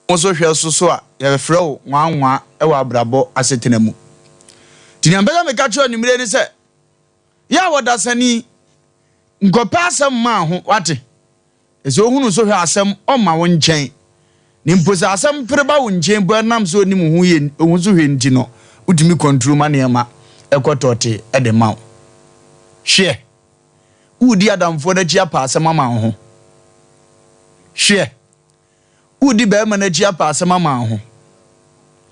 Oso hwe so a ye frɛ wo nwanwa e wa brabo asetena mu. Tiniambega meka cho nimire ni se ya wodasani nkopa asem ma ho wate. Ese ohunu so hwe asem o ma wo nkyɛn. Ni mposa asem preba wo nkyɛn bo nam so onim hu ye ohun so hwe nti no udimi control ma ne ma ekotote e de ma wo. Hwe udi adamfo da chia pa asem ma ho. Hwe udi be ma na chia pa asem ma ho.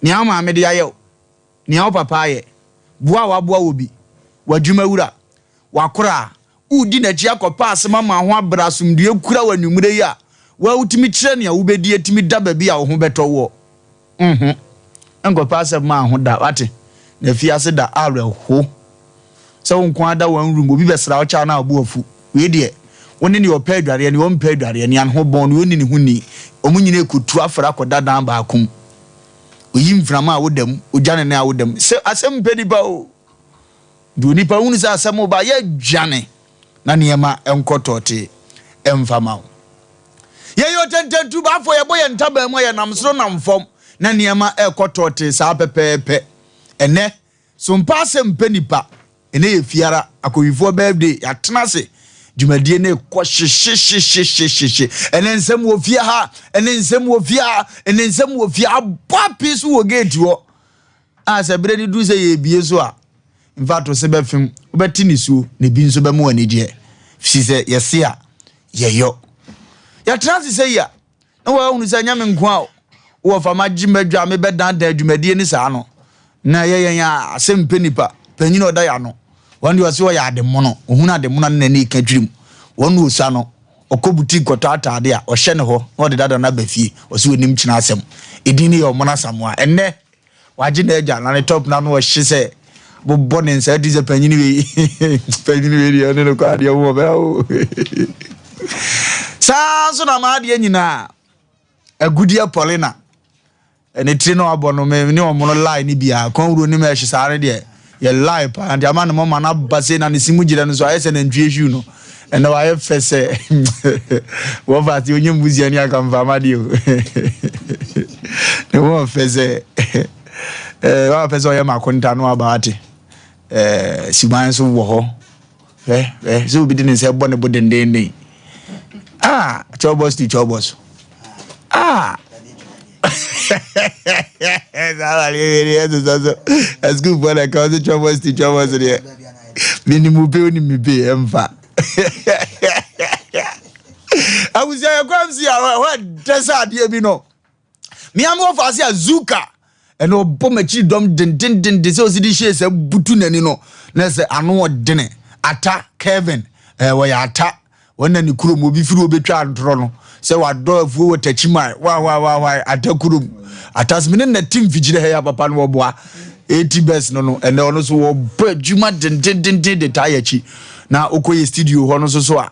Ni ama me de aye ni awo papa aye boa wa boa obi wadwuma wura wakora udi na chia kopa asem ma ho abrasumdue kura wanumure yi a wa utimi kire ne a wobedi etimi da ba bi a wo ho beto wo enkopa asem ma ho da wate na fi ase da are ho se won kwa da wan room obi besra wo cha na abuafu we de woni ne opa adware ne won pa adware ne an ho bon ne woni ne huni omunyine ekutu afra koda dan ba akum oyim frama awodam ojane na awodam se Asem Mpe Nipa o du nipa unu se asem ba ye dwane na niema enkotote emfama ye yo tententu ba fo ye boye ntaba mu ye namsoro namfom na niema ekotote sa pepepe ene Sompa Asem Mpe Nipa ene ye fiara akowifo birthday ya tenase dwumadie ne ko hye ene nsem wo fia ha ene nsem wo fia ene nsem wo fia papi so wo gate wo asa bre ni du se ye bie so a mfato se befim obeti ni suo ne bi nso be mu anije fi se yese a yeyo ya transi se ya na wa hunu se nyame nko a wo fa magye madwa me bedan da dwumadie ni sa no na ye ya Asem Mpe Nipa panyino da ya no wandi wasi wo ya ademono ohunu ademono na ne ka dwirim wonu osa no okobuti kota atade a ohye ne ho no de dada na bafie osi onim kyina asem edini ye omona samwa enne waje na eja na ne top na no ohye se bobbo ne nsa dize panyini we ne no kwa de wo be o sa so na ma de nyina agudie polina ene tri no abono me ne omono line ni bia konwuro ni ma ehye sare de ye lie pa and amana mama na base na nisimu gire no so ayese na ntwehwu no ene wa ye fese wofa ti onye mbuzi ani aka mfama dio ne wo fese wa fese o ye makonta no abate siban so wo ho so obi din se bo ne bo dendende chobos ti chobos that's good for the cause troubles to troubles there. Minimum pay only me pay emfa. I was say come see what dress ade bi no. Me am Wofa say azuka and obomachi dom den say osidi share say butu nani no. Na say ano odene ata Kevin we ata wona ni kuro mo bi firi obetwa antro no. Se wado afuo watachimai wa atakurum atasmine na team vigile he ya papa no boa 80 best no ene ono so wo badwuma den de tayachi na okoye studio ho no so a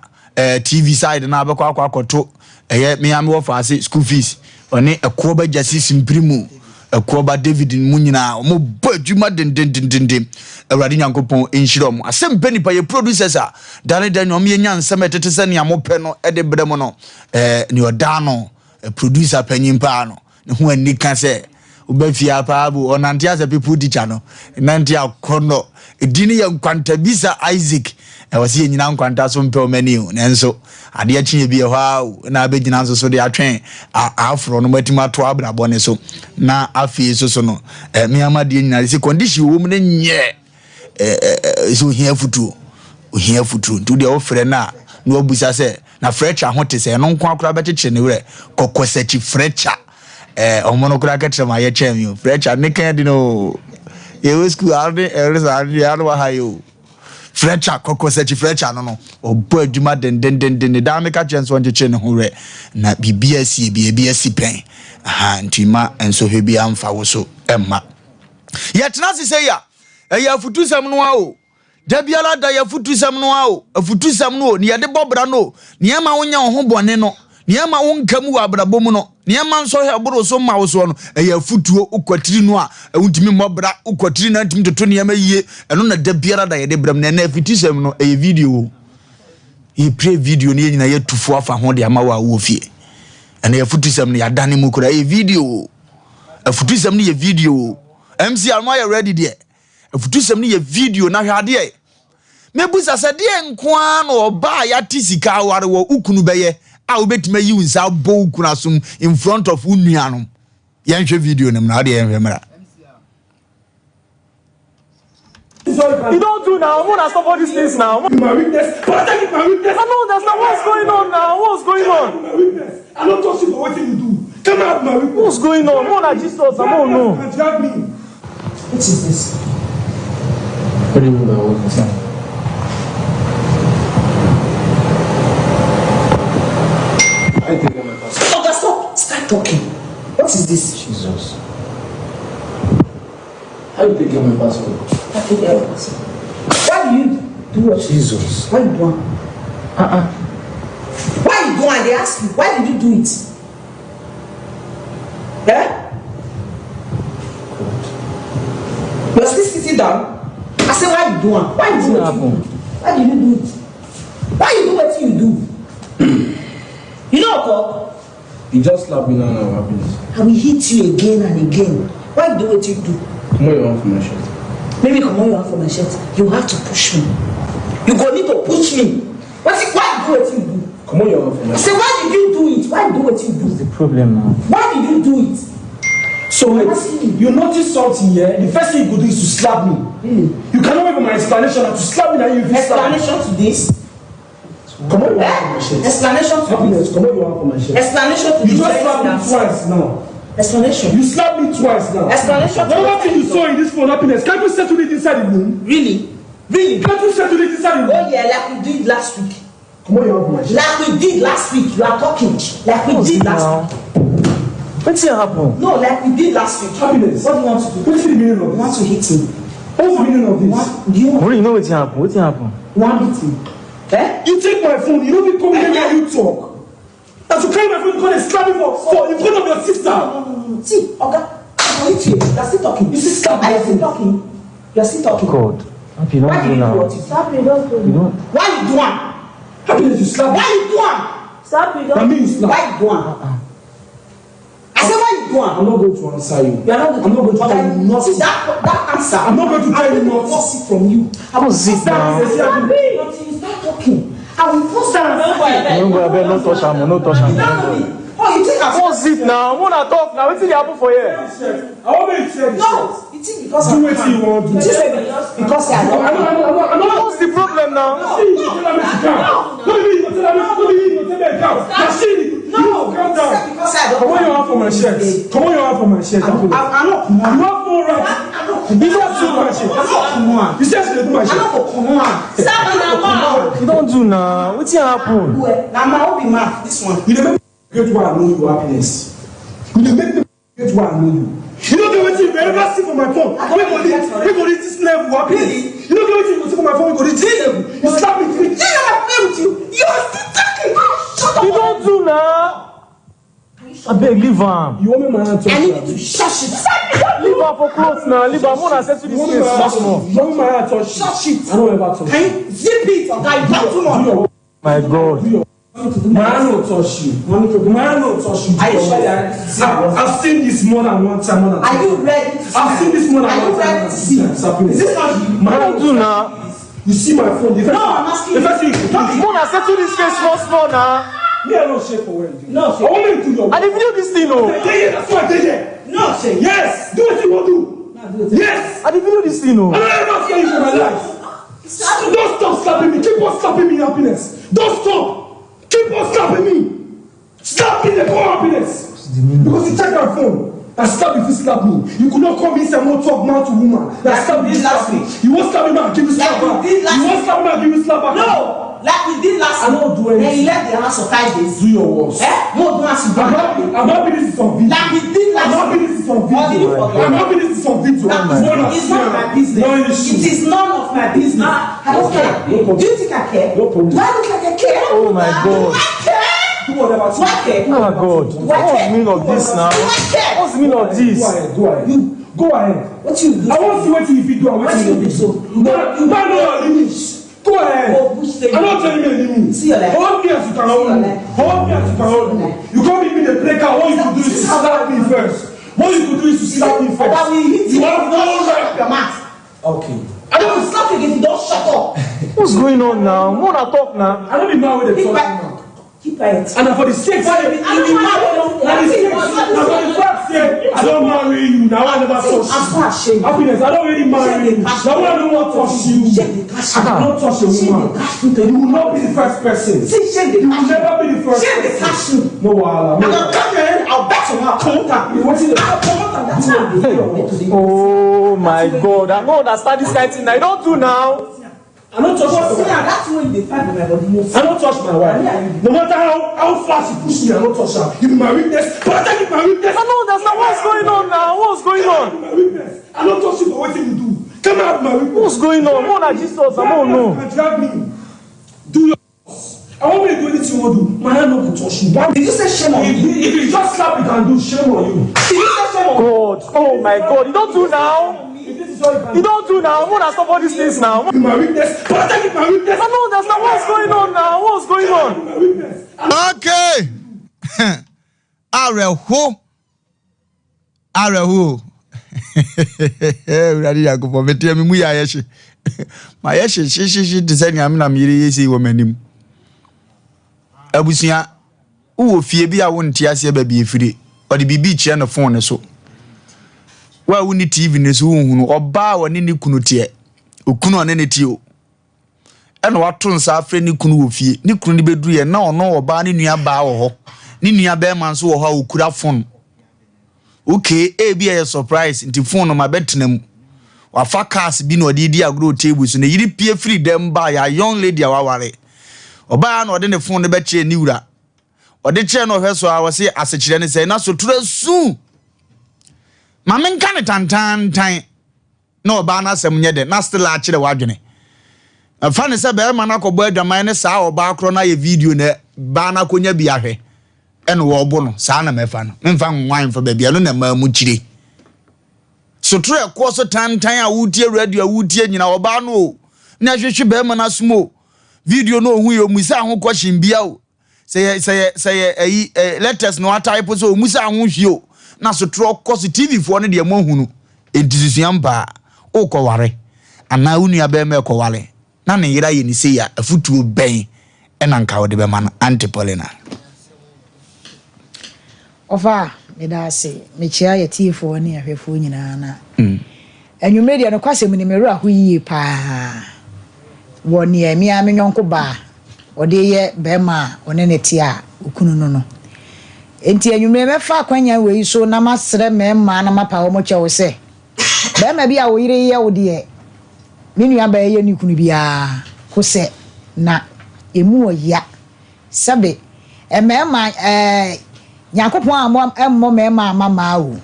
TV side na abekwa akoto eye me am Wofa ase school fees oni ekoba jasi simprimu ekoba David munyina omo badwuma den awrade nyankopon enhiro mo Asem Mpe Nipa ye producers a dan om ye nyansem etete se ne amope no ede brem no ne oda no producer panyimpa no ne ho ani ka se obafia pa bu onante as people teacher no nanti akono edini ya nkwanta bisa Isaac wasi nyina nkwanta so mpe omani o nenso ade a chinye bi e hwa na abegina so de atwen afro no matima to abrabo ne so na afi so no me amade nyina se condition wo mu ne nye so hia futu ntu de ofre na obusa se na frecha hote se no nko akura becheche ne wure kokosachi frecha omono kura ketre ma ye chemi frecha ne kan di no ye we school arde erisa anu wa hayo frecha kokosachi frecha no obo adwuma den da me ka chenso ncheche ne hore na BBS pen ntima enso hebi amfa wo so emma ye tena se ya ya futu sam no o da biala da ya futu sam no o afutu sam no ni ye de bobra no ni e ma wonya ho bone no ni e ma wonkamu wa abrabom no ni e ma nso he boro so ma wo so no ya futuo ukwatiri no a wuntimi mobra ukwatiri na ntimi toto ni e ma yie eno na da biala da ye de bram na afutu sam no e video ye pre video ni nyina ye tufu afa ho de ama wa wo fie and a futism near Danny Mukura video. A futism near video. MC Almaya ready there. A futism near video na hadie. Mebusa said dear Kwan or buy a tisika or ukunubeye. I'll bet me you in South Bow Kunasum in front of Unianum. Yansha video name Nadia and Remera. You don't do now. I'm gonna stop all these things now. My weakness. Protect my weakness. I know that's not what's going on now. What's going on? My weakness. I'm not touching for what you do. Come out, my weakness. What's going on? What are Jesus? I don't know. Drag me. What is this? What do you mean by what you say? I think I'm a pastor. Oh, stop! Start talking. What is this? Jesus. How you take my password? I take your password. Why do you do what? Jesus. Why you do it? Why you do it? They ask you. Why did you do it? Eh? You're still sitting down. I say, why you do it? Why you do what you do? Why did you do it? Why you do what you do? You know what? You just slap me now and I'm happiness. I will hit you again and again. Why you do what you do? Come on, you want for my shirt. Maybe come on, you want for my shirt. You have to push me. You go need to push me. Why you do what you do? Come on, you want for my I shirt. say, why did you do it? Why do what you do? What's the problem now? Why did you do it? So wait, you notice something here. The first thing you could do is to slap me. You cannot wait for my explanation and to slap me and you Explanation to this? Come on, you want for my shirt. Explanation to Happiness, this? come on, you want for my shirt. Explanation to You this? just slapped me twice now. Explanation. You slapped me twice now. Explanation. One thing you saw in this phone, Happiness, can't you settle it inside the room? Really? Really? Can't you settle it inside the room? Oh yeah, like we did last week. Come on, you want for my shirt. Like we did last week. You are talking. Like we did last week. What's here happen? No, like we did last week. Happiness. What do you want to do? What's the meaning of You want this? to hit me? What's the meaning of this? Do you want? What do you know what's happen? What's happen? You want to hit me? Eh? You take my phone, you don't even come here and you talk. As you carry my phone, you call a slapping for in front of your sister. No. See, Oga, I will hit you. You're still talking. You still slap Are you my still phone. talking? You're still talking. God. Happy, don't Why do did you do now. what you stop me? Don't do You don't. Why you do one? Happiness, you slap Why me. you do one? Stop me. I mean, you slap. Why you do one? I said, why you do one? I'm not going to answer you. You are not going I'm not going to tell you See, nothing. that answer. I'm not going to tell you I will nothing. force it from you. I will What's it force that. now? Stop me. Until you start talking. I will force that. Don't go ahead, no touch him, no touch him. Oh, you think I'm What's it now? I wanna talk now. What's it happen for you? I want me to tell you. No, you think because Do what you want to do. You think because I don't. I'm not. What's the problem now? See, you tell me to calm. What do you mean? You tell me to calm. Machine. No, calm down. because I don't. Come on, you want for my shirt. Come on, you want for my shirt. I'm not. You have no right. You don't do my shirt. Come on. You said you do my I'm shirt. not for come on. Stop me now. You don't do now. What's happen? Now my will be mad. This one. You dey make me get why I know you happiness. You dey make me get why I know you. You don't get wetin you ever see for my phone. We go reach this level happiness. You don't get wetin you go see for my phone. We go reach this level. You slap me free. You know I play with you. You are still talking. Shut up. You don't do now. I beg, leave him. You want me my hand to I need to shush it. Leave her for clothes now. Leave her. I want to settle You this want me case my once more. hand? You want me my hand touch? Shush it. I don't ever touch. Can you zip it? Okay, you talk too much. My God. My hand will touch you. My hand will touch you. Are you sure? I've seen this more than one time. Are you ready to see? I've seen this more than Are you one time. ready to see? Is this not you? My Don't do now. You see my phone. No, I'm asking The you. first thing you do. I want to settle this case once more now. Me, I don't shake for what you do. No, I want me to do your I didn't video this thing, no. That's what I did here. No, Shay. Yes, do what you want to do. Yes, I didn't video this thing, no. I don't ever fear you for my life. Don't stop slapping me. Keep on slapping me, happiness. Don't stop. Keep on slapping me. Slap me, the core happiness. Because you check my phone. I slap if you slap me. You could not come inside and talk man to woman. That slap me last week. You won't slap me man, give you slap back. You won't slap me man, give you slap back. No, like we did last I don't do anything. Then you left the house for 5 days. Do your worst. No, do as you do. I'm happy this is on video. Like we did I'm last happy this is on What did you video. forget? I'm happy this is on video. It's not my business. No It issue. is none of my business. I don't care. No problem. Do you think I care? No problem. Do I look like I care? Oh my God. Do I care? Do whatever. Do I care? Oh my God. What's the meaning of this now? Do I care? What's the meaning of this? Go ahead. Go ahead. Go ahead. What you do? I want to see what you do and what What you you do? do. You don't know your limits. Go ahead. Oh, I don't tell you enemy. See your life. Hold me as you can hold me. Hold me as you can hold me. You can't be the breaker. All you could do is to slap me first. What you could do is to slap me first. You have no right. Okay. I don't slap you again. You don't shut up. What's going on now? More than talk now. I don't be mad with the talk now. Keep quiet. And for the sake of I don't marry you. Now I never touch you. Happiness, I don't really marry you. Now I don't want to touch you. I cannot touch a woman. You will not be the first person. You will never be the first person. No, I'll bet you now. Contact me. What's in the Oh my God. I don't understand this kind of thing. I don't do now. I don't touch my wife. That's when they fight with my body. I don't touch my wife. No matter how fast you push me, I don't touch her. You be my weakness, but I take it my weakness. I don't understand what's going on now. What's going on? My weakness. I don't touch you for what you do. Come out, my weakness. What's going on? More than Jesus. I don't know. Drag me. Do your. I want me to do anything you want to do. My hand not to touch you. Did you say shame on you? If you just slap, you can do shame on you. Did you say shame on you? God. Oh my God. You don't do now. You don't do now. I want to stop all these things now. My weakness. But I take it my weakness. I don't understand what's going on now. What's going on? My weakness. Okay. Areho. Ready ya go for betia me mu ya yeshi. Ma yeshi shi design am na mire yesi wo manim. Abusia wo fie bi a wo ntia ase ba bi efire. Odi bibi chia na phone so. Wa wuni TV ne so hunu oba woni ni kunu tie okunu one ne tie o ena wato nsa afre ni kunu wo fie ni kunu ni beduru ye na ono oba ni nua ba wo ho ni nua be man so wo ho okura phone okay e bi e surprise nti phone no ma betenam wa fa cars bi no odi agro table so ne yiri pie free dem ba ya young lady awaware oba na ode ne phone no be che ni wura ode che no hwe so a wo se asechire ne se na so tura su Mamen kan tantan no ba na sem nye de na still a kire wadwene afa ne se be ma na kobo adwaman ne saa oba akro na ye video ne ba na konya bi ahwe ene wo bo no saa na mefa no memfa nwan fa ba bia no na ma mu kire so tro ekwo so tantan a wutie radio a wutie nyina oba no na hwehwe be ma na sumo video no hu yo musa ho kwashin bia o say letters no type so musa ho hwio na so tro kosi TV fo ne de mo hunu entisusuam ba o ko ware ana unu aba me ko wale na ne yira ye ni se ya afutuo ben ena nka wo de be ma na antipolina ofa me da se me chia ye tifo ne ahwefo nyina na enwumedia no kwase me ne meru aho yie pa woni emi amenyonko ba ode ye be ma one ne tia okunu no enti enwumre mefa kwanya we so na masre mema na mapa wo moche wo se be ma bia wo yire ye wo de minu ya ba ye ni kunu bia ko se na emu oya sabe mema yakopon ammo mema mama wo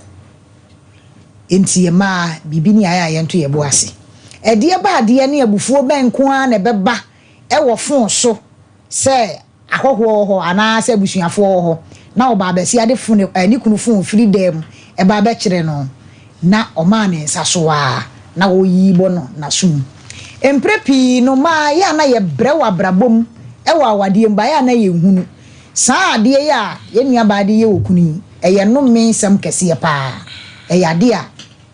enti ma bibini aya ye nto ye bo ase ede ba de ne abufuo ben ko a na beba e wo fon so se akokwo ho ana se busuafo ho na oba ba si ade fun ni kunu fun freedom e ba ba kire no na o ma ne sasoa na wo yibo no na sum emprepi no ma ya na ye brewa brabom e wa wade mba ya na ye hunu saa ade ya ye nua ba ade ye okuni e ye no mensam kese pa e ya de a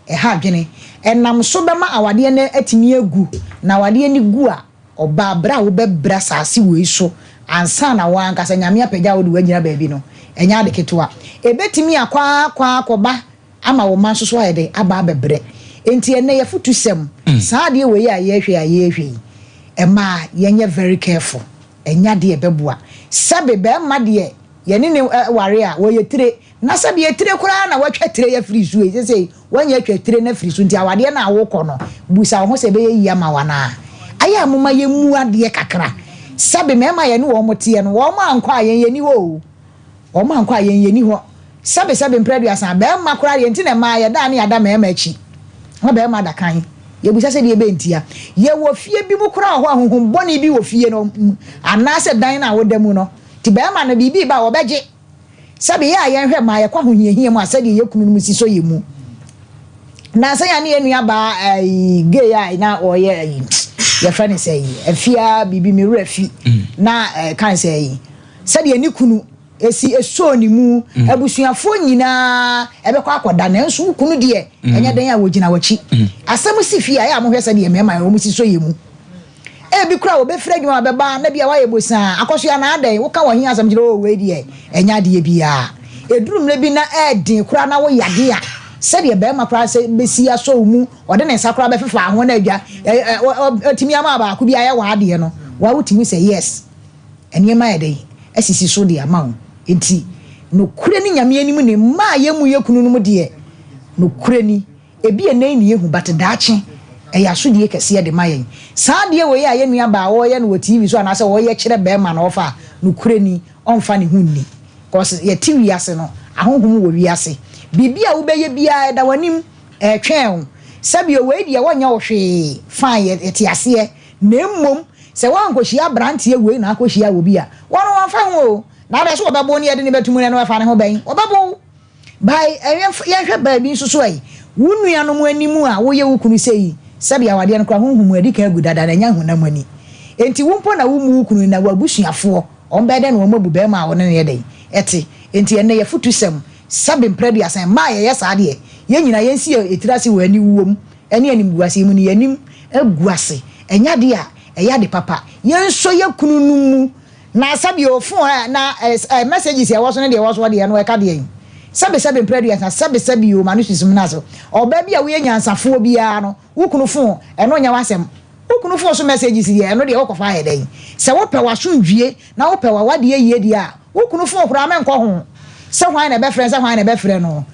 e ha dwene enam so be ma awade na atimi egu na awade ni gu a oba bra wo be bra saase we so ansa na wa nkasa nyame apagya wo de wanyina baabi no enya de ketewa ebetimi akwa akoba ama wo man so ayede aba bebre enti ene ye futu sem saa de we ya ye hwe e ma yenye very careful enya de ebeboa sabe be ma de ye ne ware a wo ye tire na sabe ye tire kura na watwa tire ye free su e say wanya twa tire na free su nti awade na awokọ no busa ho se be ye yi ama wana aya amuma ye mu ade kakra sabe me ma ye ne wo motie no wo ma ankwa ye ni ho o ma ankwa ye ni ho sabe mpredu asan be ma kura ye nti na ma ye da na ya da me ma chi ho be ma da kan ye busa se de be ntia ye wo fie bi mu kura ho ahonhom boni bi wo fie no ana se dan na wo da mu no ti be ma na bibi ba wo beje sabe ya ye hwe ma ye kwa ho hie mu asade ye kunu mu si so ye mu na se ya ne enu aba gay ya na o ye your friend say afia bibi me refi na kan say said ye ni kunu esi eso ni mu abusuafo nyina ebekọ akoda na enso kunu de enya dan a wogina wachi asem si fia ya mohwe said ye mema wo musi so ye mu bi kura wo be frɛ dwuma beba na bia wa ye bosan akoso ya na adan wo ka wo hin asem gire wo we de enya de bia edurum le bi na edin kura na wo yade a said ye be ma kura se besi aso mu ode ne sakura be fefa ho na adwa otimi ama ba ku bia ya wa ade no wa wutimi say yes enie ma yede asisi so de ama wo enti no kure ni nyame anim ne ma ye mu ye kunu no mu de no kure ni ebi enan ni ehu but daache eya so de kese de mayen saa de we ya ye nua ba wo ye no TV so anase wo ye kire be ma na ofa no kure ni onfa ne hunni cause ye TV ase no ahonhom wo wi ase bibia wo be ye bia da wanim twen sabi o we de wonya wo hwe fan ye ti ase na mmom se wan kohia brante we na kohia wo bia won wan fa ho na be so obebo ne ye de ne betumu ne no fa ne ho ben obebo bai ye hwe ba bi so so ai wunua no mu animu a wo ye wo kunu sei sabi awade no kra honhom adi kan agudada na nya honam ani enti wumpo na wo mu kunu na wabusuafo ombede no mabu be ma wo ne ye den eti enti ene ye futusem sabi mpredi asan ma ye sa de ye nyina ye nsi etirase wo ani wuom ene anim guase mu ni anim aguase enya de a eya de papa ye nso ye kunu nu mu na sabi ofun na messages ye wo so ne de wo so de no e ka de sabe mpredi asan sabe o manusisum na so oba bia wo ye nyansafo bia no wo kunu fon eno nya wasem wo kunu fon so messages ye eno de wo kofa he den se wo pe wasundwie na wo pe wade ye di a wo kunu fon kura men ko ho se hwan na be frɛ se hwan na be frɛ no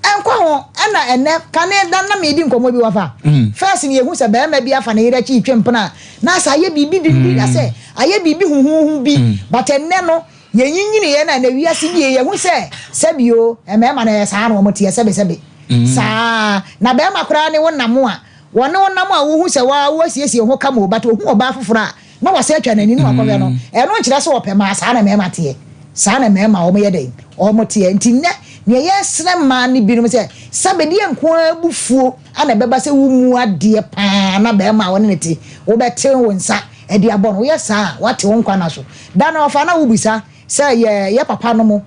enko ho na ene kane dan na me di nkomo bi wafa first ni ehu se be ma bi afa na yira chi twempna na sa ye bibi di ase aye bibi huhuhu bi but enne no ye nyinyini ye na wiase bi ye hu se sebio emema na sa na mo tie sebe sa na be ma kura ne wonam a wone wonam a wo hu se wa wo siesie ho kama oba to hu oba fofora na wase atwa nani no akɔbɛ no eno nkire se wo pema sa na mema tie sa na mema wo mo ye den o mo tie ntinne ne ye sre ma ne bi no se sabe de enko abufuo ana beba se wo mu ade pa na be ma wone ne ti wo bete wo nsa e de abɔ no wo ye sa wate wo nkwa na so da na ofa na wo bisa se ye papa no mo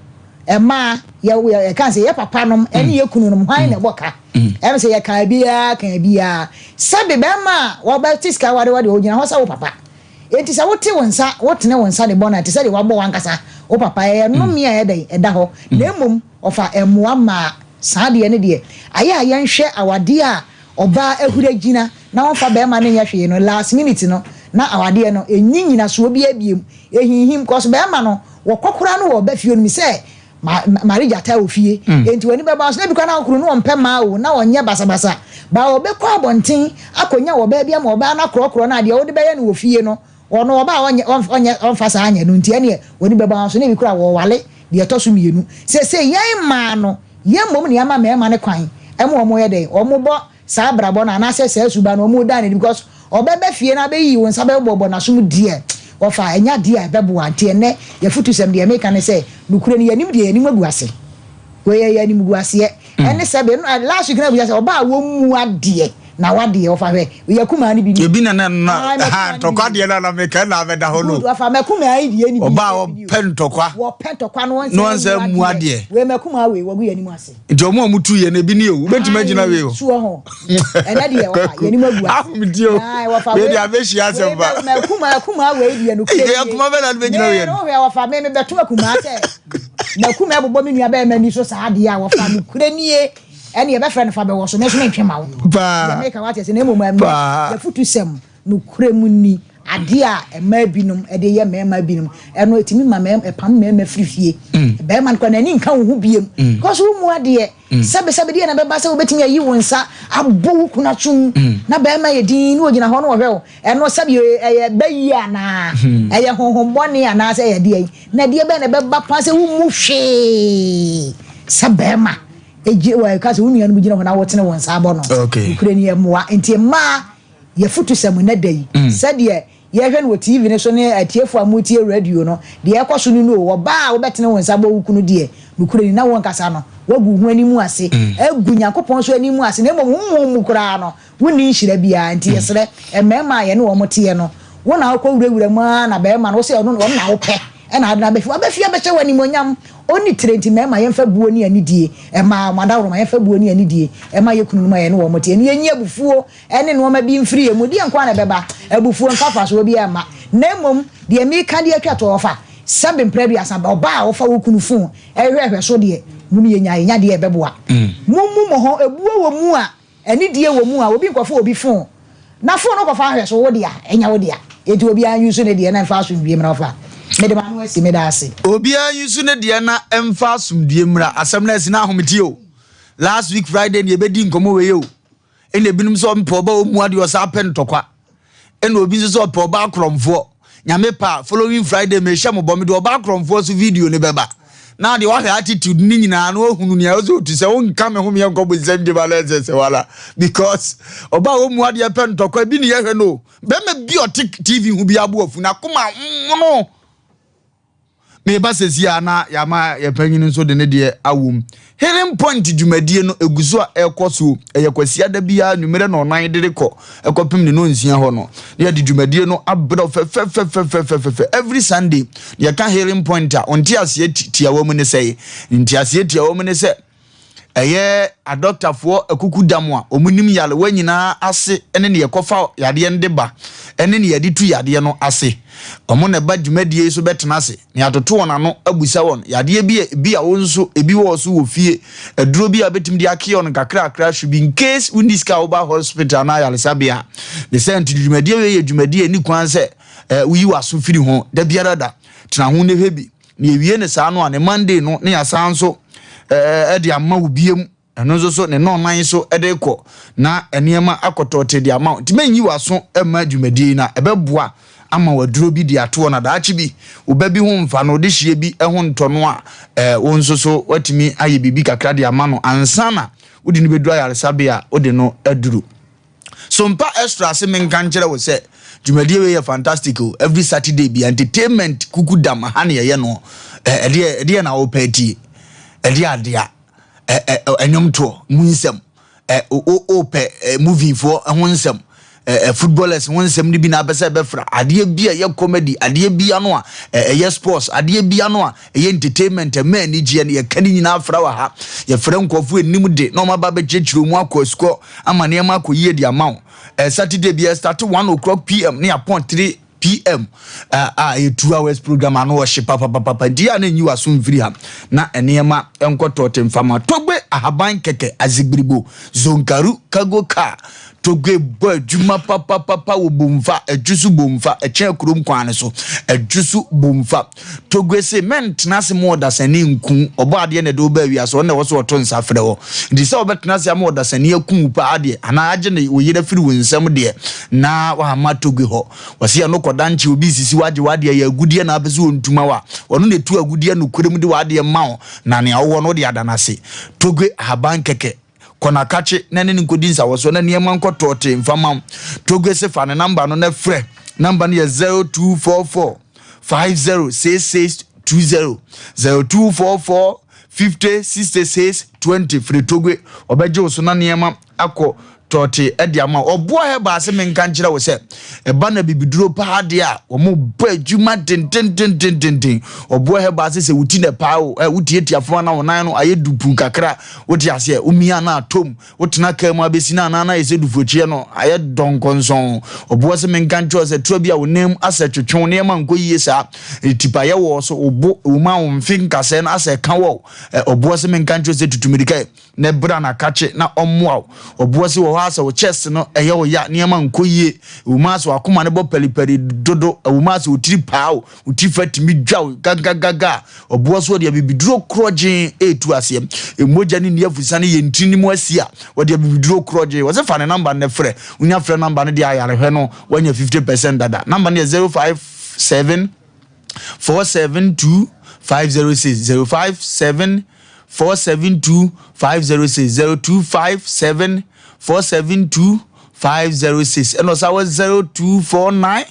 ema ye kan se ye papa no ene ye kunu no hwan na boka em se ye kan bia sabe be ma wo ba tiska wade ogina ho sa wo papa enti sa wote wonsa wotene wonsa de bona te se de wabo wankasa wo papa ye no me eda ho na emom ofa emoa ma saade ne de aya yenhwe awade a oba ahura gina na wonfa be ma ne yehwe no last minute no na awade no enyinyina so obi abiem ehinhim cause be ma no wo kokora no wo ba fie no mi se marija ta ofie enti wani be ba so na bi kwa na okuru no ompe ma wo na onye basabasa ba obekọ abonten akonya wo ba bia ma oba na krokro na de wo de be ye no ofie no ono oba onye onfasa anya no ntia ne wani be ba so na bi kura wo wale de etoso mienu se yan ma no ye mom ne ama ma ne kwan emo omo ye de omo bo sa brabo na na se suba no omo dan because obebe fie na be yi won sa be bobo na so mu die ofa enya dia bebo ante ene ye futusem de make ne say nukure ne yanim de yanim aguase we ye yanim guase ene se be last week na bu say oba wo mu ade na wade ofa hwe ye kuma ni bi ebi na ha tokwa de na make na be da ho no ofa makuma ai de ni bi oba wo pentokwa no se mu ade we makuma we wo gu yanim ase nti omo mutu ye na bi ni o betima gina we o suo ho ene de ofa yanim aguase afum di o we de abeshi asem ba makuma we de no kire ye kuma be na be gina we no we ofa me beto makuma ase makuma bobo me nua be ma ni so saade a ofa no kure nie ene ye be friend fa be wo so me so mentwe ma wo ba make what say na emom am ya futusem no kuremu ni ade a ema binom ede ye mema binom eno etimi ma pam mema frifie be man kwa nani nka wo hu biem because wo mu ade sabe de na be ba se wo betimi ayi wonsa abo kuna tun na be ma ye din no ogina ho no wo hwe eno sabe ye bayi ana eye honhombone ana se ye de na de be na be ba pa se wo mu hwe sabe ma eje wa ka se wo nua no gina ho na wo tene wonsa abo no ukure ni emwa enti ma ye futusem na dai sade ye hwe no TV ne so ne atiefo amutie radio no de ekoso no wo ba wo betene wonsa abo wukunu de nukure ni na won kasa no wagu hu ani mu ase egu Yakobon so ani mu ase na mu kura no woni nhira bia nti yesere emema ye ne wo mote no wona akọ wurawura mu na be ma no se ono na wo pe na adna be fi abeche wani monyam oni trenti mema ye mfa buo ni anidie ema madawro ma ye mfa buo ni anidie ema ye kunu ma ye ne wo mote ni enyi abufuo ene no ma bi mfiri emu die nkwa na beba abufuo nkafa so bi ema na mom de mi ka de atwa to ofa sabe mprebi asaba oba ofa wo kunu fun ehwehwe so de munu ye nya de ebeboa mumu mo ho ebuo wo mu a anidie wo mu a obi nkofo obi fun na fun no kofa hwe so wo de a enya wo de a eti obi an yusu ne de na fa so bi mra fa mede manu esi mede ase obi an yusu ne de na emfa sumdie mra asem na esi na ahometi o last week Friday ne ebedi nkomo we yo ene binum so mpo ba omu ade o sa pen tokwa ene obi so po ba akromfo nyame pa following Friday me hye mo bo me de oba akromfo so video ne beba na de wa attitude ni nyina na ohunu ne azo tu se won ka me ho me nkobo zem de balance se wala because oba omu ade pen tokwa bi ne ye hwe no be me bi o TV hu bi abo afu na koma no me ba sesia na yama ye panyin nso de ne de awom hearing point dwumadie no eguso a ekoso eyekwasi ada bia numere no nan de rekọ ekopim ne no nsia ho no ne de dwumadie no abro fe every Sunday ye ka hearing point a onti ase tiawo mu ne sei nti ase tiawo mu ne se eye adoctafo akuku damo a omunim yale wanyina ase ene ne yekofa yade ndeba ene ne yade tu yade no ase omo ne ba dwumadie so betena ase ne atoto wona no abusa won yade bi a wonso ebi wo so wo fie aduro bi a betim de akye on kakra should be in case we this ka oba hospital na yale sabia the sent dwumadie we dwumadie ni kwan se wi waso firi ho da biara da tena ho ne hebi ne ewie ne saa no a ne Monday no ne asanso edi ama ubiem eno so ne no nan so edeko na eniema akotote di ama ti menyi waso ema dwumadie na ebeboa ama waduro bi di ato na daachi bi obabi ho mfa no de hie bi eho ntono a wonso so watimi aye bibi kakra di ama no ansana odi ni bedu ayaresabia odi no aduru Sompa extra Asem nkanchere wo se dwumadie we fantastic every Saturday bi entertainment kukudam ha ne ye no ede na opeti Edia enyomto munsem ope movie for honsem footballers honsem ni bi na bese befra ade bia ye comedy ade bia no a ye sports ade bia no a ye entertainment man ni je ye kani nyina afra wa ha ye frɛ nkɔfo enim de no ma ba be kyekiro mu akɔ amane ma akɔ yie di amaw Saturday bia start 1:00 PM ne upon 3 PM a 2 hours program ano worship papa dia na nyi waso mfiri ha na enema enkotote mfama togbe ahaban keke azigbiribo zonkaru kago ka togbe bo adwuma papa wo bomfa adwusu bomfa eche kurom kwan so adwusu bomfa togbe cement na se mo da sani nku obo ade na do ba wi so na wo so to nsafre wo ndi se obetena se mo da sani akun pa ade ana age na wo yire firi wo nsam de na wa ma togbe ho wase no kodanche obi sisi wade ya agudie na abeso ntuma wa ono ne tu agudie no kurem de wade ma na ne awo no de adanase togbe haban keke kona kache na ne nkodinsa wo so na ne ma nkotote mfama togbe se fa ne number no na frɛ number ne 0244 506620 0244 506620 free togbe obeje so na ne ma akɔ tote ediama obo he ba Asem nkanchere wo se eba na bibiduro pa de a wo mo ba adwuma den obo he ba se wuti na pa o wuti etiafo na wonan no aye dupu kakra wuti ase umia na atom wutena ka mu abesi na na ese dufochie no aye donkonson obo Asem nkanchere se tro bia wonem ase twetwe ne ma nko yie sa etipa ye wo so obo uma wo mfin kase na ase ka wo obo Asem nkanchere se tutumirika ne bra na kache na omwa obo se wo asa wo chest no eye wo ya niema nkoyie umaso akoma ne bo peliperi dodo umaso utiri pao utifatimi dwa gagaga obo so de bibiduro kroje etu ase emoja ni neafusa ne yentini mu asia wo de bibiduro kroje wo se fa ne number ne frɛ unya frɛ number ne de ayare hwe no wanya 50% dada number ne 057 472 506 057 472 506 0257 472 506 and also 0249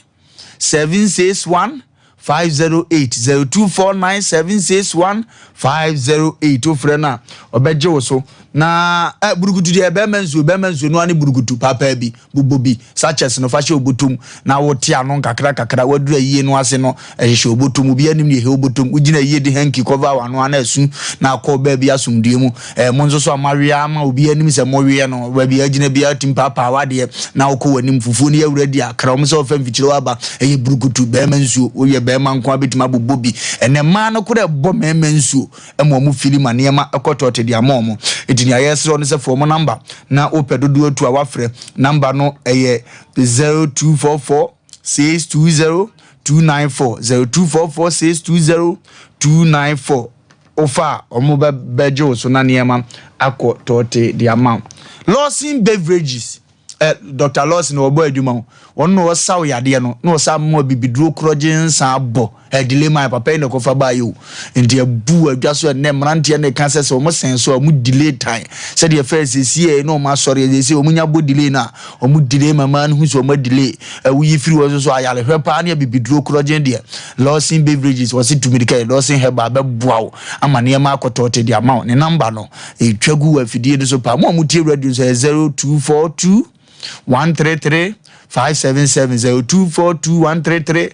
761 508 0249761508 ofrena obeje wo so na burugutu de bemenzu no ani burugutu papa bi bubobi sachets no fashe obotum na wote ano kakra wadura yie no ase no ehye obotum bi anim ne he obotum ugina yie de hanky cover wano ana asu na akọ ba bi asumdue mu monzo so amaria ama obi anim se mowie no ba bi agina bi atim papa wade na okọ wanim fufu ne awura di akra mo se ofam fichire waba ehye burugutu bemenzu oye bema nko abetima bubobi ene ma no kura bo memenzu emo fili manema ekotote di amomo etini ayesro ne se form number na opedodo atu awafre number no eye 0244 620 294 0244 ofa omo bejo so na niema akotote di amount Lawson Beverages Dr. Lawson obo adwuma wonno wo saw yade no no sa mo bibiduro krojin sa abo delay my papa ne kofa ba yo enti abu adwaso ne mrante ne kan se mo senso mo delay time se de first sie no ma sori de se mo nya bo delay na o mo delay mama no hu so mo delay wi yifiri wo so ayale hwepa ne bibiduro krojin de Lawson Beverages was it to medical Lawson heba be boawo amane ma akotote de amount ne number no etwagu afidie de so pa mo tie radio so 0242 133 577 0242 133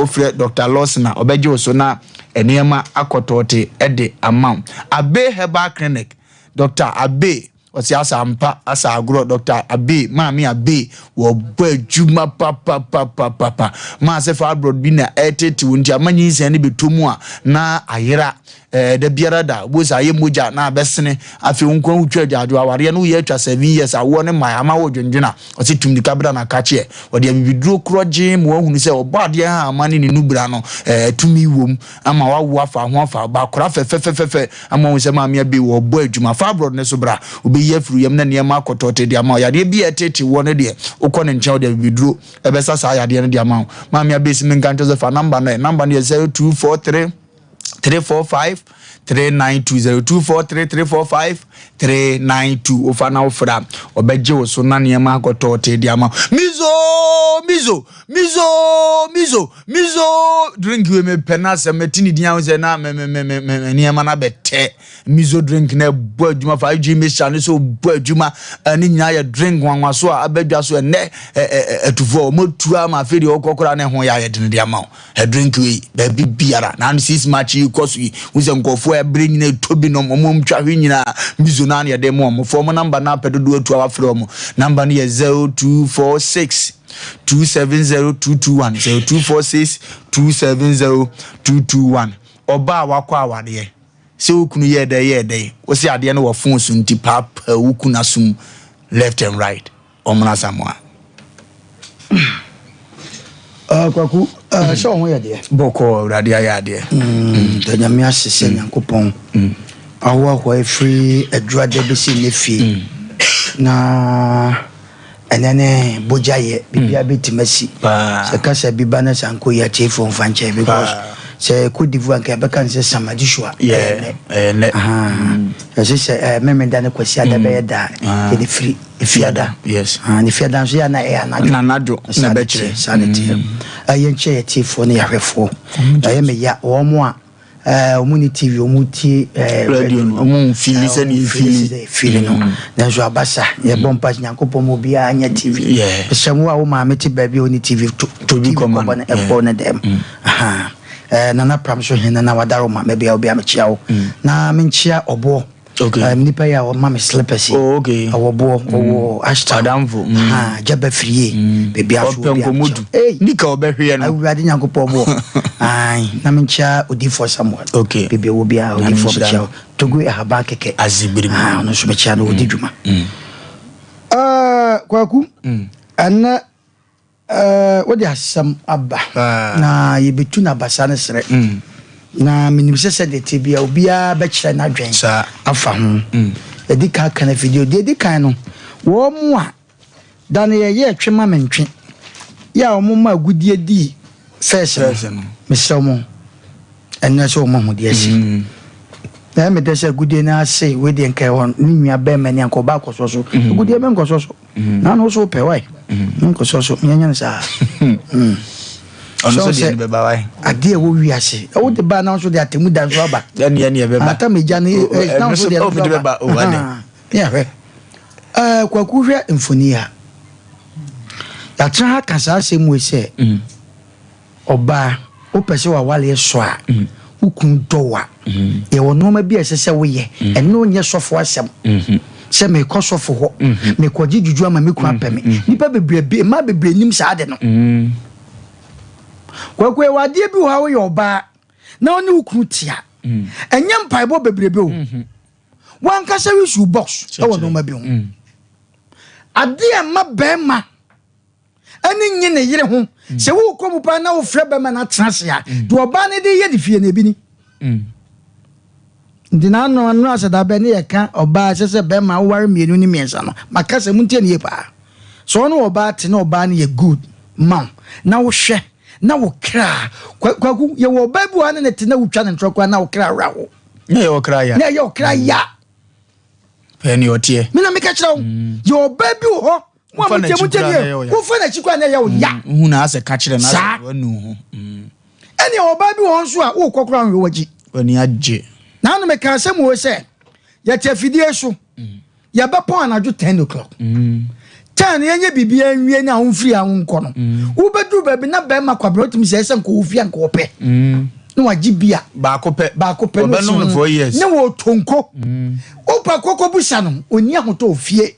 ofre Dr. Lawson obeje so na enema akotote ede amount Abe Herbal Clinic Dr. Abe wasi asampa asa agro Dr. Abe mami Abe wo bajuma papa ma se fa abroad bi na etete wonti amanyi se ne betomu a na ayera da biara da bo sa ye moja na besene afi wonkon wutwa adwo aware no ye atwa 7 years awo ne mai ama wo dwendwena wasi tumdi kabra na kache wode abibiduro kroje mo ahunu se obade ha amane ne nubra no tumi wom ama wawo afa ho afa ba kora fe ama wo se mami Abe wo bo adwuma fa abroad ne so bra obi yefru yam na niam akotote de ama yade bi etete wo ne de ukọ ne nche de abibiduro ebesa sa yade ne de ama mami Abe si menka Joseph number no 0243 345 392 0243 345 ofana ofra obeje wo so na niam akotote de ama mizo drink we me penasa metini dia wo se na me niam na bete mizo drink na bo adwuma 5G mission so bo adwuma ani nya ya drink wanwa so abadwa so ne etufo motu ama afedi okokora ne ho ya yedene dia ma drink we ba bibiara na 6 match ikoso wo se nkofo ebre nyina tobi no momom twahwe nyina mizo na ne de mo form number na pedodo atu awafre mo number no ye 0246 270221 0246 270221 oba wakọ awade se okunu yede wo se ade no wo fon so nti pap okuna sum left and right omna samwa kwaku so ho yede boko radio yade tanyame asese nyankopon awo free adwade be si nefi na enene bojaye bibia betimasi se kasa bibana sanko ya chefo mfanche because se Côte d'Ivoire nke beka nse samadishwa se memenda ne kwasi ada be da ke free fiada yes ni fiada so ya na na nado na beche sanity ayenche ya chefo ne yahwefo ayeme ya omo a omuni TV omuti radio omun fili se ni fili no na jo abasa ye bompa nyankopon mo bia anya TV semu a wo ma meti ba bi oni TV to bi kombo na efo na dem nana pram so hena na wadaro ma me bia obi amchia wo na menchia obo okay nipa ya wo ma me slippers okay obo owo adamfo jaba frie bia so openko modu nika obehwe no awurade nyankopon bo ai na menchia odi for someone okay bia wo bia odi for chao togo ahaba keke azibiri no so mechia no odi dwuma kwaku ana wodi asam aba na yebetu na basa ne sere na minim sese de tibia obia be kire na dwen afa ho edika kana video de edika no wo mu a dan ye twema mentwe ya wo ma gudie di first no mesomo enna so mo ho de asi na me de se gudie na ase we de nkai won ni nua be mani anko ba kososo gudie be nkososo na no so pe wai nkososo nyanya sa so say be ba why ade wo wiase wo de ba na so de atemu dan so aba ya be ba ata meja na so de be ba o wane ya hwe kwaku hwe mfoni a ya tra ka sa se mu se oba o pese wa wale so a ukun dowa e wono ma bi ese se wo ye eno nye sofo asem se me ko sofo ho me ko gijuju ama me ku apeme nipa bebrebe ma bebre nim sa ade no kwakwe wade bi wo ha wo ye oba na oni ukun tia enye mpaibo bebrebe o wan ka se wi box e wono ma bi ho ade ma bema ani nye ne yire ho se wo ko mu pa na wo frɛ bema na trase ya de oba ne de ye de fie na bi ni ndina no aseda be ne ye ka oba se bema wo ware mienu ni miensa no maka se muntie ne ye pa so no oba te na oba ne ye good man na wo hwɛ na wo kra kwaku ye wo ba bi wa ne te na wo twa ne ntrokwa na wo kra rawo na ye wo kra ya pe ni otie me na me ka kira wo ye oba bi wo mo fa na chikwa na ye wo ya hu na ase ka kire na wanu ho eni oba bi wo nso a wo kokora nwe waji wani agye na no me ka se mo se ya tafidie so ya ba pon anaju 10 o'clock 10 yenye bibia nwie na honfiri a wonko no wo bedu ba bi na ba ma kwabro timi se se nko ofia nko pe no waji bia ba ko pe no no 4 years ne wo tonko o pa kokko busa no oni ahoto ofie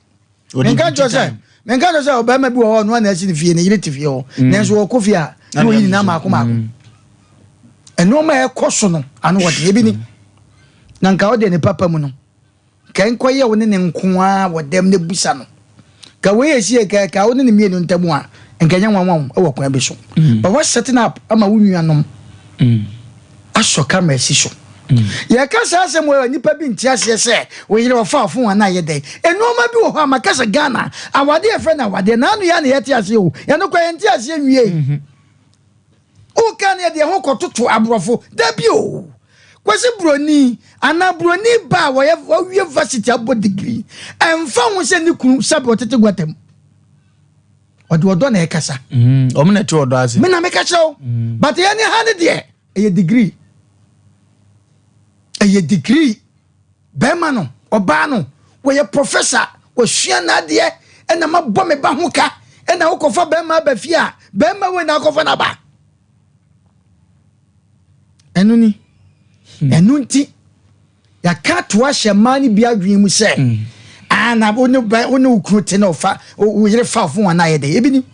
menka jose oba ma bi wo no na asi ni fie ne yire ti fie ho nenso wo kofia no yi na ma akoma eno ma e koso no anu wode ebi ni na nka wode ne papa mu no kan koye wo ne nkoa wodem ne busa no ka we yesi ka wo ne mienu ntamu a nka nya wanwan e wo kwa be so but what setting up ama wo nuanom aso camera si so ya ka sa asem wo nipa bi ntiase se wo yire wo fa afun ana ye den enoma bi wo ho amaka se Ghana awade e friend awade na anu ya na yeti ase o ya no kwa yenti ase nwie o kan ye de ho kototo abrofo da bi o kwase broni ana broni ba wo university abo degree emfa ho se ni kunu sabe otete gwatem odo na ekasa o me na ti odo ase me na me ka chew but ye ni ha ne de e degree a degree bema no oba no we professor we hwia na de e na mabɔ me ba ho ka e na wokofa bema ba fia bema we na kofa na ba enu ni enu nti ya ka to ahye mani bia adwen mu se ana onu ukrote na ofa o yire fa fo wana ye de ebi ni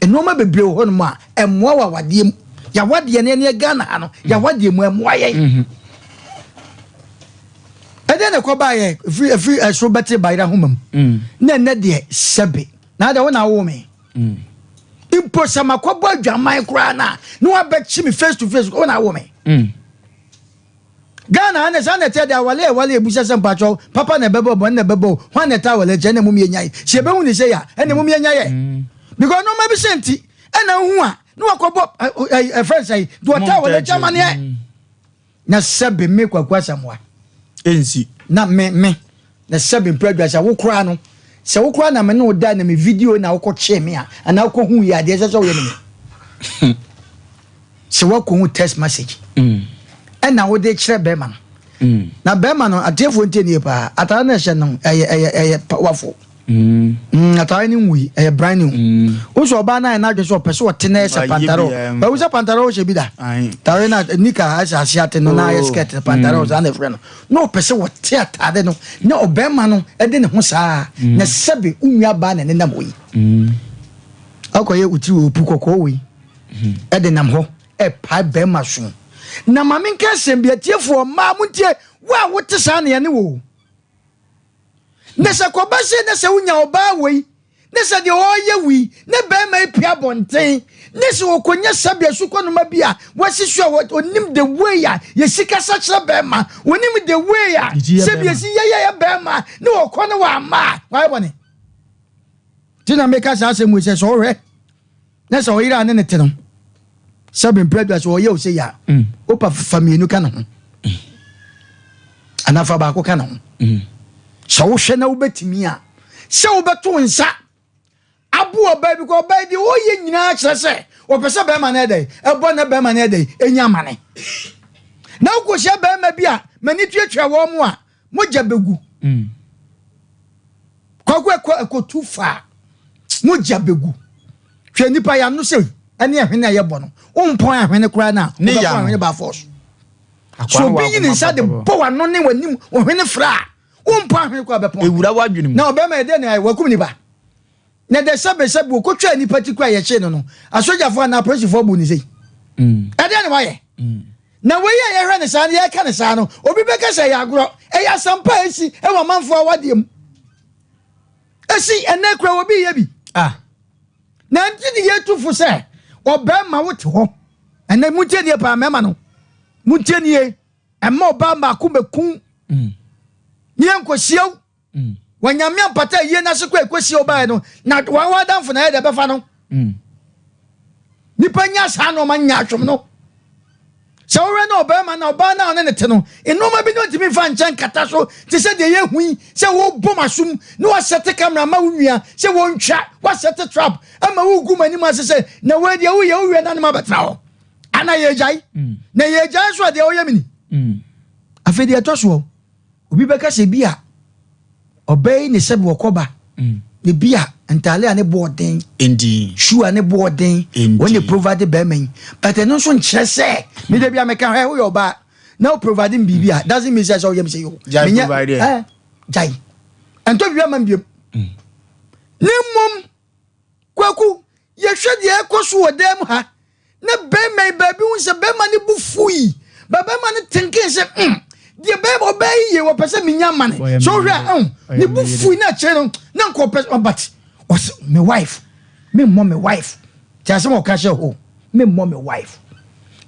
enu ma bebre ho no ma emwa wa wade mu ya wade ne Ghana ano ya wade mu emwa ye ede ne ko ba ye free so better by da homam na de sebe na da wona wo me impo sama ko bo adwaman kra na no wa be chi me face to face wona wo me Ghana na sa na te da wale ebusa se mpacho papa na bebo bo na bebo ho na ta wale je na mum ye nyai se be hu ni se ya na mum ye nyai because no ma bi senti na hu a no akobo friend say do ta wale jamani e na sebe me kwakwa samwa ensi na me na sebe mpradwa sa wo kra no se wo kra na me no da na me video na wo ko che me a na wo ko hu ya de se so wo me se wo ko hu text message na wo de kire bema na bema no atefo ntenie pa atara na hye no eye wafo atara ni nwi eye brand new wo so ba na adwe so pese wo tena ese pantaro ba wo se pantaro hye bi da tare na nika ase ate no na skirt pantaro za na frɛ no pese wo te atade no na obema no de ne ho saa na sebe unwa ba na ne nam wo yi akoye uti wo pu kokko wo yi de nam ho pa bema so na mame nka sembia tiefo ma muntie wa wote sa na ne wo ne se ko ba se ne se unya oba wei ne se de oye wi ne ba ma pia bonten ne se okonya sabia suko no ma bia wasisu onim the way ya ye sika sa kire ba ma onim the way ya sabia si ye ba ma ne okone wa ma why bone tina meka sa se mu se so hwe ne se oyira ne te no sabe mpredwa so ye o se ya opa famienu kana ho anafa ba ko kana ho so wo hwe na wo betimi a se wo beto nsa abo oba bi ko oba di wo ye nyina kire se o pese be ma na dey e bo na be ma na dey enya mane na ko hye be ma bi a mani tuatwa wo mu a mogya begu ko tu fa mogya begu hwe nipa ya no se ene ehwene ye bo no umpon ahwene kura na ne ya ahwene ba force so bi yin inside the bow no ne wanim ohwene fra umpon ahwene kura be pon ewura wadwene mu na obema ede ne wakum ni ba na de sebe ko twa ni patikura ye che no asojafo na police for bu ni sei ede ne waye na we ye hwe ne sa ye ka ne sa no obi be ka se ya agro e ya sampa esi e wa manfo awadiem esi ene kura obi ye bi na ntini ye tufu se obema wote ho ene mutenie pa mema no mutenie ema obama ku bekun ni enkohiew wanyame ampata ye na se kwa ekohiew ba no na wa danfo na ye de befa no nipa nya sa no ma nya atwom no se wo na obama na oba na ne te no enoma bi no timi fa nchan kata so ti se de ye hui se wo bom asum no wa set camera ma wunua se wo ntwa wa set trap ama wo gu mani ma se na we de wo ye wo na ma betra ho ana ye jai na ye jai so de wo ye mini afedi atoso obi beka se bia obey ni se bo koba ne bia entale ane boarding indeed shoe ane boarding when they provide be men but no so nkyere se me de bia me kan he wo yo ba now providing bibia doesn't mean say so yem say yo jai provide jai ento bia man biem ne mom kwaku ye hwe de ekoso odem ha na be men ba bi hu se be man bu fui ba be man thinking se the baby obey ye wo pese minya mane so hwe ni bu fui na che no na nko pese but my wife me mom my wife tiase mo ka she ho me mom my wife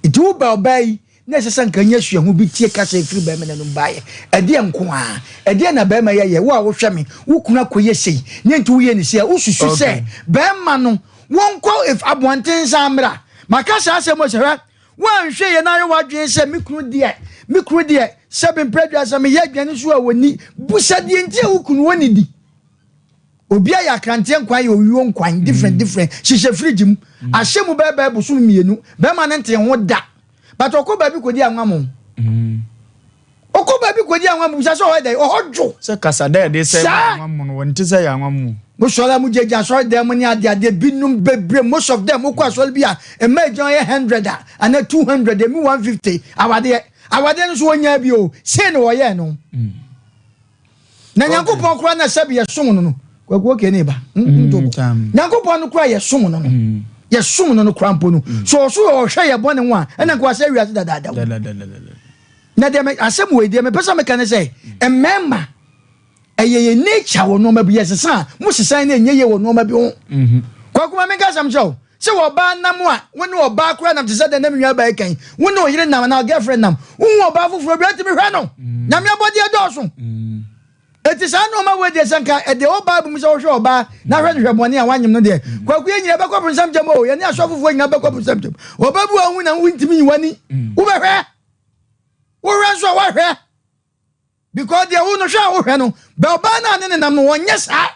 it will ba obey na se san kanya hwe hu bi tie ka se free ba me na no bae e de nko a e de na ba ma ye wo a wo hwe me wo kuna koye sei ne nti wo ye ni se wo susu se ba ma no won ko if abonten samra maka sha se mo hwe wan hwe ye na yo wadwen se me kunu de seven predators am ye adwane so a woni busade ntie wo kunu woni di obi aya krante nkwan ye owiwo nkwan different hihye fridge mu ahyemu bebe busu mienu be ma nte ho da but okoba bi kodi anwamo okoba bi kodi anwamo busa so ho da ohodwo se kasada de se anwamo no wonte se ya anwamo mo sola mu jeja so dem ni ade binum bebre most of them okwa so bi a emejon ye 100 and 200 emi 150 awade no so wonya bi o se no wo ye no na Nyankopon kura na sabi ye som no kwaku oke ne ba Nyankopon no kura ye som no ye som no kura mpo no so o hwe ye bone ho a ena kwa se wiase dada na de asem we de me pesa me kan say emema ye nature wo no ma bi yes sa mo sesan na enye ye wo no ma bi ho kwaku ma me ka sam show se wo ba nam a woni wo ba kura nam te se de na me nwa ba kan woni o yire nam na girlfriend nam woni wo ba foforo bi atimi hwe no na me abodi edoso eti sa no ma we de sanka e de o ba bu mi se wo hwe oba na hwe hwe boni a wanyem no de kwaku ye nyina be ko prinsam jam o ye ne aso foforo nyina be ko prinsam jam wo ba bu ahu na hu ntimi yiwani wo be hwe wo hwe so wo hwe because de wo no hwe wo hwe no be oba na ne nam no wonye sa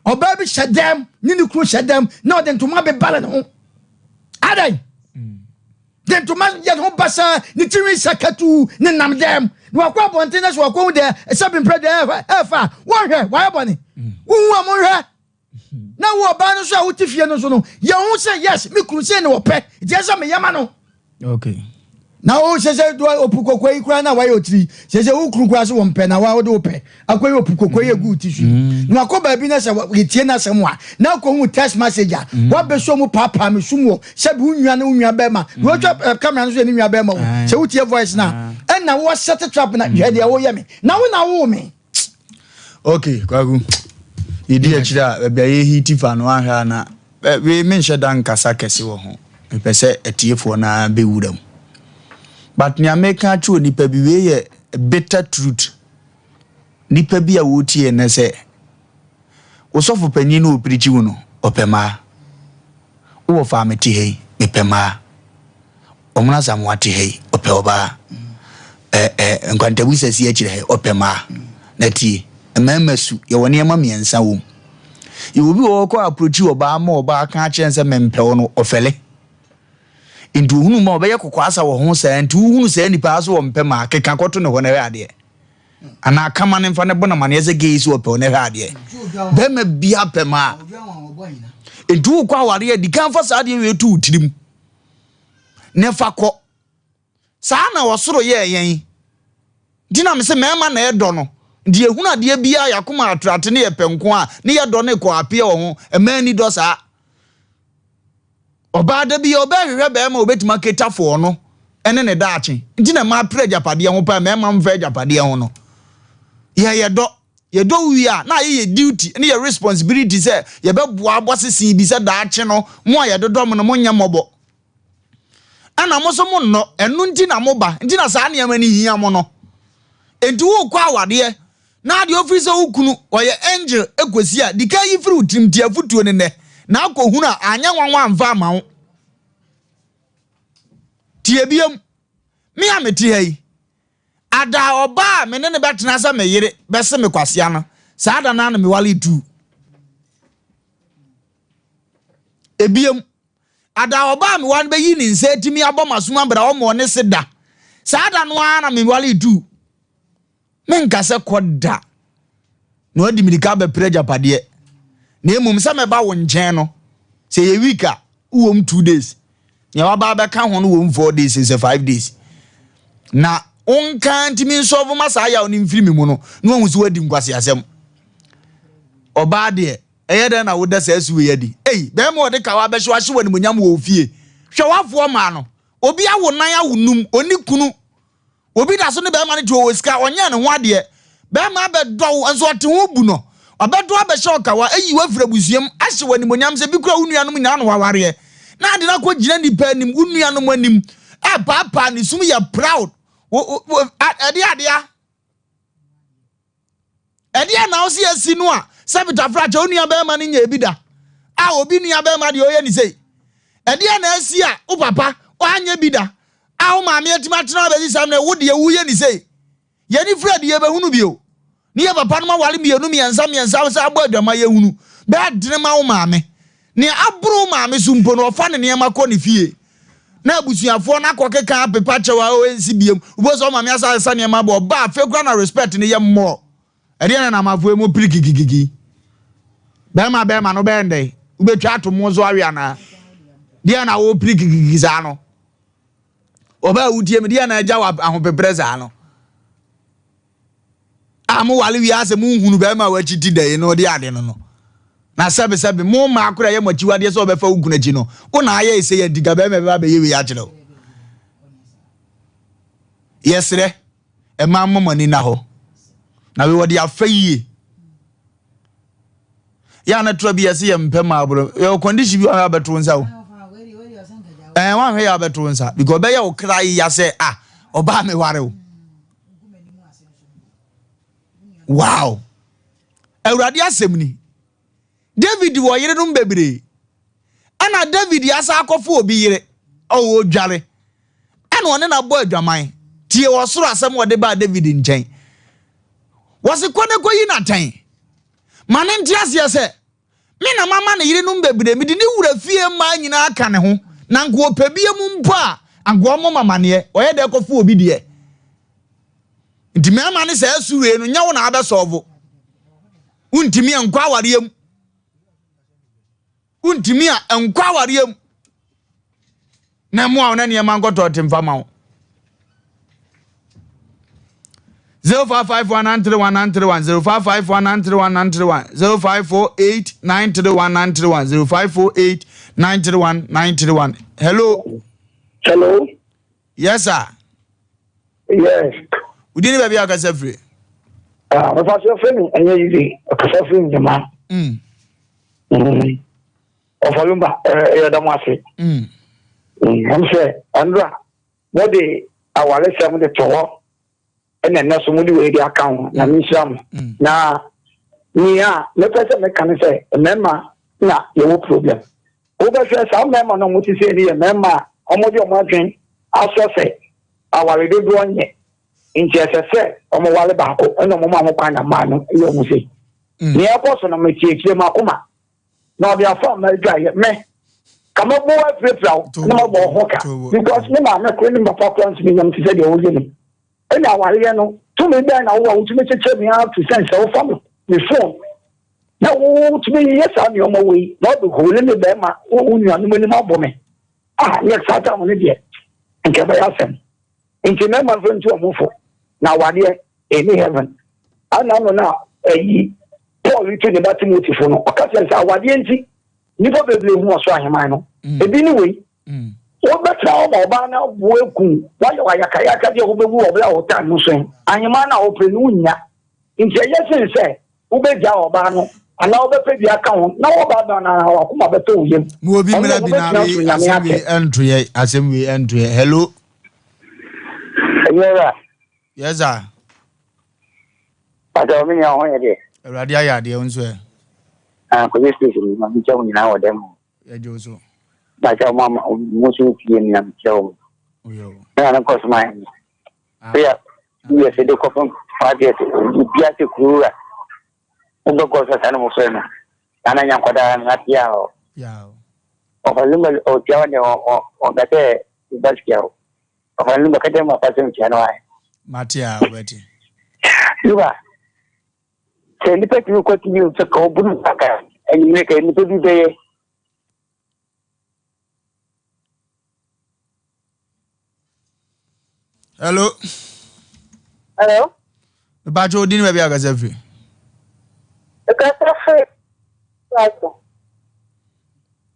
oba bi shedem ni ni kru shedem na de ntoma be bala no adai de ntoma ya no basa ni tiri sakatu ni nam dem no akwa bonte so akwa de sabin prede efa wo hwe wa boni wo mo hwe na wo ba no so a wotifie no so no ye hu say yes me kru say ne wo pe je so me yama no okay na o sese do opukokoi kura na wa yotiri sese wo kru kura so wo mpe na wa wo do pe akoy opukokoi egu tisu no akoba bi na se yetie na sem a na ko hu text message a wa be so mu papa me sumo se bi unwa na unwa be ma wo twa camera so ni unwa be ma wo se wo tie voice na en na wo set trap na hwe de wo ye me na wo me okay kwagu idi akira bia ye hiti fa no ahwa na we menhye dan kasa kese wo ho pese etiefo na be wuram but ni America chu nipa bi we ye better truth nipa bi a wotie na se osofo panyi no opirichi wo no opema wo fa meti hei mepema omuna zamwati hei opeoba nkwantabu sesi akire hei opema na tie ememasu ye woni ema miensa wo ye obi wo ko approach oba ma oba ka kyense mempe wo no ofele Into hunu ma obeye kokwasa wo ho sa nti hunu sa nipa so wo mpe ma keka koto ne ho na we ade ana kama ne mfa ne bona mane eze geisi wo pe ne hwe ade be ma bia pe ma ntu kwa ware di kan fa sa ade we tu tirim ne fa ko sa na wo soro ye yen dina me se mema na edo no die hunu ade bia yakoma atrate ne ye penko a ne ye do ne ko apia wo ho emani do sa oba da bi oba hwehwe be ma obetima ketafo no ene ne daache nti na ma pre japade ho pa ma mfa japade ho no ye do wi a na ye duty ne ye responsibility say ye be boa bosese bi say daache no mo a ye dodom no mo nya mobo ana mo so mo no enu nti na mo ba nti na saa ne yama ni hia mo no enti wo kwa awade na de office ukunu oye angel ekwesi a dika yi firi utimti afutuo ne na akohunu a anya nwanwa amfa amawo tie biem me ameti hai ada oba me ne betena sa me yire bese me kwasea no saa da na me wale tu ebiem ada oba me wan be yi ni nse timi abomasuma bra o mo ne seda saa da no ana me wale tu me nkase koda no adi milika be preja pade na emum se me ba wo nchen no se ye weeka uwom 2 days nya wa ba ka ho no wo 4 days is 5 days na on kan ti min solve masa ya oni mfiri mu no no hu se wadi nkwase asem oba de eye da na wo da sa asu ye di be mo de ka wa be hwe hwe wani munyam wo fie hwe wafo ma no obi awo nan awo num oni kunu obi da so ne be ma ne jo sika onye ne ho ade be ma be do enso te ho bu no obedo abeshoka wa eyi wafira busuam ahye wani munyam se bi kura unuanom nya no waware na ade na ko gina nipa anim unuanom anim papa ni sum ya proud ade na osi asinu a sabita fracha onua be ma ne nya ebida obi nua be ma de oye ni sei ade na asi a o papa o anya bida o ma me atima tena be sam na wo de wuye ni sei ye ni fra de ye be hunu bio ni ye papa no ma wale mienu miensa sa abo adwama ye hunu be adene ma wo maame ni aburu maame sumpo no ofa ne ne ma ko ne fie na abusuafo na akokeka pepa chewa o ensi biem ubo so maame asa ne ma bo ba fe kura na respect ne ye mo ede na mafo emu pirikikiki be ma no be ndai ubetwa atomo zo awe ana dia na wo pirikikiki za no oba udie me dia na agya wa ahopepreza za no amu wale wi ase mu hunu be ma wa chiti dai no de ade no na sebe mu ma akura ye machi wade so be fa uguna ji no una aye ise ye diga be me ba be ye wi ya kire yesre e ma momani na ho na we wode afayie ya na tro bi yese ye mpe ma abro ye condition bi wa beto nsa wo wa hwe ya beto nsa because be ye o kra ya se oba me ware o. Wow. Awurade asem ni. David wo yire no bebre. Ana David asa akofo obi yire. O dware. Ana one na bo adwaman. Tie wo soro asem wo de ba David nchen. Wose kone koyi na tan. Mane ntiase ese. Me na mama na yire no bebre mi de ni wura fie ma nyina aka ne ho. Na nko opabie mu mpo a ango mo mamane. Oye de kofo obi de. Nti me ama ne sa asuwe no nya wo na abesolve untimi enkwa wariem untimi a enkwa wariem na mo a na ne ma ngoto temfa ma wo 0551931931 0548931931 0548931931 hello yes sir yes udini baby akasa free my first friend and you akasa free the man Wofa Lumba ya da mwase I'm say Andra what the awale sam de to and na so mudi we dia account na misham na ni a me pese me kan say memma na your problem o be say some memma no muti say ni memma omodi o madwen aso say awale do do onye inti esese omo wale baako eno mo ma mo kwa na ma no e omo sei ni e koso na me tiekire makoma na obi afọ ma dwa ye me Come up more free no more hawker. Because no man calling my papa to me to say the old woman. And now I know to me then I want to make me out to send so from before. Now to me, yes, I'm on my way. Not the whole in the Bema, only on the minimum woman. Ah, yes, I don't want it. And can I ask him? And you never went to a move. Now, what dear, any heaven. I know now, Paul, you turn the batting with you for no occasion. Our DNT, never be blame was trying mine. Anyway, what better our banner working? Why are you kayaka over our time? I am an open unia. In the say, Ube Jao Bano. And now the pay the account. Now about our Kumabeto. Mobi Milabina, entry, Asem Mpe entry. Hello. Yes, sir. I don't mean already. Radia, the answer. Police station, I'm telling you now, them. Joso. Like our mamma, Muslim, and Joe. And of course, mine. Yeah, yes, they go from 5 years. You get to Kura. Ugo goes as animal friend. And I am quite not yao. Yao. Of a lumber or Johnny or that day, that's yao. Of a lumber academy of Asem January. Matia, Betty. You are. Say, look at you, continue to go Bunaka, and you make a little bit. Hello. Hello. The Bajo didn't have a every. The customer first.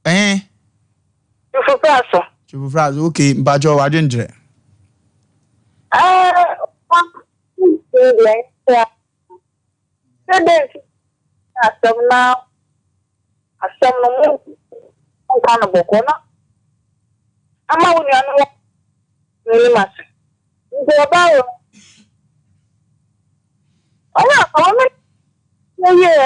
Eh? You for person. You for okay, Bajo, I didn't. Asem now. Asem no more. Kind of bokona. I'm out with you. Go about. Oh, yeah,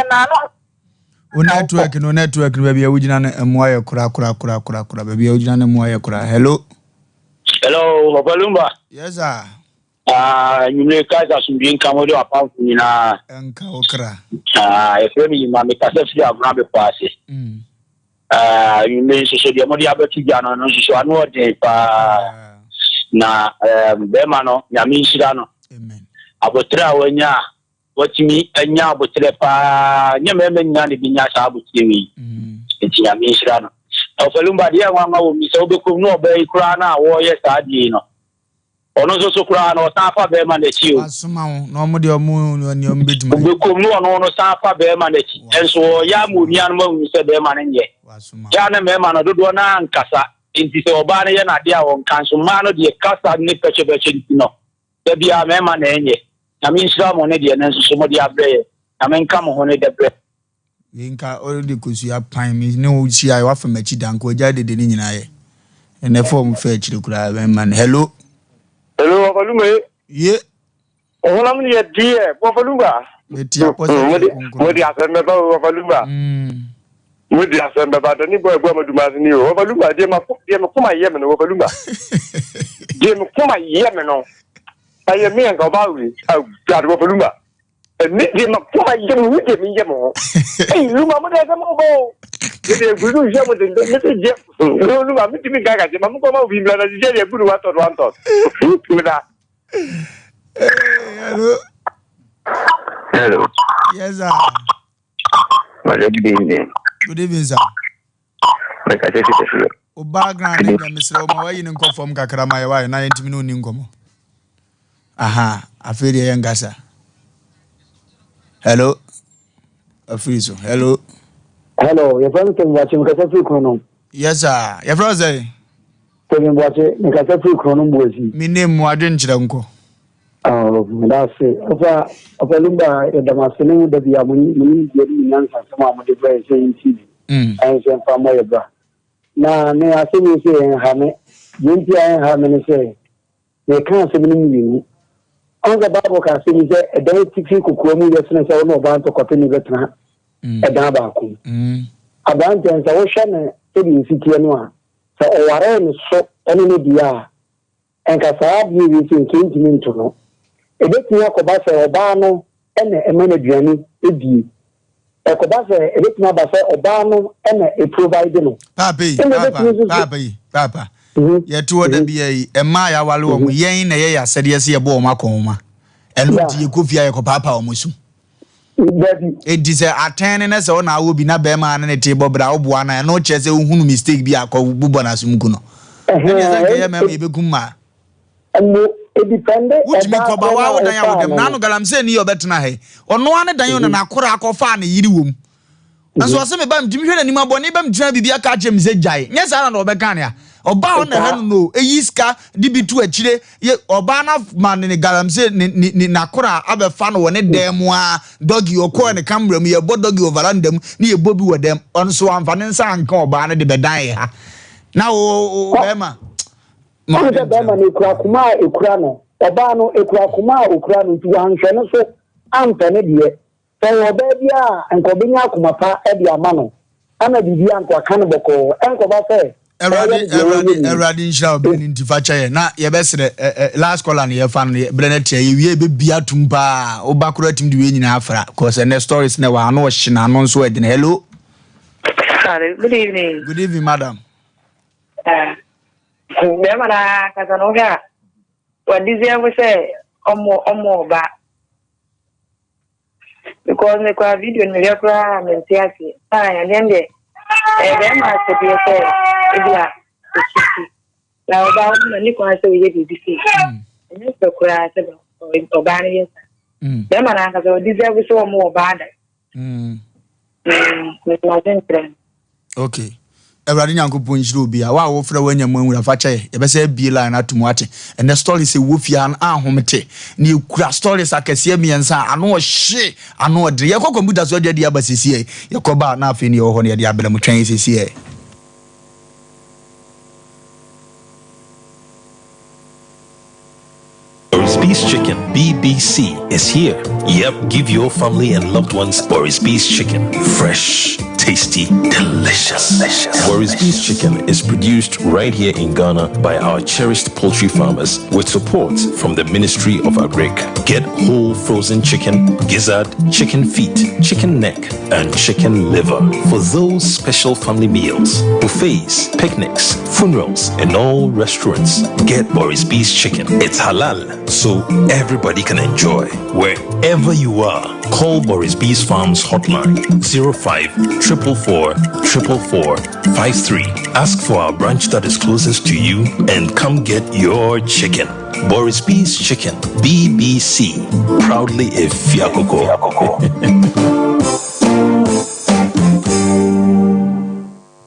no network, baby. We didn't a moya kura, baby. We didn't a moya kura. Hello. Hello, Wofa Lumba. Yes, sir. You may catch us being come with your pump in a okra. If you make a safety of Rabbi Passy. You may say the Modia Bettigano, no, so I know it. Na Bemano, Yamin Shirano. Amen. Abotra when ya, what me and ya, but telepa, Yaman, Yanni Binas Abuti. It's Yamin Shirano. Wofa Lumba, dear one, so become no bay crana, warriors, Adino. Ono so kura na osafa be ma na chi o asuma no mo de omu ni ombeduma be ko mu ono no safa be ma na chi enso ya mu nia no mu se be ma na nye ya na me ma no dodo na nkasa nti se oba na ye na de a won kanso ma no de kasa ni peche nti no da bia me ma na enye na mi nsira mo ne de na nso so mo de abre na me nka mo ho ne de bre yinka already kusu ya pan mi ne wo chi ai wa fa machi danko ja de ni nyina ye ene form fa chi kura be man. Hello. Hello, Wofa Lumba. Yeah. Oh, I'm here, dear. Wofa Lumba. With the Asem Mpe Wofa Lumba. With the Asem Mpe, the new boy, Wofa Lumba, dear, my Yemen, Wofa Lumba. Dear, my Yemen. I am me and Gobawi. Oh, God, Wofa Lumba. And dear, my Yemen, with me, Yemo. Hey, Lumba, what is a mobile? The Guru Jeff with the Jeff. No, I'm meeting me, Gaga. I'm going to be glad that you put what one thought. Hello. Hello. Yes, sir. Good evening. Good evening, sir. Like I said, it's o background in Mr. Omawa in conform Kakarama, why 90 minutes in Gomo. Aha, I feel the younger, sir. Hello. A freezer. Hello. Hello, your friend can watch him because of Chrono. Yes, sir. Your brother. Can you watch it because of Chrono? My name was Adrenchiranko. Oh, that's it. Of a Lumba, the Marcelin, the Yamuni, the answer, some of the very same TV. And some from my brother. Now, may I say, you say, Hammy, Jinty and Hammy say, they can't see me. On the Bible can say, a day to cook me, the sense of no band to copy veteran. Dabaku. Abandons a ocean in city and so or so any media and Casab you think came to know. A bit near Cobasa Obano and a manager, it be. ekobase ebetuma ba se oba no na e provide no papa yeto da bia yi ema ya wale wo mu yen na ye ya sede se ye bo o makoma eno die kofia ye ko papa o musu edi se atene na se ona wo bi na be ma na te bobra wo boa na no che se ohunu mistake bi akọ bubo na sumku no ene se ye mema ye bekum ma depende utimi ko ba wa wodan ya wodem na no galam se ni obetena he ono ane dan yo na akora akọfa na yiri wom aso aseme bam jimi hwe na ni maboni bam jina bibia ka chem se jai nya sa na obeka ne a oba on na he no eyiska dibitu akire ye oba na man ni galam se ni nakora abefa no woni dem a doggy okọ ne camera mu ye bo doggy overandam ni ye bobi wodem on so amfane nsa anka oba na de bedan ha na o bema ma de bema ni kura kuma ekura no oba no ekura kuma okura no tu anhwe no so amfane de so oba bia enko benya kuma pa e de ama no ana bibia anko kan boko enko ba se Eradi insha obi nti facha ye na ye besere last caller na ye fan ye brenet ye wie be bia tumpa obakura tim de we nyina afra cause the stories na wa no hye na no so edin hello. Good evening. Good evening, madam. Me mana Kazanoga. What this year we say omo ba. Because me kwa video ni ya kwa mentiasi. Ya ndende. Bema se bi say ebia okiti. Na oba no ni kwa se we ye bi si. Ni se kwa se oba ni yesa. Bema na Kazo this year we say omo ba da. Okay. Everybody nyankopon nhiro obi a wa wo fra wanya manwura fa che ye be say bi line atomo ate and the story say wofia an ahomete na ekura stories akese miensa ano hye ano de ye ko computer so de abasisi ye ko ba na afi ni ye ho ne de abela mu twen sisi ye. Boris Beast Chicken BBC is here. Yep, give your family and loved ones Boris Beast Chicken. Fresh, tasty, delicious. Boris Beast Chicken is produced right here in Ghana by our cherished poultry farmers with support from the Ministry of Agric. Get whole frozen chicken, gizzard, chicken feet, chicken neck, and chicken liver for those special family meals, buffets, picnics, funerals, and all restaurants. Get Boris Beast Chicken. It's halal, so everybody can enjoy. Wherever you are, call Boris Beast Farms hotline 05-444-444-53. Ask for our branch that is closest to you and come get your chicken. Boris Beast Chicken, BBC, proudly a Fiakoko.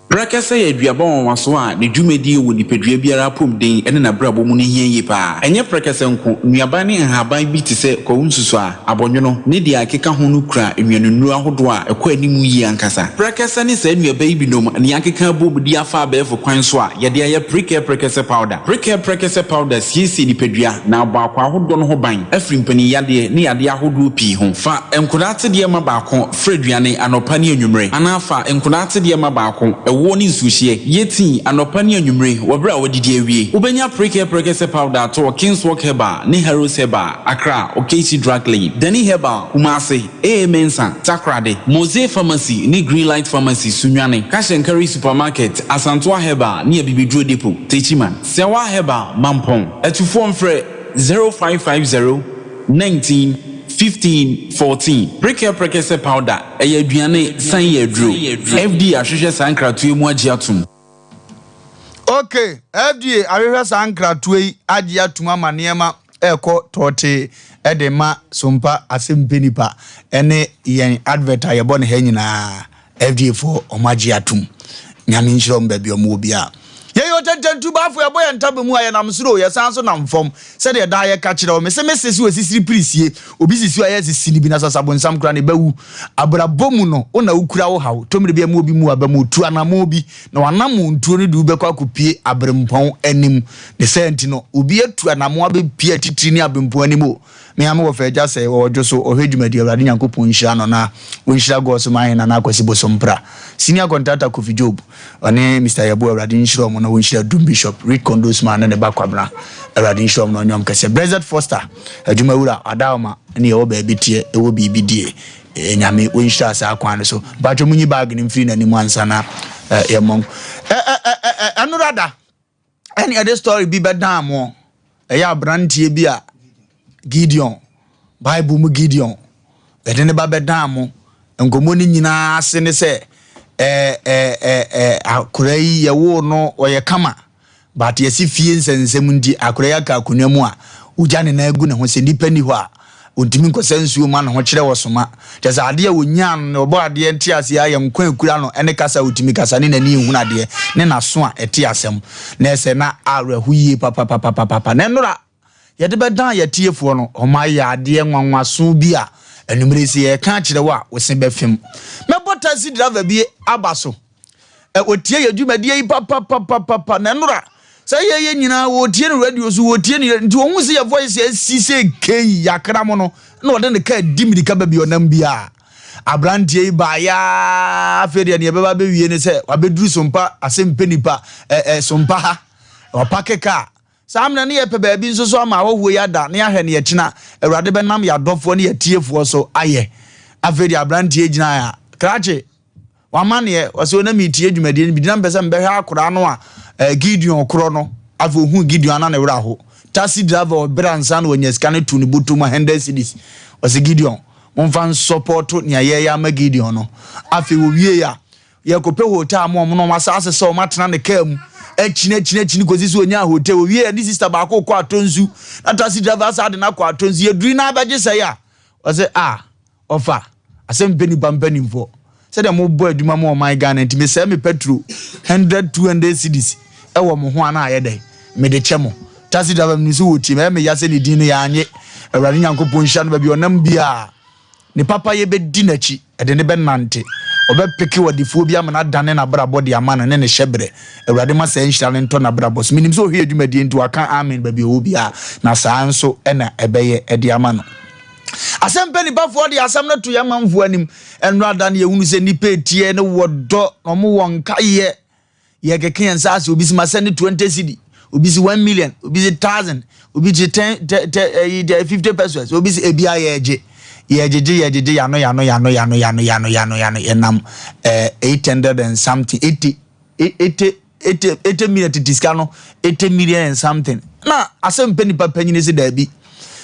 Brakasa ye duabon waso a ne dwumedi wo nipadua biara pom den ene na brabo mu ne hiye pa enye prekasa nko nuaba ne nhaban bi te se ko nsusu a abonwono ne dia akeka ho no kura enwanunu ahodo a ekọ animu yi ankasa brakasa ne sa nuaba bi nom ne akeka bobudi afa abefo kwan so a ye de aye prekasa powder siesi nipadua na aba akwa ahodo no ho ban afri mpani yade ne yade ahodo pi ho fa enkodate de ma baako freduane anopa ne anwumre anafa enkodate de ma baako woni sushie yeti anopani anwumre wobra wodidi awie ubenya prekasa powder to Kingswalk Herbal ne Heroes Herbal Accra Okesi Drug Lane Dani Herbal Kumasi Mensa Takrade Mose Pharmacy ne Greenlight Pharmacy Sunwane Kashenkari Supermarket Asantwa Herbal ne Bibidro Depot Techiman Sewa Herbal Mampong etufo mfre 0550 19 15-14. Prekasa powder. Eye aduane san ye dro. FDA ahwehwe sankratu mu agi atum. Okay, FDA ahwehwe sankratu agi atum amanema eko tote edema Sompa Asem Mpe Nipa ene yen advertise ye bon he nyina FDA for omagi atum. Nyame nhyiro mbabi omobia. Ye yo tentu bafu ya boya ntabe mu aye namsuro ye sanso namfom se de da ye ka kire o me se mesesi osisiri prisie obi sisi aye sisi bi na sasabo nsam kra ne bawu abrabomu no ona ukura wo hawo tomire bia mu obi mu abamu tu anamo obi na wanamo ntuo ne du be kwa kopie abrempon anim ne senti no obi atu anamo abepie titiri ne abempon anim me am wo fa ja say wo dwo so ohwedwumadi awrade Nyankopon nhira no na wo nhira go so man na akwasi bosompra senior contractor Kofi Job one Mr. Yabo awrade nhira mo na wo nhira Dum Bishop Reed Condos man na ne bakwabra awrade nhira mo no nyom kase Blessed Foster adwumawura adawma ne ye wo ba bitie e wo bibidie nyame wo nhira sa akwan so bacho munyi bag ni mfiri na ni mwansa na yemong anurada any other story bi bedam mo eya brantie bi a Gideon Bible mu Gideon ede ne ba bedam mo nkomo ni nyina ase ne se akurai ye wo no oye kama but yesi fie nsensem ndi akurai aka akunamu a uja ne na agu ne ho se nipa ni ho a ontimi nkosansuo ma no ho kire wosoma tesa ade a wonya no obo ade enti ase ya nkwa ekura no ene kasa otimi kasa ne nani ehunu ade ne naso a eti asem na ese na arahuye papa na nora yede bedan yetiefo no oma ya ade nwanwaso bi a enumere se ye ka kire wa wosen befem mebo taxi driver bi abaso otie yadwumadi yi papa na nora say ye nyina wo tie no radio so wo tie ni nti wo se ye voice ye sise kei yakra mo no na wo de ne ka dimirika ba bi onam bia abrantie ba ya afede ne beba be wie ne se wabeduru Sompa Asem Mpe Nipa Sompa ha opakeka samna ne ye pe ba bi nso so ma wo ya da ne ahwe ne ye kina awrade be nam ya dofo ne ye tiefo so aye afede abrantie gina ya krache wamane wase ona mitie dwumadi bi dinam pese mbehwe akora no a Gideon kro no avo hu Gideon na ne wra ho taxi driver obransa na onyeska ne tu ne butu ma 100 cedis wase Gideon monfan support ne aye ya ma Gideon no afi wo wie ya ye kope hotel mo no masa asese o matena ne kam chine kozi so onya hotel wo wie di sister ba ko atonzu na taxi driver sa de na ko atonzu ye duri na abaje say ya wase ofa Asem Mpe Nipa mpanimfo said mo boy adwuma mo my Ghana nti me say me petrol 100-200 cedis e wo mo ho ana ayede me de chemo taxi driver me so woti me ya se ne din ya anye awrade Nyankopon hia no ba bi onam bia ne papa ye be di nachi e de ne be nante obe peke wadifo bi amana dane na brabo de amana ne hyebre awrade ma say nhira ne nto na brabo so minim so hwe adwumadi nti waka amen ba bi obia na saa nso e na ebeye e de amana Asem Mpe Nipa for the asem na to yamanfo anim enra da na yehunu se nipa etie ne wodo no mo wonka ye keke ensa ase obi si masene 20 cedi obi si 1 million obi si 1000 obi si 50 pesos obi si ebia yeje yano enam 800 and something 80 million tiskano 80 million and something na Asem Mpe Nipa panyine se da bi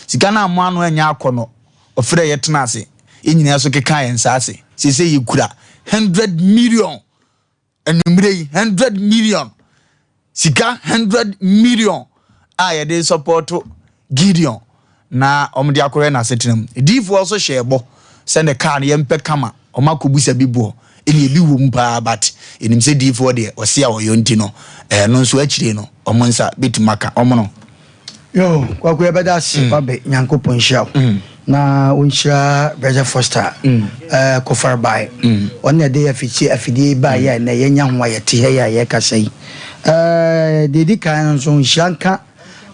sika na amo anu anya akono ofre yetena ase enyina so keka yensa ase sese yikura 100 million enumre 100 million sika 100 million ayede support Gideon na omde akore na setenam edifo also shebo send the car yempe kama omakobusa bibo eni ebi wo mpa but enim se difo de ose a oyonti no no nso akire no omonsa bitumaka omono yo kwa beda si babe Nyankopon hia na onhia Brother Foster kofar bai on de afidi ba ya na yenya ho ayete ya ye kasai dedi kan so nhyanka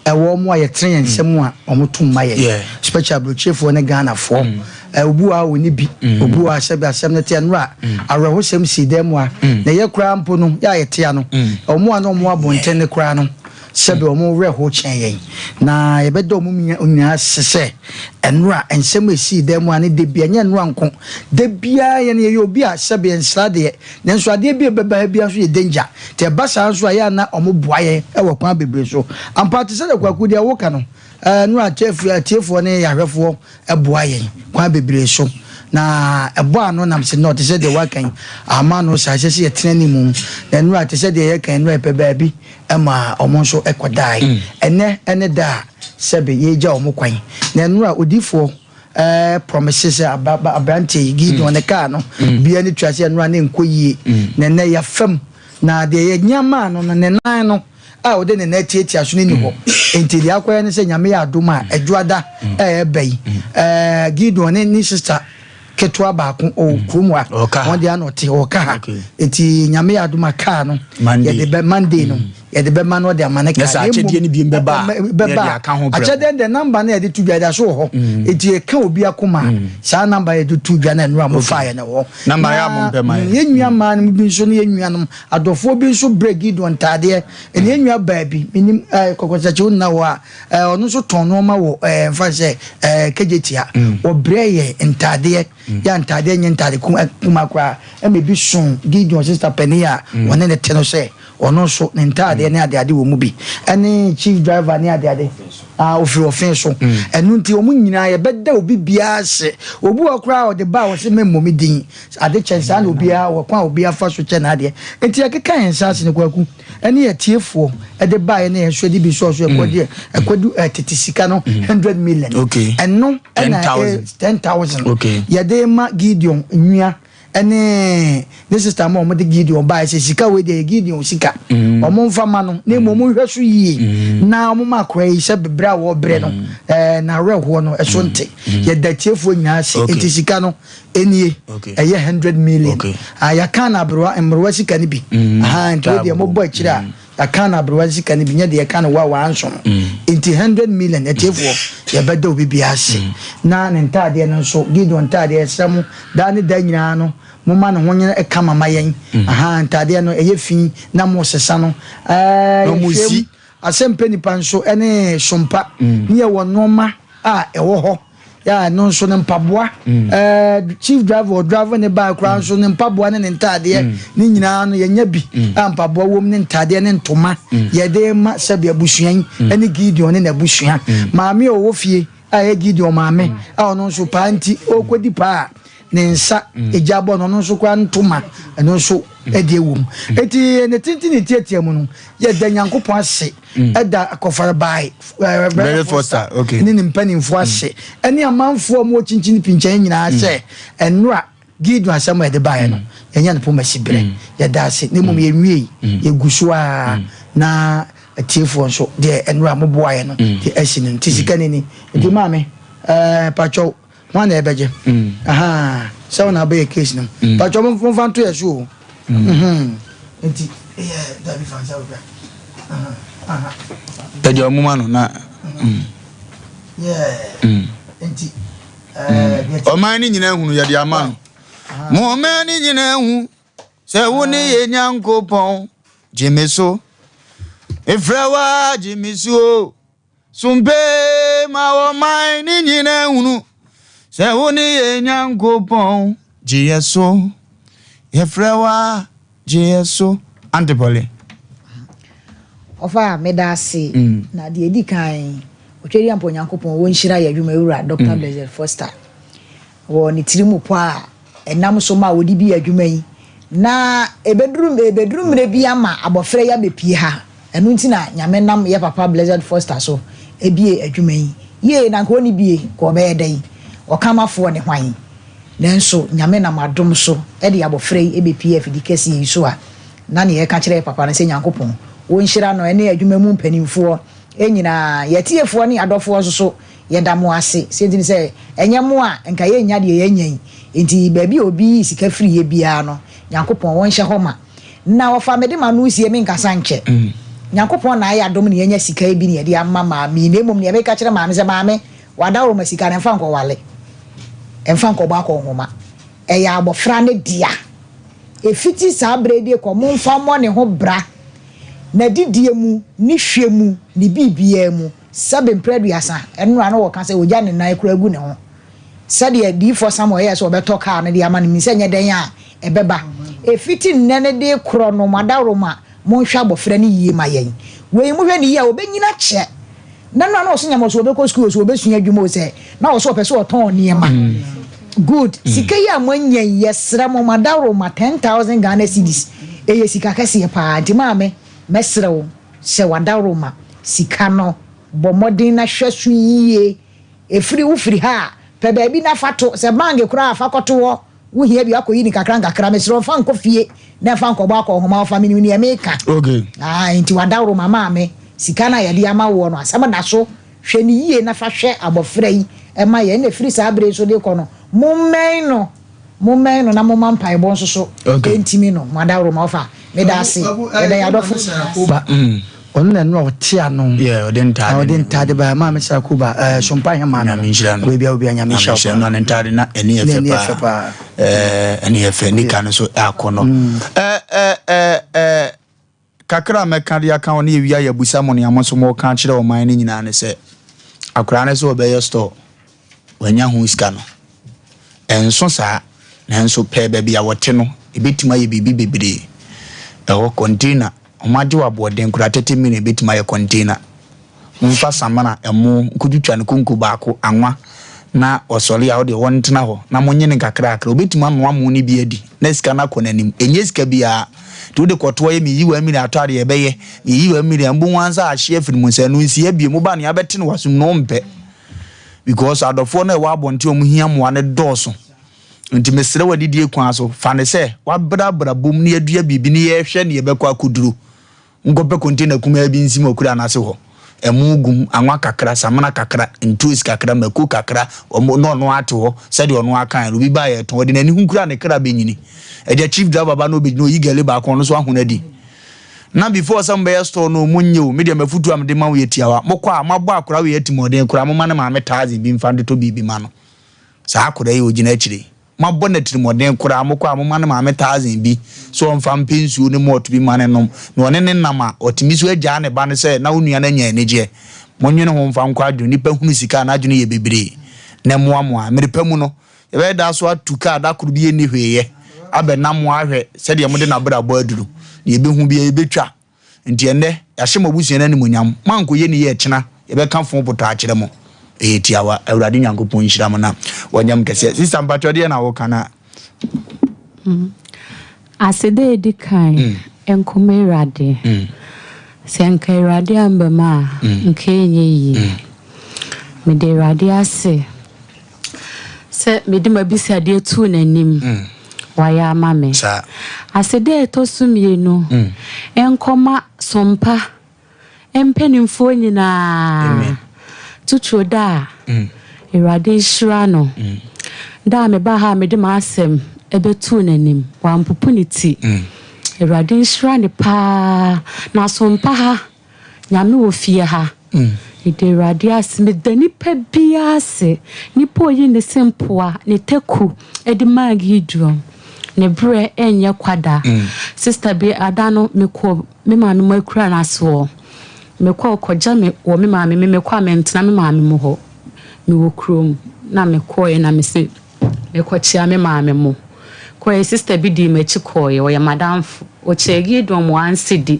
ewo mo ayetren nsem a omotum maye special brochefo ne Ghana fo obu a woni bi obu a sebe asem ne te nra areho sem si dem a na ye kura mpo no ya ayete ya no omo a no mo abonten ne kura no sebe omo re ho chen yen na ye bedo omo nya sese enra ensem esi dem a ne de bia nya enra nko de bia ye ne ye obi a sebe ensra de ne nso ade bia beba bia so ye danger te basa nso ya na omo boaye e wo kwa bebre so ampati se de kwaku de wo ka no nra tiefo ne yahwefo e boaye kwa bebre so na ebo ano nam se no te se de wakan ama no sa se ye tenani mu na nura te se de ye kan no epe baabi ema omo so ekodai ene da sebe ye ja omo kwan na nura odifo promises abante Gideon ne ka no bia ni twase nura ne nkoyie na ya fam na de ye nyama no na ne nan no a ode ne na tietia so ni ho enti dia kwaya ne se nyame ya adoma adwada bai Gideon ne ni sister ketwa ba ko o krumwa won dia no te o ka eti nyame aduma ka no ye de be Monday no ye de be ma no de amane ka achede ni bi beba achede the number na ye de tu bia da so ho eti e ka obi akoma sa number ye de tu bia na nura mo fa ye na ho number ya mo mpe man ye nua man bi so ne ye nua no adofo bi so bregi do ntade e ne nua baabi minim kokosache unna wo a ono so ton no ma wo fa se kejetia wo breye ntade ya ntade nye ntade kuma kwa e me bi son Gideon sister Penia wona ne teno se ono so ne ntade ne ade wo mu bi ene chief driver ne ade ofiri ofin so enu nti omu nyina ye beda obi bia se obu akra o de ba wo se memmomi din ade chensa na obi a wo kwa obi afa so che na ade enti akeka hensa se ne kwaku ene ye tiefo e de ba ye ne so de bi so ekodu tetisika no 100 million eno 10,000 ye de ma Gideon nwia ene this sister mo de Gideon ba se sika we de Gideon sika omo mfa ma no na mo hweso yie na omo makra yi se bebra wo bre no na reho no eso nte ye da tiefo nyina se enti sika no enie eye 100 million ya kana abroa emroa sika ni bi nto de mo bo akira ya kana abroa sika ni bi nya de ya kana wa anso no enti 100 million etiefo ye beda obi bia se na ne ntade no so Gideon ntade esem da ne da nyina no mama no honye e kama mayen ntade no eye fin na mo sesa no no musi Asem Mpe Nipa nso ene Sompa ne wo noma ewo ho ya no nso ne mpaboa chief driver ne ba kra nso ne mpaboa ne ntade ne nyina no ye nya bi mpaboa wom ne ntade ne ntoma ye de ma sabia busuan ene Gideon ne na busua maame o wo fie ye Gideon maame ono nso pa nti okodi pa ne nsa ejabo no nso kwa ntoma eno nso ede wom eti ne tintini tietia mu no ye da Nyankopon ase eda akofare bai very foster ne mpanimfo ase ene amanfo mo chinchin pinchan nyina ase enura Gideon asem ede bai no enya ne poma sibre ye da ase ne mum ye nwie ye guso a na atiefo nso de enura mo boaye no de asini ntisika nini enti maame pacho one ebeje so na be case no pacho mo fanto ye so enti da bi fansa obia tajo mu manu na enti o mani nyina hunu ye de ama mo mani nyina hu se woni ye Nyankopon jimeso efrawa jimiso sumbe ma o mani nyina hunu se woni ye Nyankopon jeyeso efrawa jeyeso antipole ofa medasi na de edi kan otweri ampo Nyankopon won hira ya dwuma ewura Dr. Blessed Foster wo ni tirimu po a enam so ma wodi bi adwuma yi na ebedrum re bi ama abofre ya bepie ha enu nti na nyame nam ye papa Blessed Foster so ebie adwuma yi ye na ko ni bie ko be edan okamafo ne hwan nenso nyame na madom so e de abofre ebepie afidikesi yi so a na ne ye ka kire papa na se Nyankopon won hira no ene adwuma mu mpanimfo enyina yetiefo ne adofo so yedamo ase senti se enyemo a nka ye nya de ye nyan enti baabi obi sika free ye bia no Nyankopon won hye homa na wofa mede ma no sie me nkasa nche Nyankopon na ya dom ne nya sika bi ne ye de amma ma mi ne mum ne be ka kire ma me se ma me wadawo ma sika ne fa nko wale emfa nko ba ko homa e ya abofra ne dia efiti sa brede ko mo mfa mo ne ho bra na didie mu ni hwemu ni bibia mu sabe mpreduasa enu ana wo kan se oja ne nan kura gu ne ho sade di for Samuel yes obeto car ne de ama ne mi se nye den a ebeba efiti nnene de kro no madaroma mo hwa abofra ne yie mayen we mu hwe ne yie obenyina che na no ana oso nyamo so obeko school so obesua adwuma se na oso opese oton ne ma good sika ya manya yesra mo madaroma 10,000 Ghana cedis eye sika kase pa nti maame mesrew se wadaroma sika no bomodin na hwesu yie efiri ufiri ha pe baabi na fato se bange kura afakoto wo hia bi akoyi ni kakra mesrew fa nko fie na fa nko ba ko homa fa mini ni emeka okay nti wadaroma maame sika na yede ama wo no asama da so hwe ni yie na fa hwe abofra yi ema ye na efiri sa abre so de ko no mommen no na momman pai bon so ntimi no wadaroma ofa me da se me da yadofo ba on na no tia no yeah odin tade ba ma me sa kuba Sompa hema na me nshira no we bia obi anya me sha no na ntade na eni efe pa eni efe ni kan so akono kakra meka dia kan oni ewia ya busa mo ne amoso mo kan kire o man ni nyina ne se akra ne so obey store wanya hu iska no enso sa na enso pe ba bia wote no ebetima ye bibi bebre ewo container omaje wa boden kura 30 minutes ebetima ye container mfa samana emu kudutwa ne kunku baako anwa na osori a wo de wontena ho na monye ne kakra akra obetima no amu ni bi adi na iska na konanim enye iska bia to de kwoto ye mi yiwa mi na atare ye beye mi yiwa mi na mbu wanza ahye afiri mu nsa no nsi abie mu ba ne abete ne wasum no mpe because adofo na wa abonte omu hia mo ane doso nti mesere wadidi ekwan so fa ne se wa brabra bom ne adua bibi ne ye hwe ne ye bekwa kuduru ngope container kuma bi nsi makura na se ho emugum anwa kakra samana kakra ntuis kakra maku kakra omo no ate ho se de ono akan rubi ba ye ton de nani hunkura ne kra benyini eja chief driver ba no be no yigale ba kon no so ahunadi na before some bear store no munye o media mafutu am de ma we tiawa mokwa mabo akura we yatimoden kura mama na ma metazi bi mfa to bibi ma no sa akura ye ogina akire mabo na timoden kura mokwa mama na ma metazi bi so mfa mpensu ne moto bi ma ne nom no one ne nama otimiso agya ne ba ne se na onua na nya enije monwene ho mfa nkwa adwo nipa hunu sika na adwo ne ye bebre na moamoa meripamu no ye be da so atuka da kuru bi eni hweye abenam ahwe se de mo de na bra bo aduru ye be hu bi ye betwa nti ende yahye mabusu na ni munyam manko ye ni ye kyena ye be kan fon poto akire mo tiawa awurade nyankopon nhira mo na wanyam kese sister mpatwa de na wo kana asede edikan enkomerade senkairade ambama nkenye yi me de rade ase se me de mabisa de tu nanim waya mame sa asede to sumie no enkoma Sompa empenimfo nyina tutu da irade shira no da me ba ha me de masem ebetu nanim wa mpupuniti irade shira ne pa na Sompa ha nyame wo fie ha ide irade ase me dani pa biase nipo yi ne sempoa ne teku edi magi drum ne bre enye kwada sister bi adano meko me maame mo akura na so meko koja me wo me maame me meko amentena me maame mo ho me wo krom na meko ye na me se meko chia me maame mo ko ye sister bi di machi ko ye wo ye madam o chegi dom wansidi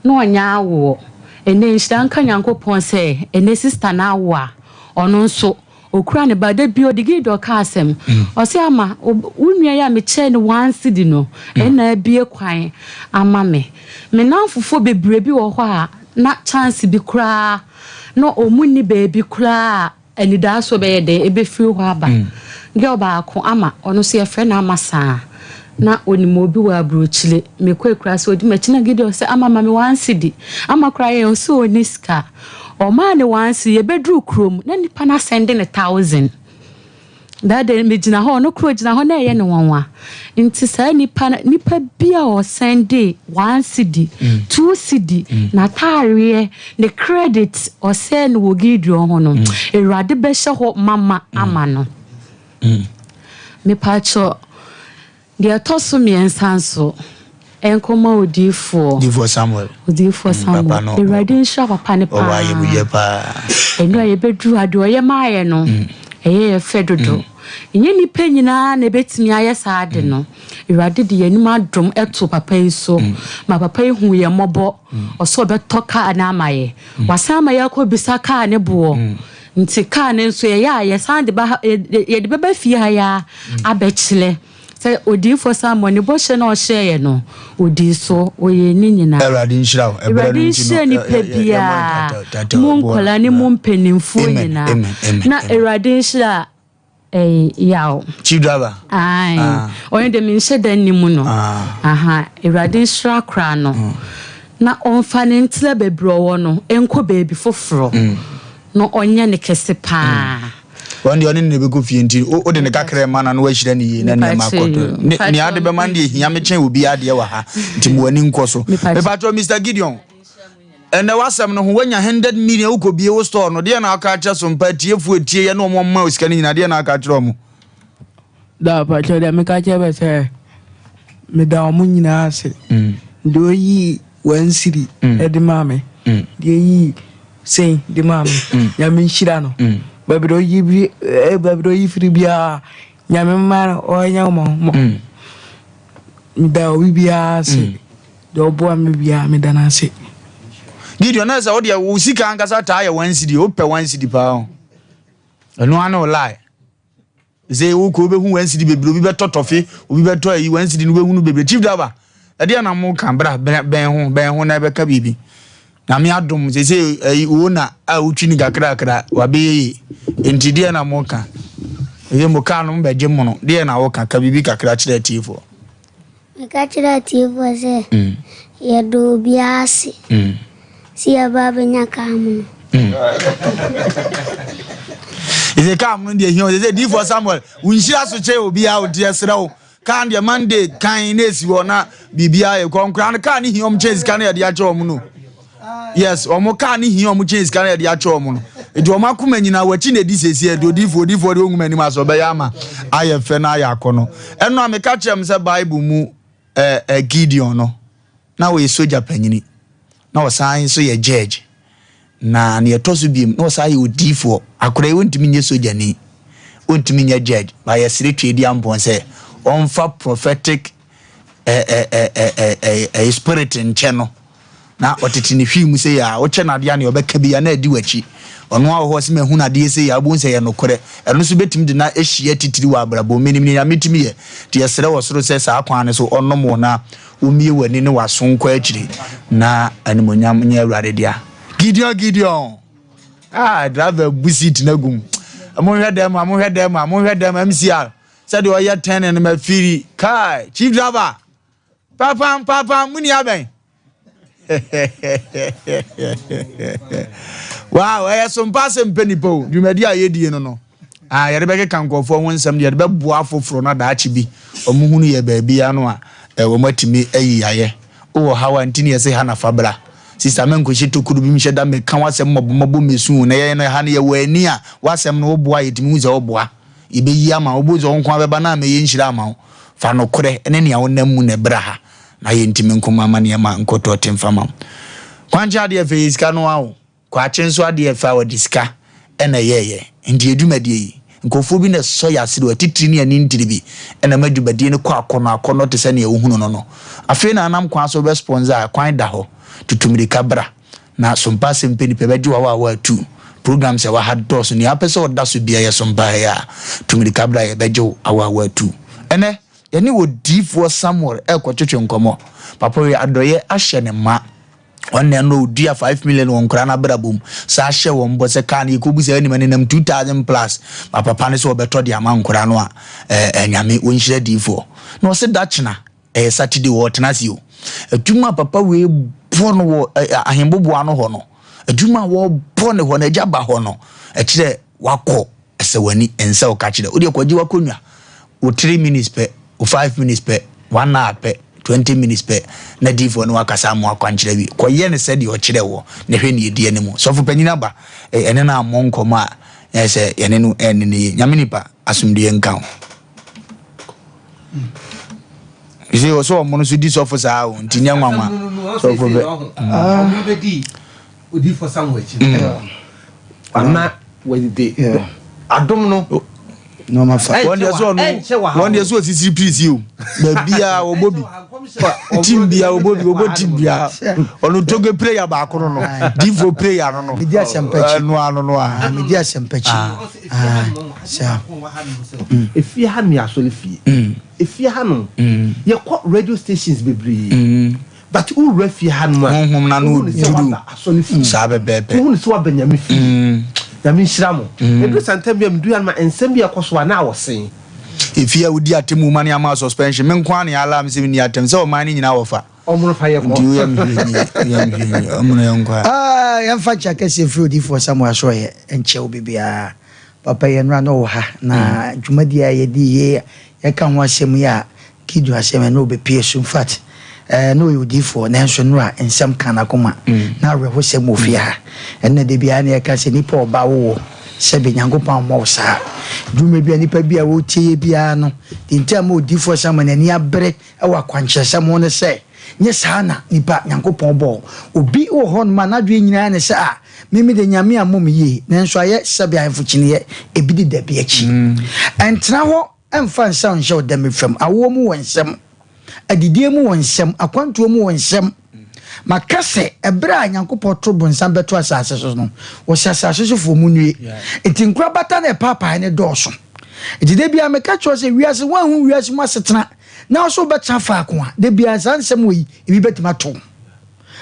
no onya awo ene nshdanka nyankopon se ene sister na awo a ono nso okura ne ba da bi odigi do ka asem o se ama unua ya me che ne wansidi no ena bie kwan ama me namfofo bebre bi wo ho a na chance bi kura no omuni baby kura eni da so be de ebe fi ho aba girl ba ko ama ono se efre na amasa na onimo bi wa brochile me kwa kura so odi machi na gidi o se ama mame wansidi ama kura ye o so oniska o ma ne wansi ye bedru krom na nipa na send ne 1000 da de me gina ho no kro gina ho na ye ne wonwa nti sa nipa bia o send 1 cedi 2 cedi na tare ne credit o send wo gidi ho no erade be hye ho mama ama no me pacho dia toso mi ensanso enkoma odifo Samuel erade nsha papa ne pa o wa ye buye pa eno ye bedru ade o ye maaye no eye fedodo enye nipa nyina na betimi aye saade no erade de yanim adom eto papa iso ma papa ihu ye mobo oso betoka na amaye wasama yakọ bisaka ne bo nti ka ne nso ye ya ye sande ba ye de beba fie ha ya abechile se odifo Samuel bo hye na o hye no odi so oye ni nyina erade nhyira ni pebia mun kola ni mun penimfo nyina na erade nhyira yaw chief driver oye de min hye dan ni mu no erade nhyira kra no na onfa ne ntla bebro wo no enko baby foforo no onye ne kese pa One the only go fienti o de ne kakra ma na no ahira ne yi na ne makoto ne ade be man de hia me chen obi ade wa ha nti mo ani nkoso me patro Mr Gideon ene wasam no ho wanya 100 million uko bie wo store no de na aka acha Sompa tiefu etie ye no mo ma osika ni na de na aka acha mo da patro de me ka che be se me da omo nyina ase do yi wansiri e de mame de yi sei de mame ya me nshira no babiro yi firi bia nyame ma o nya mo mi da o bia se do bo am bia mi da na se Gideon na sa odi wo sika ankasa ta ya wansidi o pe wansidi pa o eno ana o lie ze wo ko be hu wansidi bebiro bi betotofe obi beto ayi wansidi no be hu no bebire chief daba ade na mo kan bra ben hu na be ka bibi na me adom ze ayi wo na a utwi ni kakra wa be enti de na mo kan ye mo kan no be gem no de na wo kan ka bibi kakra kire tifo ka kire tifo ze ye do biase si ya baba nya kamu Ize kam ndi ehio ze di for Samuel unhira so che obi a odi esra o kan de Monday kan na esi wo na bibia e konkran kan ni hiom che sika na de ache omu no yes omo kan ni hiom che sika na de ache omu no edi omo akoma nyina wachi na di sesi e do di for de onwuma ni ma so be ya ma aye fe na ya akono eno ameka chem se Bible mu Gideon no na we soja panyini na o san so ye judge na ne etoso biem na o san ye odifo akora ye wontimi nye soja ni wontimi nye judge ba ye sire twedi ampon se onfa prophetic spirit nche no na otete ne hwi mu se ya o che na de ne obeka bi ya na adi wachi ono a ho se ma hu na de se ya bo se ye no kore eno so betim de na ehia titiri wa abrabo menim ne ya metimi ye de sere wo soro se sa akwan ne so onno mo na umie wani ne wasonko akiri na animonyam nya awrade dia Gideon driver busit na gum amonhwe dem MCR said o ya 10 and ma firi kai chief driver papa muni aben wow I Sompa Asem Mpe Nipa dwumadi a yedie no yede beke kankofo ho nsam yede be boa foforo na da achi bi omuhunu ye ba bia no a wo matimi ayi yaye o hawa ntini yese ha na fabra sister menko hyeto kudu bi mhyeda me kan wasem mobbo mesu na ye na ha na ye wani a wasem no oboa yetimi uze oboa ibeyi ama obozo nko abeba na me ye nhira ama fa no kore ene ne ya wonam mu na bra ha na ye ntimi nko ama ne ma nkoto temfama kwanja de fe iska no awo kwa chenso ade fa wa diska ena ye ndi edumadi yi nkofo bi na so ya sire watitiri ne ani ntiribi ena madubadie ne kwa akono te se ne ehunu no afi na anam kwa so be sponsor kwan da ho tutumiri kabra na Sompa Asem Mpe Nipa beji wa tu programs ya wa hados ni apese oda so bia ya Sompa ya tumiri kabra ya beji wa tu ene yani wo difo Samuel kwotwetwe nkomo papa we adoye ahye ne ma onne no dia 5 million won kra na brabum sa hye won bo se kan ikobu se ani manenam 2000 plus papa ne so obeto dia ma nkra no a nyame wonhire difo no se dachna Saturday wo tenasio aduma papa we bono wo ahembobo ano ho no aduma wo bono ho na jaba ho no kire wako esewani ense o ka kire odi kwaji wakonwa o 3 minutes pe o 5 minutes pe 1 hour pe 20 minutes pe na difo no wakasa mo akwankire bi koye ne sedi o kire wo ne hwe ne die ne mu sofo panyina ba ene na amonkoma ese ene no ene ne nyamenipa asumdie nkan ise o so mo no so di sofo saa o ntinya nwanwa sofo be di odi for somewhere ana we dey adom no ma fa one dey so sisi please you ba bia obobi timbia obobi timbia onu toge prayer ba akoro no divo prayer no media sempechi no media sempechi sha if you had me actually fee if you had no you call radio stations bebre but who ref you had no na no duru sabe bebe who so abanyame fee ya mi shiramo edu santabia mdu ya ma ensembia koso na awosen if you would atemu mani ama suspension men kwa ne alarm se ni atem se o mani nyina wofa omuno fa ye ko omuno yonkwa yamfa chake se free di for Samuel so ye enche obibia papa yenra no ha na dwumadi a yedi ye yeka ho asem ya kidu asem na obepie so fat no yudi for na nso no a ensem kana koma na reho sem ofia ha enne de bia na yeka se nipa oba wo sebe nyankopon mo sa dwuma bia nipa bia wo tie bia no tintam odi for sam na ni abre e wa kwanche sam ho ne se nye sana nipa nyankopon bo obi wo hon ma na dwe nyina ne se a mimi de nyame amom yi nanso aye sebe anfo kiniye ebidi da bia chi entra ho emfa nsa nhyɛ odam fam awo mu wonsɛm adidie mu wonsɛm akwantuo mu wonsɛm makase ebra nyankopɔ to bonsam beto asase so no wo asase so fo mu nue etinkura bata na papa ne dɔɔso edide bia meka cho se wiase wanhu wiase mu asetena na so betcha fa ko a de bia sansɛm wo yi ebi betima to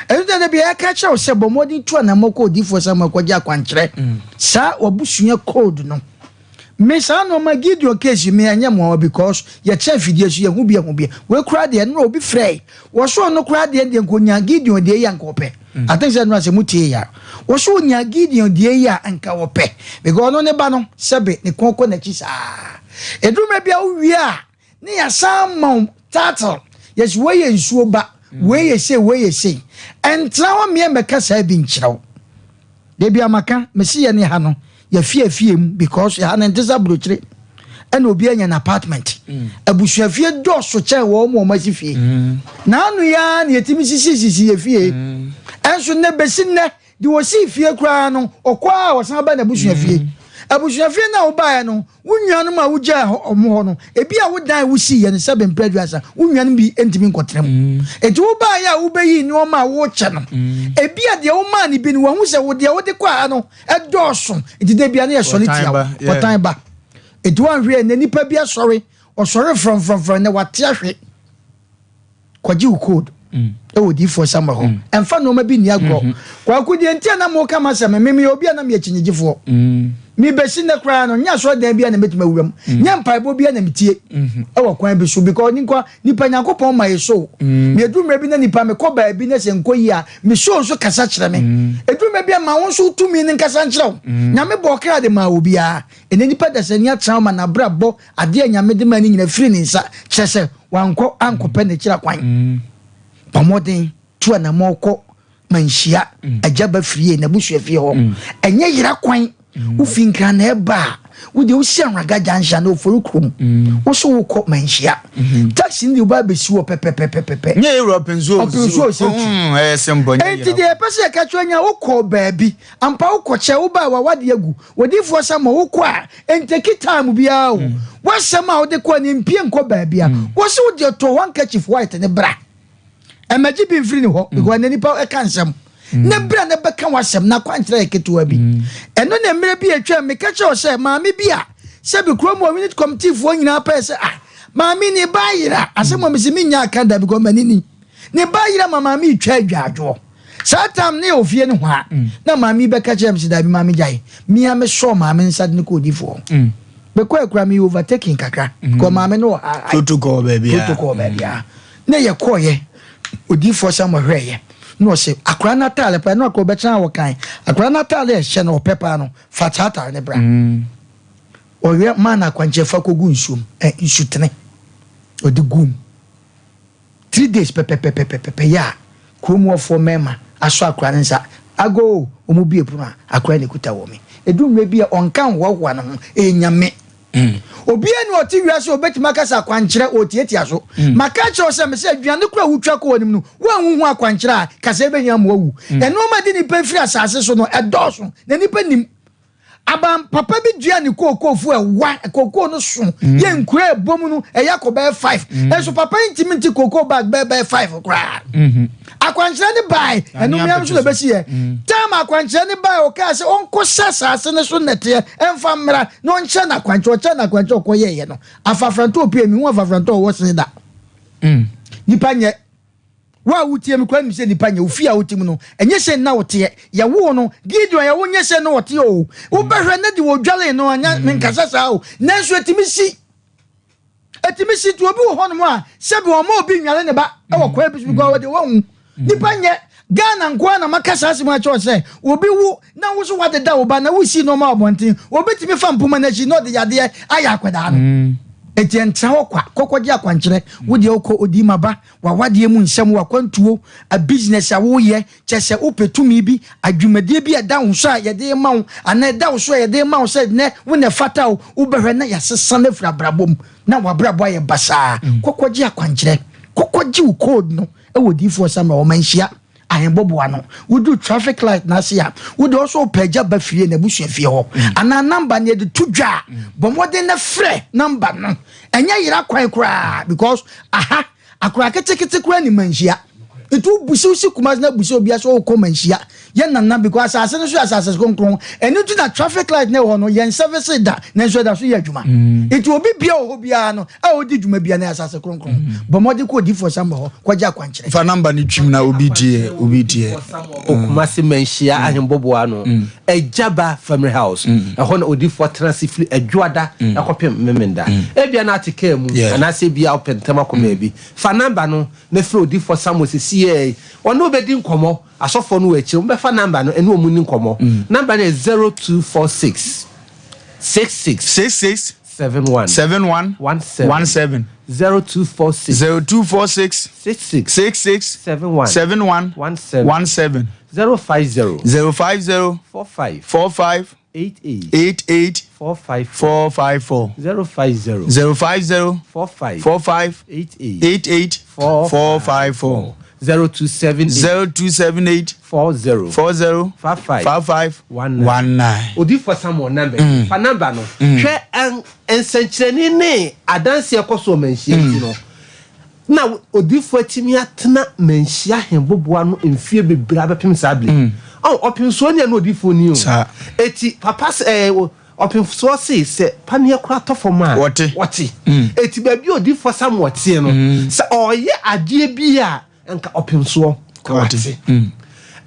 edu de bia ka cha se bomodi to na moko difo sam akwaja kwankyerɛ sa obusua code no me sa no magidio case me anya mo because ye che fidie so ye hu bia we kura de no obi frey wo so no kura de nkonya gidio de ya nkope I think say no say mutie ya wo so nya gidio de ya anka wope because no ne ba no sebe ne konko na chi sa eduma bia wo wi a ne ya sam title yes we ye nsuo ba we ye say entra wo me meka sa bi nkyerɛw de bia maka mesi ye ne ha no ya fie because ya na ntesa brochire ena obi anya na apartment abusua fie doso che wo mo masi fie na anu ya na yetimi sisi ye fie enso ne besinne di wo si fie kra no okwa wo san ba na abusua fie na wo ba ya no wunwanu ma wo gya omo ho no ebi a wo dan wo si ye ne sebe mpredwasa wunwanu bi entimi nkotrem eti wo ba ya wo beyi ni o ma wo che no ebi a de wo ma ni bi ni wo hu se wo de wo de kwa no edoso eti de bia na ye soliti ya otan ba eti wan hwe na nipa bia sori o sori from na wate ahwe kwaji code e wodi for sama ho emfa no ma bi ni agro kwa kudi enti na mo kama se me obi na me achinyegifo mi besi na kra no nya so dan bia na metima wuram nya mpaibo bia na metie e wo kwan bi so because nipa nyankopon ma yeso me edumre bi na nipa me ko ba bi na se nkoyi a me so kasa kyerɛ me edumre bia ma won so tumi ne kasa kyerɛ nya me bo kra de ma obi a ene nipa da se nya trauma na brabo ade nya me de ma ni nyina firi ni nsa kyerɛ se wankɔ ankɔpɛ ne kyerɛ kwan pamoden tu na moko manhia ajaba frie na busua fie ho enye yira kwan ufinkra na eba wo de wo sianraga jansha na oforukrum wo so wo kɔ manhia taxi ndi ba besi wo pepepepepe nye Europe nzo sembo nye enti de pese ka twanya wo kɔ baabi ampa wo kɔ che wo ba wa wade agu wodifo sama wo kɔ a enteki time bia wo wasema wo de kɔ ne mpie nkɔ baabi a wo so wo de to handkerchief white ne bra emaji bi mfiri ni ho because na nipa e kan nsem ne bra ne beka wasem na kwankyerɛ eketewa bi eno ne mmerɛ bi atwa me ka kyerɛ sɛ maame bi a sɛ bi krom wo minute committee fo nyina pa sɛ maame ni ba yira asem mo mesi nya akanda because manini ne ba yira maame itwa adwadwo satam ne ofie ne ho a na maame beka kyerɛ me sɛ da bi maame gyae mia me so maame nsade ne ko difo be ko akura me overtaking kakra because maame no protocol baby ne ye koye odi for some hweye no se akra natale pa no akra betra wo kan akra natale e hye no pepa no fatata ne bra oye mana kwanche fa kogu nsum nsutene odi gum 3 days pepe ya kromo for mema aso akra nsa ago omubi epuna akra ne kuta wo me edum me bia onkan wo no enyame obi enu oti wiase obetima kasa kwankyerɛ otietia so maka kyerɛ sɛ me sɛ aduane kura wutwa ko onim no wanhu hu akwankyerɛ kasa ebenya mo awu eno ma di nipa firi asase so no ɛdɔso na nipa nim abam papa bi dua ni kokofu ɛwa kokoo no so ye nkura ebom no ɛya ko bɛ 5 ɛso papa intimate kokoo bag bɛ 5 kura akwankyerɛ ne bai eno me am so be sie tam akwankyerɛ ne bai o ka se onko sasase ne so nete emfa mmra no nkyɛ na akwankyerɛ ko ye no afafranto opie mi hu afafranto wo se da nipa nye wa wutie mi kwa mi se nipa nye ofia wotim no enye se na wote ya wo no gideon ya wo nye se no wote o wo behwe na di wo dwale no anya menkasa sa o nanso etimisi to obi wo hono a se be o ma obi nwale ne ba e wo kwa bi go wo de wo nipa nye Ghana nkwana makasa asima cho say obi wu na wo so wade da oba na wo si no ma obonten obi timi fa mpuma na chi no de yade aya akweda no eti entra okwa kokodi akwankyere wo de okọ odi maba wa wade mu nsem wa kwantuo a business a wo ye chese opetumi bi adwumadie bi eda wo so a yede ma wo ana eda wo so a yede ma wo say ne wo ne fata wo ubehwe na yasesa na fira brabom na wa brabo aye basa kokodi akwankyere kokodi wo code no e wo di for sama o manhia ahembobo ano we do traffic light na sia we do also peja ba fie na busua fie ho ana number ne de tudwa bomode na frɛ number no enya yira kwan kura because aha akura ketekete kura ni manhia itu bususi kumas na busu obia so ko manhia ye nana because asase so asase konkron eni tu na traffic light ne ho no yen service da na so da so ye adwuma itu obi bia ho bia no a odi dwuma bia na asase konkron bomode ko di for samba ho kwaja kwankyere fa number ni twim na obi die okumase manhia ahembobo ano ejaba family house ho na odi for transifli adwoada akopem memenda ebia na atike mu na se bia opentama koma bi fa number no na fro odi for Samuel sie ono bedi nkomo asofo no wachi mbe fa number no ene omuni nkomo number is 0246 66 71 17 0246 66 71 17 050 45 88 454 050 45 88 454 0278 40 55 19 odi for someone number fa number no hwe ensankyereni ne adanse ekoso manhia no na odi for timi atena manhia hemboboa no mfie bebra bepem sable opinso ne na odi for ni o eti papas opinso se pania kura tofoma wote eti baby odi for some wote no se oye ade bia enka opinso kwate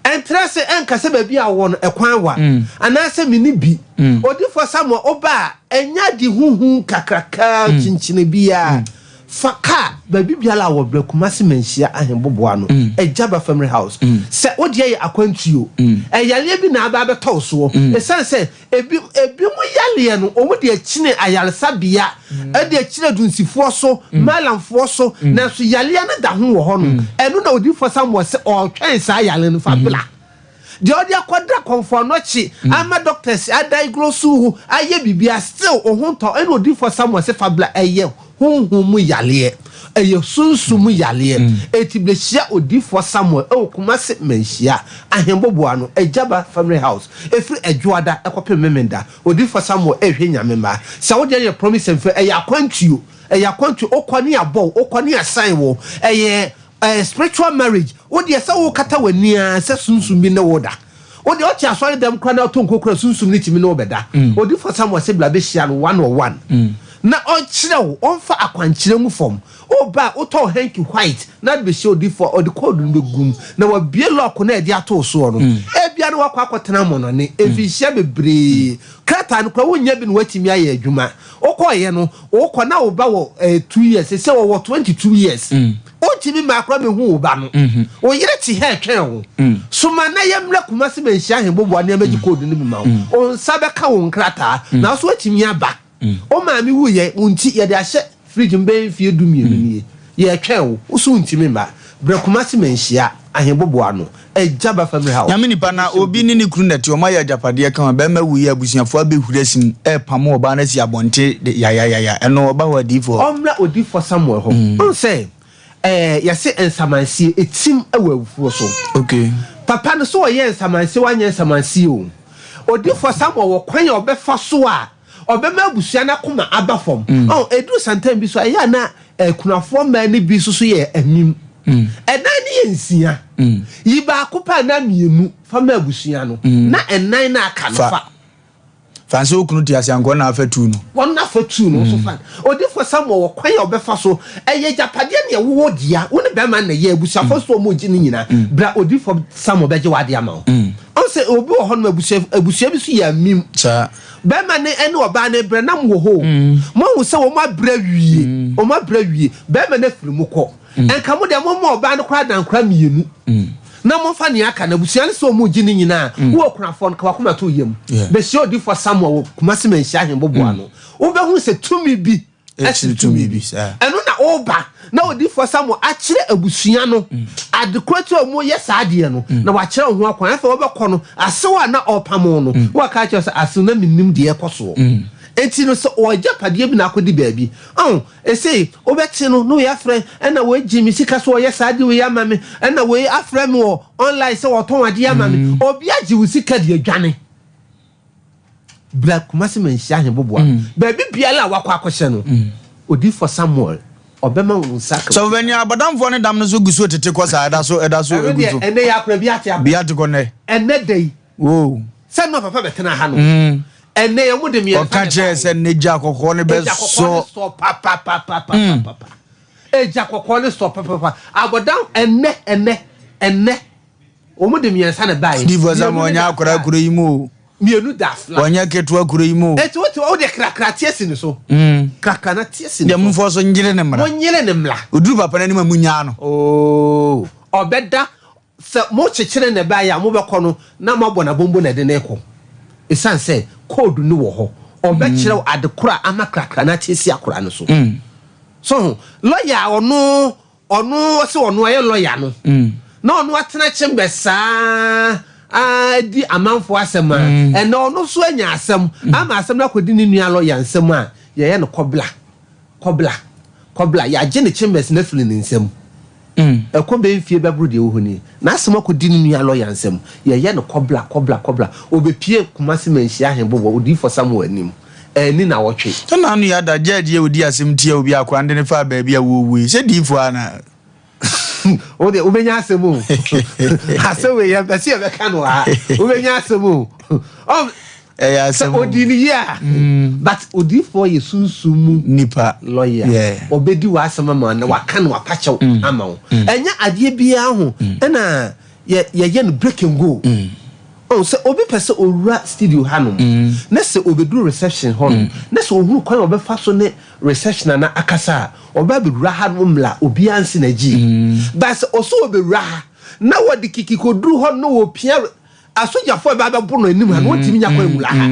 entrance enka se baby a won ekwan wa anase mini bi odi for some oba enya di huhu kakraka chinchine bia faka baby biala wo brekumase manhia ahemboboa no ejaba family house se odi ye akwantuo eyale bi na aba beto so esan se ebi mu yale no omudi akine ayalesa bia edi akine dunsifo so malamfo so na so yale na da ho wo ho no enu na odi for some se o twen sa yale no fabula the odi akwada konfo no chi ama doctors adiagnosu aye bibia still ohunto enu odi for some se fabula eye honhom yale eye sunsum yale etiblehia odi for Samuel okumase manhia ahembobo ano ejaba family house efiri adwoada ekopem memenda odi for Samuel ehwe nyamema sa wo dey promise mfe eye akwantuo okwane abo okwane asan wo eye spiritual marriage wo dey sa wo kata wania se sunsum bi ne woda wo dey ochi asori dem kra na to nkokora sunsum ni timi no beda odi for Samuel se bla be hia no 101 na onchire onfa akwankyire mu fom oba oto hanky white na be show di for odi code no gum na wa bie lock na e di ato so no e bia no wakwa akotena mo no ne efihia bebre krata no kwa wonya bi no watimi aye adwuma okoye no okọ na oba wo 2 years se wo 22 years otimi makra me hu oba no o yire ti he twen wo suma na yemra kumase manhia hembobo na maji code no bi ma o nsa ka wo krata na so watimi aba o maami wu ye unti ye de ahye fridge mbe fie dumienu nie ye twen wo so untimi mba brekumase manhia ahembobo ano ejaba family house nyame nipa na obi ni kru neti o ma ya japade kan ba ma wu ye abusuafo abehurasim pamo oba na si abonte ya eno oba wadi for omra odi for Samuel ho on say ya se ensamansie etim awufuo so okay papa no so ye ensamansie wanye ensamansie o odi for Samuel wo kwan ya obefa so a obema abusia na kuma abafom edu santan bi so ya na kunafo ma ni bi so ye anim enan ni ensia yi ba akupa na mienu fama abusia no na enan na aka no fa fanse okunu ti asianko na afatu no won na afatu no so fa odi for Samuel wo kwan ya obefa so eye japade na wo dia woni be ma na ye abusia fo so mo gini nyina bra odi for Samuel beje wade ama on se obi wo hono abusia bi so ya mim cha bema ne ene oba ne brenam wo ho mo hu se wo ma bra wie bema ne firi mu ko enka mo de mo oba ne kwa dan kra mienu na mo fa ne aka na busuane so mo gini nyina wo kunafo ka wakoma to yam be se odi for Samuel kumase manhia hembobo ano wo be hu se tumi bi esi tumi bi eno na oba na odi for Samuel a kire abusua no adekwato mo ye saade no na wa kire ho akwan afa wo be kɔ no asewa na opamo no wo ka kire se asu na minim de ekoso enti no so oja pade bi na akodi baabi say obeti no no ya frɛ ɛna we Jimmy sika so ye saade we ya mame ɛna we afrɛ me online se wo ton ade ya mame obi agi wo sika de adwane black kumase manhia hembobo baabi biala wakɔ akɔhye no odi for Samuel obema wo saka so when you abadamfo ne dam no so guso tete kɔ sa ɛda so eguso ene ya akora biate kɔ ne ene dei wo se no papa betena ha no ene ye mudem ye ka kire se ne gya kokɔ ne be so papa eja kokɔ ne so papa abodam ene o mudem ye nsa ne bae divoza mo nya akora kuro yimu mienu dafla wonya ketu akuro yimu o de krakra tiesi ne so krakra na tiesi ne mfo so nyire ne mra oduru papa na ni mamunya no obeda se mo chechire ne bae ya mo be kɔ no na mabɔ na bombo na de ne kɔ esan se code no wo ho obekire adekora amakrakra na tiesi akora no so so lawyer ono se ono aye lawyer no na ono atena chembe saa di amanfo asem and ono so anya asem ama asem na kodi ni nua lawyer nsem a ye no kobla ya je ne chambers na fili ni nsem ekobe mfie bebru de wo ni na asem akodi ni nua lawyer nsem ye no kobla obepie kumase manhia hembo odi for Samuel anim ni na wotwe na anu ya da judge ye odi asem tie obi akwande ne fa ba bia wo se difo ana o de obenya asemu asewe ya bese be kanu ha obenya asemu odini ya but odi for ye sunsumu nipa lawyer obedi wa asema ma na waka na wapachew ama wo enya ade bia ho na ye no breaking go so obi pese owura studio hanom na se obedu reception honom na se ohuru kwan obefa so ne reception na akasa oba be wura hanom la obi ansi na gi but oso obewura na wodi kikikodu ho no opia asojafo ba be bono anim ha no timi nya kwa emula ha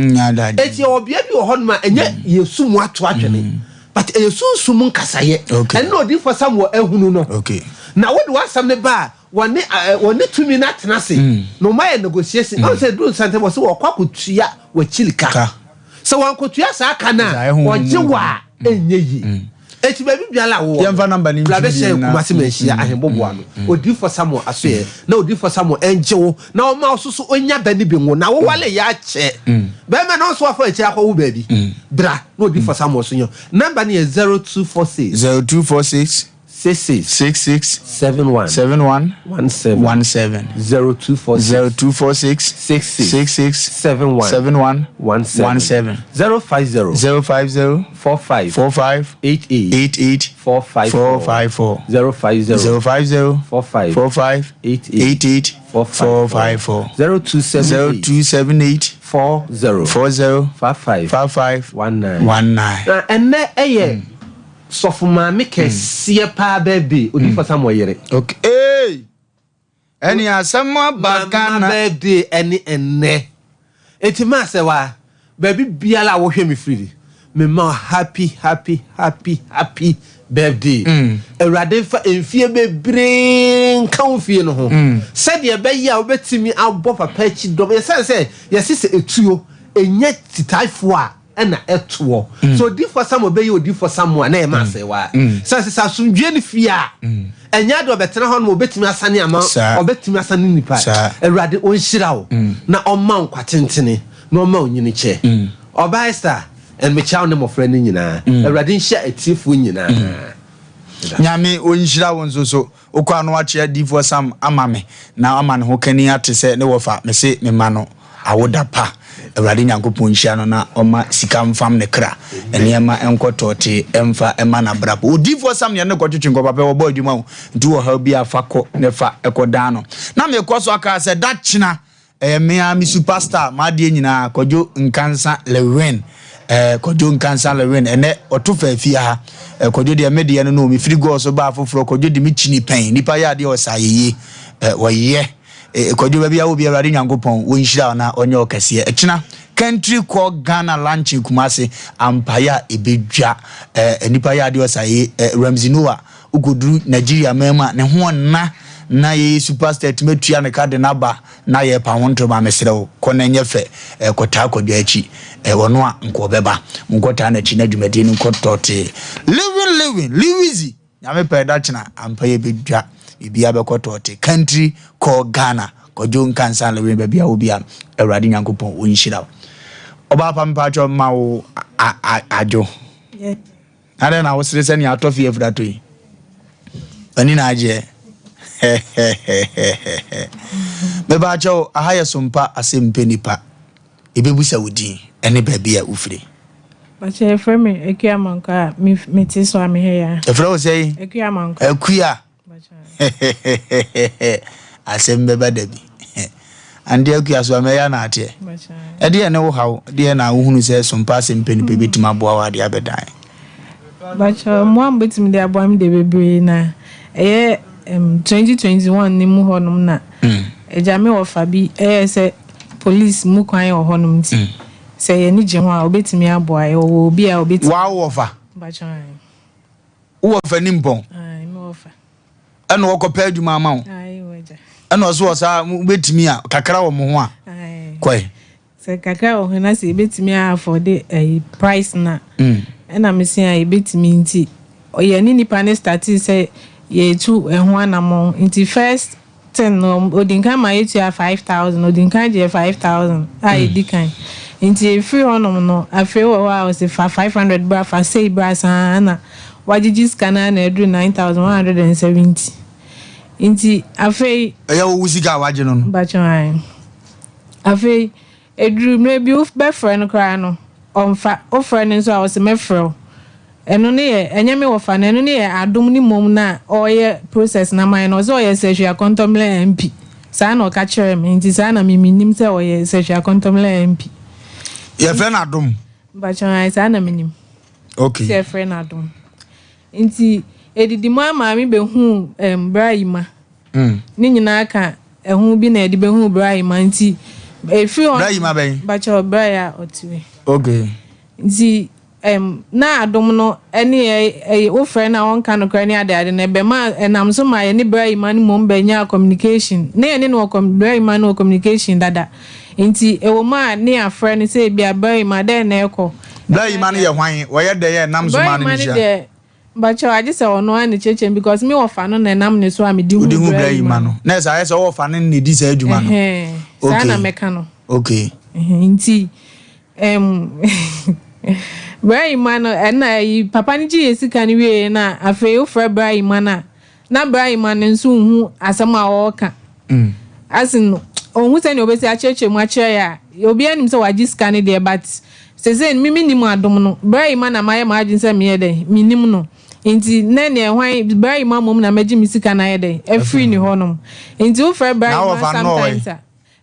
eti obia bi honom enye yesumu ato atwene but yesunsum nkasaye and no di for Samuel ehunu no na wodi wasam ne ba wone tumi na tenase no my negotiation I say do something was wo kwakotua wa chilika so wan kotua sa aka na oje wa enyeyi eti ba bibiala wo yemfa number ni la be share kumase manhia ahembobo ano odi for Samuel asoye na odi for Samuel enjewo na o ma osusu onya bani bi ngo na wo wale ya che be me no so afa echi akwa wo ba bi bra na odi for Samuel so nyo number ni 0246 66 71 17 0246 66 71 050 45 88 454 050 45 88 454 0278 40 55 19 enne eye sofuma make sie pa baby odi for Samuel yere okay eni asema bagana baby eni enne etima se wa baby biala wo hwe me free me ma happy birthday erade fa enfie bebre nkan fie no ho said ye be ya obetimi abo papa echi dom ye say sise etuo enye titaifo a na eto so di for Samuel be you di for Samuel na e ma say wa say asundwe ni fie a enya do betena ho no obetimi asane ama obetimi asane nipa erade onhira wo na omma nkwatentene na omma onyini che oba star and me chow ne mo friend nyina erade nhia etifu nyina nyame onhira won so okwa no ache di for Sam amame na amane ho kani ate se ne wofa me se me ma no awoda pa Erade Nyankopon hia no na oma sika mfam ne kra enema enkotote emfa ema na brapo odi for Sam ne kwatwetwe nko papa wo bo adwuma wo nti wo ha bi afako ne fa ekoda no na me koso aka se dachina me mi superstar ma de nyina kojo nkansa lewen kojo nkansa lewen ene otofa afia ha kojo de media no mi free go so ba foforo kojo de mi chini pen nipa ya de osayeye woye kwadwo ba bia wo bia Awurade Nyankopɔn wo nhira na onye okase ekina country called Ghana launching Kumasi ampaya ebedwa nipa ya de osaye Ramsey Noah ugoduru Nigeria mema ne ho na ye superstar timetua ne card na ba na ye pa wonto ba mesrewo kona nyefe kota kwadwa achi wono a nko beba nkota na chi na dwumade ni nkotote living nyame peda china ampaya ebedwa bibia bekotote country called Ghana kojo nkansa le be bia obia Awurade Nyankopɔn onhyira oba pampacho ma wo ajo ade na wo sire se ni atofi efrato yi ani na aje me ba cho ahaya Sompa Asem Mpe Nipa ebebusa wodi ene ba bia ufire ba che frame ekua manka me ti so ame he ya efra wo sei ekua manka ekua Asem be ba dabi ande ekua so ame ya na ate ede ene wo hawo de na wo hunu se Sompa Asem Mpe Nipa betima boa wa de abedan ba cho mo am betim de aboa me de bebre na 2021 ni mu honum na ejame Wofa bi se police mu kwan ho honum ti se ye ni je ho a obetimi aboa ye wo bi a obetimi wa Wofa ba chan Wofa ni mpon ai me Wofa ana wo ko pa adwuma ma wo ai weja ana so sa betimi a kakra wo mo ho a ai kwai se kakra wo na se betimi a for the price na na me se a betimi nti oye ni nipa ne start say ye tu ehun anamo nti first 10 no odinka ma yetu 5000 odinka je 5000 ai dikan nti free honum no afi wo wa se 500 bra fa say bra sana wajiji scanner na edu 9170 nti afi eya wo wusika waje no ba chan afi edu maybe uf be friend kra no onfa o friend so a wo se me frɛ eno ne ye enyeme Wofa na eno ne ye adom ni mom na oye process na man no so oye sexual contomle MP sa na o ka kire me nti sa na minim se oye sexual contomle MP ye friend adom ba chan sa na minim okay se friend adom nti edidi mo ama mi be hu Brahima ni nyina ka ehu bi na edi be hu Brahima nti efi on Brahima ben ba chan Brahima otiwe okay nti na adom no ene wo friend na won kan kra ni ade na be ma enam so ma ye ni Brahima ni mo mbanya communication na ye ni no Brahima no communication dada nti ewo ma ni a friend say bia Brahima de na eko Brahima ni ye hwan wo ye de ye nam so ma ni sha ba cho aje se ono ani cheche because me Wofa no na nam ne so a me di hu Brahima no na sa ye se Wofa no ne di sa adwuma no sa na meka no okay nti Brahima no na papa ni ji esika ni wie na afei ofra Brahima na Brahima nso hu asama oka asin ohun se ni obesi acheche mu ache ya obi anim se waji sika ni de but seze mimi ni mu adom no Brahima na maye majin se me de minim no nti na ne hwan Brahima mom na maji misika na ye de afri ni honom nti ofra Brahima sometimes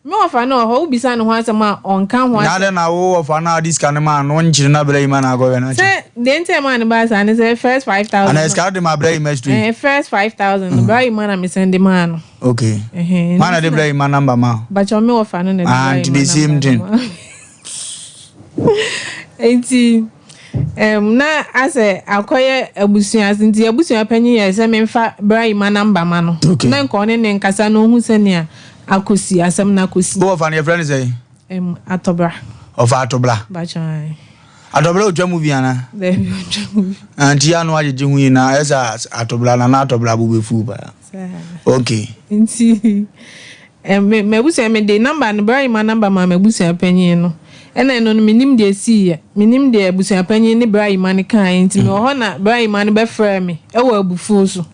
me Wofa no ho ubisa no ho asema onka ho na de na wo Wofa na this can man no nchiri na Brahima na go na say the ente man ba sa ne say first 5000 and I scared my Brahima street first 5000 Brahima na me send man okay man de Brahima number ma ba cho me Wofa no na and the same thing enti na ase akoye abusuan nti abusuan panyin ye se me mfa Brahima number ma no na nko ne nkasa no hu se ne akosi asem na akosi Wofa ne friend say atobra of atobra ba chan atobra otwa movie ana anti ya no ajeje hu na esa atobra na atobra bu befu ba okay nti me busa me de number no Brahima number ma me busa panyin no ena no minim de si minim de busa panyin ni Brahima ne kan nti me ho na Brahima ne be frɛ me e wa abufu so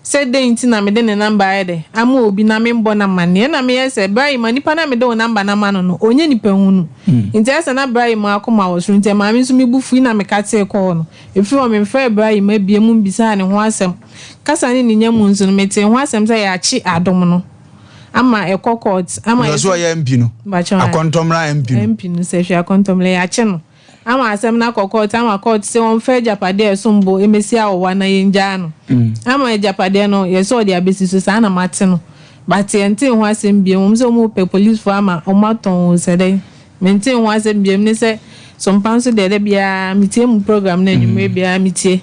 said de nti na me de ne number ede ama obi na me mbo na mane na me yese Brahima nipa na me de o number na mano no onye nipa hunu nti ese na Brahima akoma wo so nti ma me nso me bufu na me ka te call no efi o me mfa Brahima bia mu bisa ne ho asem kasa ne nyamu nso no me te ho asem say ya chi adom no ama ekokot ama so ya MP no akontomra MP no se hwe akontomra ya chi no ama asem na kokot ama court se on fa japade esombo emesi awowa na yenja no ama japade no yeso de abesi so sa na mate no but enti ho asem biem mo so mo pe police for ama o maton se dey enti ho asem biem ne se Sompa so de bia mitie mu program na anwumre bia mitie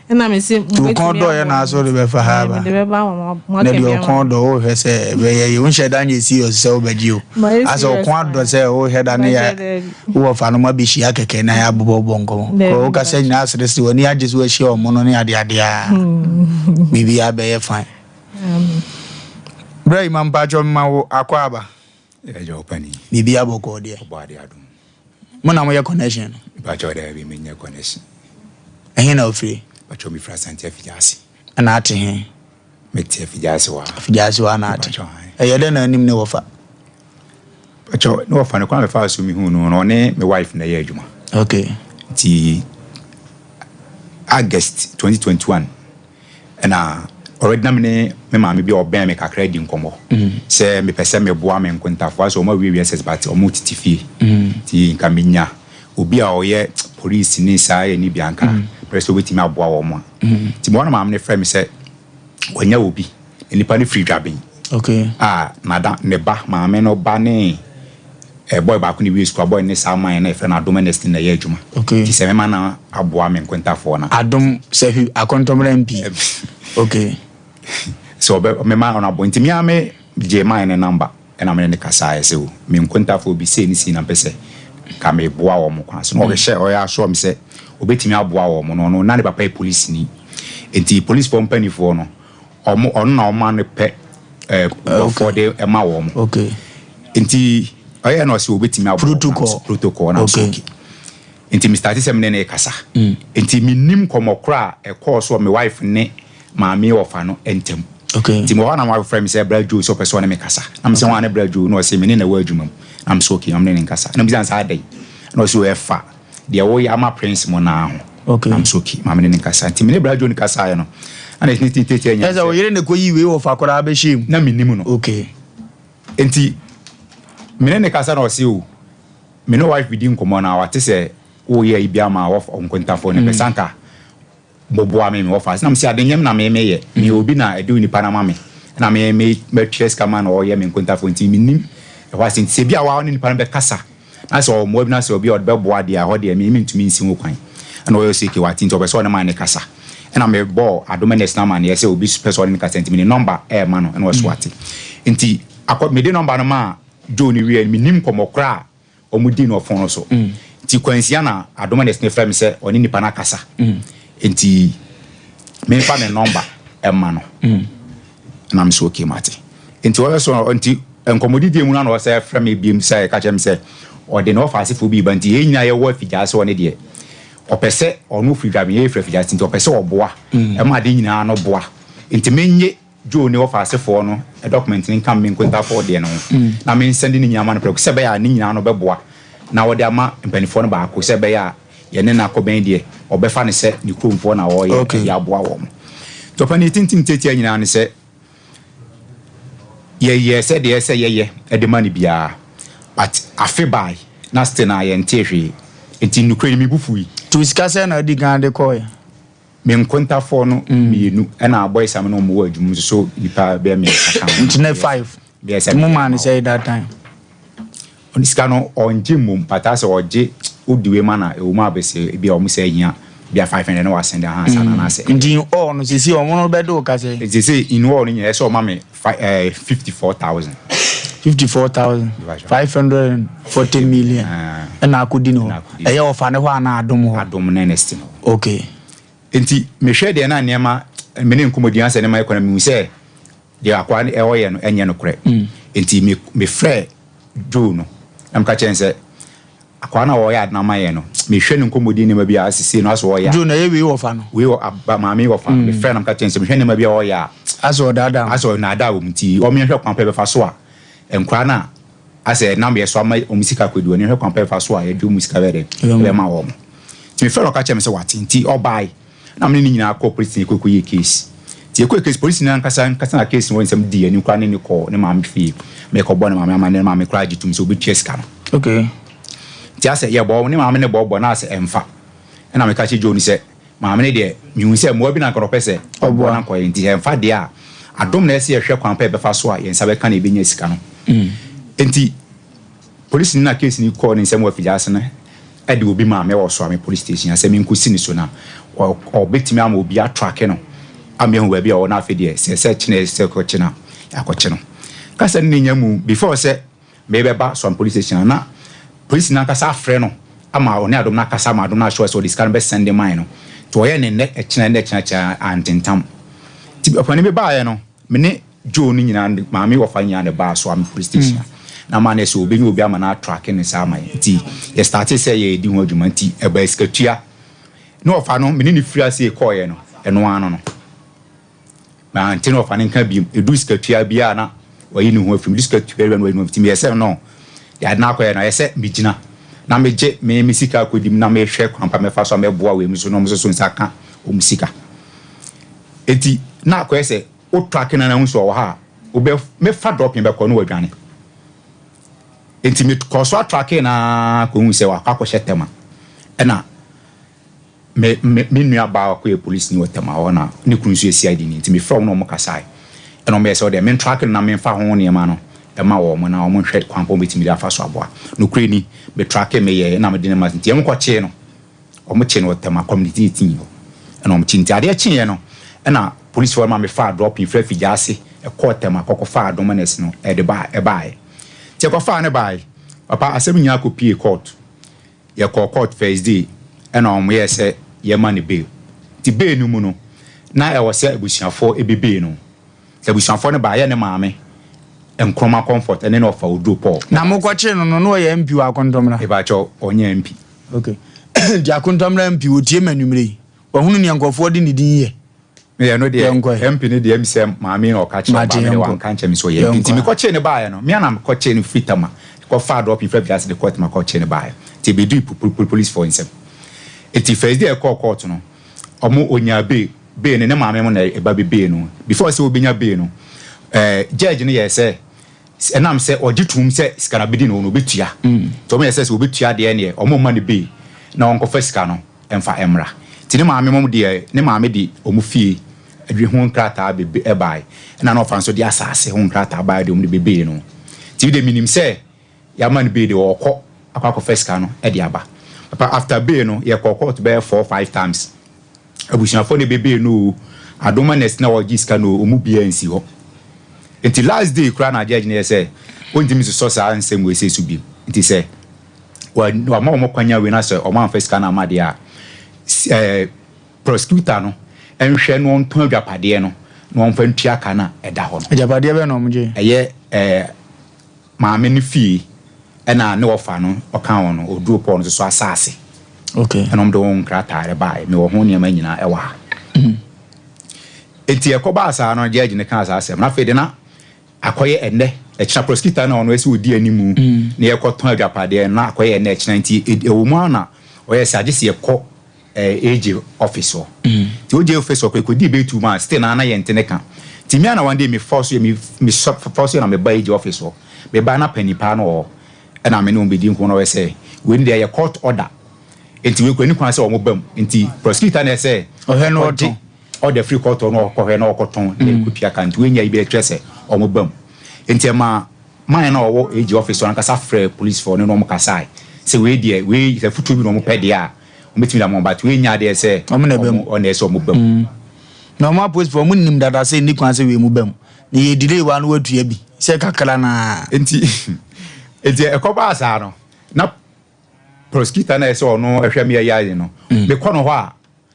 na me se mo kon do ye na so de be fa ha ba de be ba mo na de kon do o he se be ye un sheda nye si o se o baji o as o kon do se o he da ne ya wo fa no ma bi shi akeke na ya bobo bonko ko ka se nyina asre si woni age so shi o mo no ne ade ade a bibi ya be ye fine bra imam pa jo ma wo akwa aba e jo pani bibi ya boko de obo ade adum mo na mo ye connection ba jo de bi me nye connection ehin na ofiri bacho mi fra santia fijasi na ate he metie fijasi wa na ate eyede na anim ne wofa bacho no wofa ne kwa me fa so mi hu no ne me wife na ye adwuma okay ti August 2021 na already na me ma me bi oben me kakra di nkomo se me pese me boa me nkontafo so ma wi SS but o mo titifie ti nka menya obi a oye police ni sa ye ni bianka preso wetimi aboa wo mo ti mo na ma me frɛ me sɛ kwanya obi nipa ne free drabin okay nada ne ba ma me no ba ne boy ba ku ni wi school boy ne sa man na frɛ na adom next na ye adwuma okay ti sɛ me ma na aboa me nkontafo na adom sɛ akontomra MP okay so me ma on abo ntimi ame je man ne number na me ne kasa ese o me nkontafo bi se ni si na pese ka me boa wo mo kwa so no hye o ya so me se obetimi aboa wo mo no na ne papa police ni enti police company for no on na o man ne pe for the ema wo mo okay enti oya no se obetimi aboa protocol na so enti me start sem ne kasa enti minim komokra e course so me wife ne maami ofa no entem okay enti mo wana my friend say brajo so person na me kasa na me say wana brajo no say me ne na wa adwuma am so okay am ne kasa na me say ansa adai no so e fa de wo ya ama prince mo na ho okay am so okay ma me ne kasa enti me ne brajo ni kasa ya no ana ni tete anya eza wo yire ne ko yiwe wo fa kora be shim na minim no okay enti me ne kasa no say o me no wife bidi nkomo na wa te say wo ye ibia ma wo onkontafo ne besanka boboa me Wofa na me say adenyem na me ye me obi na ade unipa na ma me na me tres kama na o ye me nkontafo nti minim e wa sin se bia wa ni nipa na be kasa na so mo obi na se obi o be boa de a ho de me ntumi nsi ho kwan na o yo se ke wa tin to be so na ma ne kasa na me bo adomenes na ma ne say obi person ni kasa nti me number e ma no na o so ate nti akọ me de number no ma jo ni wi minim komokra o mu di no fon no so nti kwansia na adomenes ne fra me say oni nipa na kasa enti me fa me number emma no na me so okay mate enti wo so enti enkomodi die mu na no say fra me biem say ka chem say o de no fa asefo bi ba nti e nyina ye wo afija so ne de opese onu fridwa me ye fra afija nti opese oboa emma de nyina no boa enti menye jo ne wo fa asefo no e document ni kam me nkwenta for de no na me send ni nyama no pre se be ya ni nyina no be boa na wo de ama mpanifo no ba ko se be ya ye ne na koben de obefa ne se ni kromfo na wo ye ya boa wo to pa ni tintim tete nyina ne se ye se de se ye e de mani bia but afi bai na ste na ye ntehwe enti nukre mi bufui to skase na di gan de ko ya me nkonta fo no mienu e na boy sam no mo adwum so nipa be me account internet 5 yes mo man say that time on ska no onje mum patase oje odiwe mana e o ma bese bia o mo say hia bia 500 na wa send ha sana na say ndi all no sisi o mo no be do ka say in all ni e so ma me 54,000 540 million na akudi no e ye ofa ne ho ana adom na next no okay enti me hwe de na niema me ne nkomodi anse ne ma economy mu say de akwa e wo ye no enye no kure enti me frɛ jo no am ka chense akwa na wo ya na ma ye no me hwe ne nkomodi ne ma bia asisi no aso wo ya jo na ye we Wofa no we ma me Wofa me frɛ am ka chense me hwe ne ma bia wo ya aso na da wo mti o me hwe kwan pe be fa so a enkwa na ase na me so ama o musika kwedu ne hwe kwan pe fa so a ye jo musika be ma wo ti me frɛ ka chense wati nti obai na me ni nyina ko police ni kokoye case ti ko case police na nkasa na case won sem di ani kwa ne ko ne ma me fi me ko bo ne ma ne ma me kra gitum so bi cheska no okay ti ase ye bo ne ma me ne bo na ase emfa na me ka che jo ni se ma me ne de mi hu se mo bi na ko pese obo na ko nti emfa de a adom na ese hwe kwan pa be fa so a yensa be ka na ebenya sika no enti police na case ni call ni nsem wa fijase na e de obi ma me wo so am police station asem nkusi ni so na o betimi am obi attrack no am ehu ba bia o na afede se chine se ko china akoche no kasa ni nyamu before se me be ba so am police station na police na kasa afre no ama oni adom na kasa ma adom na show so this can be send mine no to ye ne china antentam ti opani be ba ye no me ne Joe ni nyina ma me Wofa nya ne ba so am police station na ma na so obenye obi ama na track ni sa ma ti ye start say ye di ho adwuma ti e ba skatua no Wofa no me ni free ase call ye no eno ano no na antino Wofa ne nka bi edu skatua bia na wayi ni ho afim skatua bia no wayi no ti me yese no ya na call ye no yese bigina na meje me misika akodim na me hwe kwampa me fa so me boa we mi so no mo so nsaka o musika eti na call yese o track na hu so wo ha obe me fa drop be ko no wadwane enti me ko so track na ko hu se wa akọ Tema na me nua ba ko e police ni Tema ona ni kunu so CID ni enti me from no mo kasai eno me se o de me track na me fa ho ne ma no e ma wo mo na wo mo hwe kwampo betimi da fa so aboa no kure ni me track me ye na me de ma enti e mo ko che no o mo che no Tema community tin ho eno mo chinti ade che ye no na police for me fa drop in free fijase e court Tema kokko fa domanes no e de ba e bae ti ko fa ne bae papa Asem nya ko pie court ye ko court first day e na omo ye se ye ma ne bail ti bail nu mu no na e wo se abusuafo e be bail no abusuafo ne ba ye ne maame enkroma comfort ene na ofa odo Paul na mo ko che no ye MP wa kondomra e ba cho onye MP okay dia kondomra MP o tie manumre wo hunu ne yankofo di ne din ye me no de MP ne de MCM maame o ka che ba me wan kan che me so ye nti me ko che ne ba ye no me na ko che ne fitama ko fa drop in front of the court ma ko che ne ba ye ti be do police for himself eti first day court no omo onya be ne maame mo na e ba be no before say obenya be no judge no ye say enam say ogitum say skana bedi no betua to me say obetua de ne omo ma ne be na onko fa ska no emfa emra ti ne maame mo de ne maame di omo fie adwe ho nkrata be e bai na no fa so de asase ho nkrata bai de omo de be no ti de minim say ya man be de okọ akwa fa ska no e de aba papa after be no ye court be 4-5 times abusuafo ne be no adoma nest na ogi ska no omu bia nsi ho until last day kra na judge ne say ontimi so sa nsem we say su bi nti say wa ma kwanya we na say o ma fa ska na ma de a prosecutor no enhwe no onton adwapade no no onfa ntua ka na eda ho no adwapade be no omje eye maame ne fie ena ne Wofa no oka won no odu Paul no so asase okay enom de won krata re bae me wo ho ne ma nyina e wa enti ekoba asa no judge ne kan asase na fe de na akoye enne e china prosecutor na ono esi odi animu ne ekoton adwapade na akoye enne china nti ewo mu na oye se agese ekọ AG officer ti oje officer ko di be 2 months still na ye ntene kan ti mi na one day me force me force na me ba AG officer me ba na panipa no na me no be di nko no we say we need a court order enti we ko ni kwan say o mo bam enti prosecutor na say o he no to order free court no ko he no koton na kutua kan ti we nya ibe trese o mo bam enti ma man na o AG officer na kasa free police for no mo kasai say we dey we the futu bi no mo pede a o metimi da mo but we nya dey say o mo na bam o na so mo bam na mo police for mo nim dada say ni kwan say we mo bam na ye delay wa no watua bi say kakala na enti ekoba asa no na prosecutor na ese ono ehwe me yaye no me kọ no ho a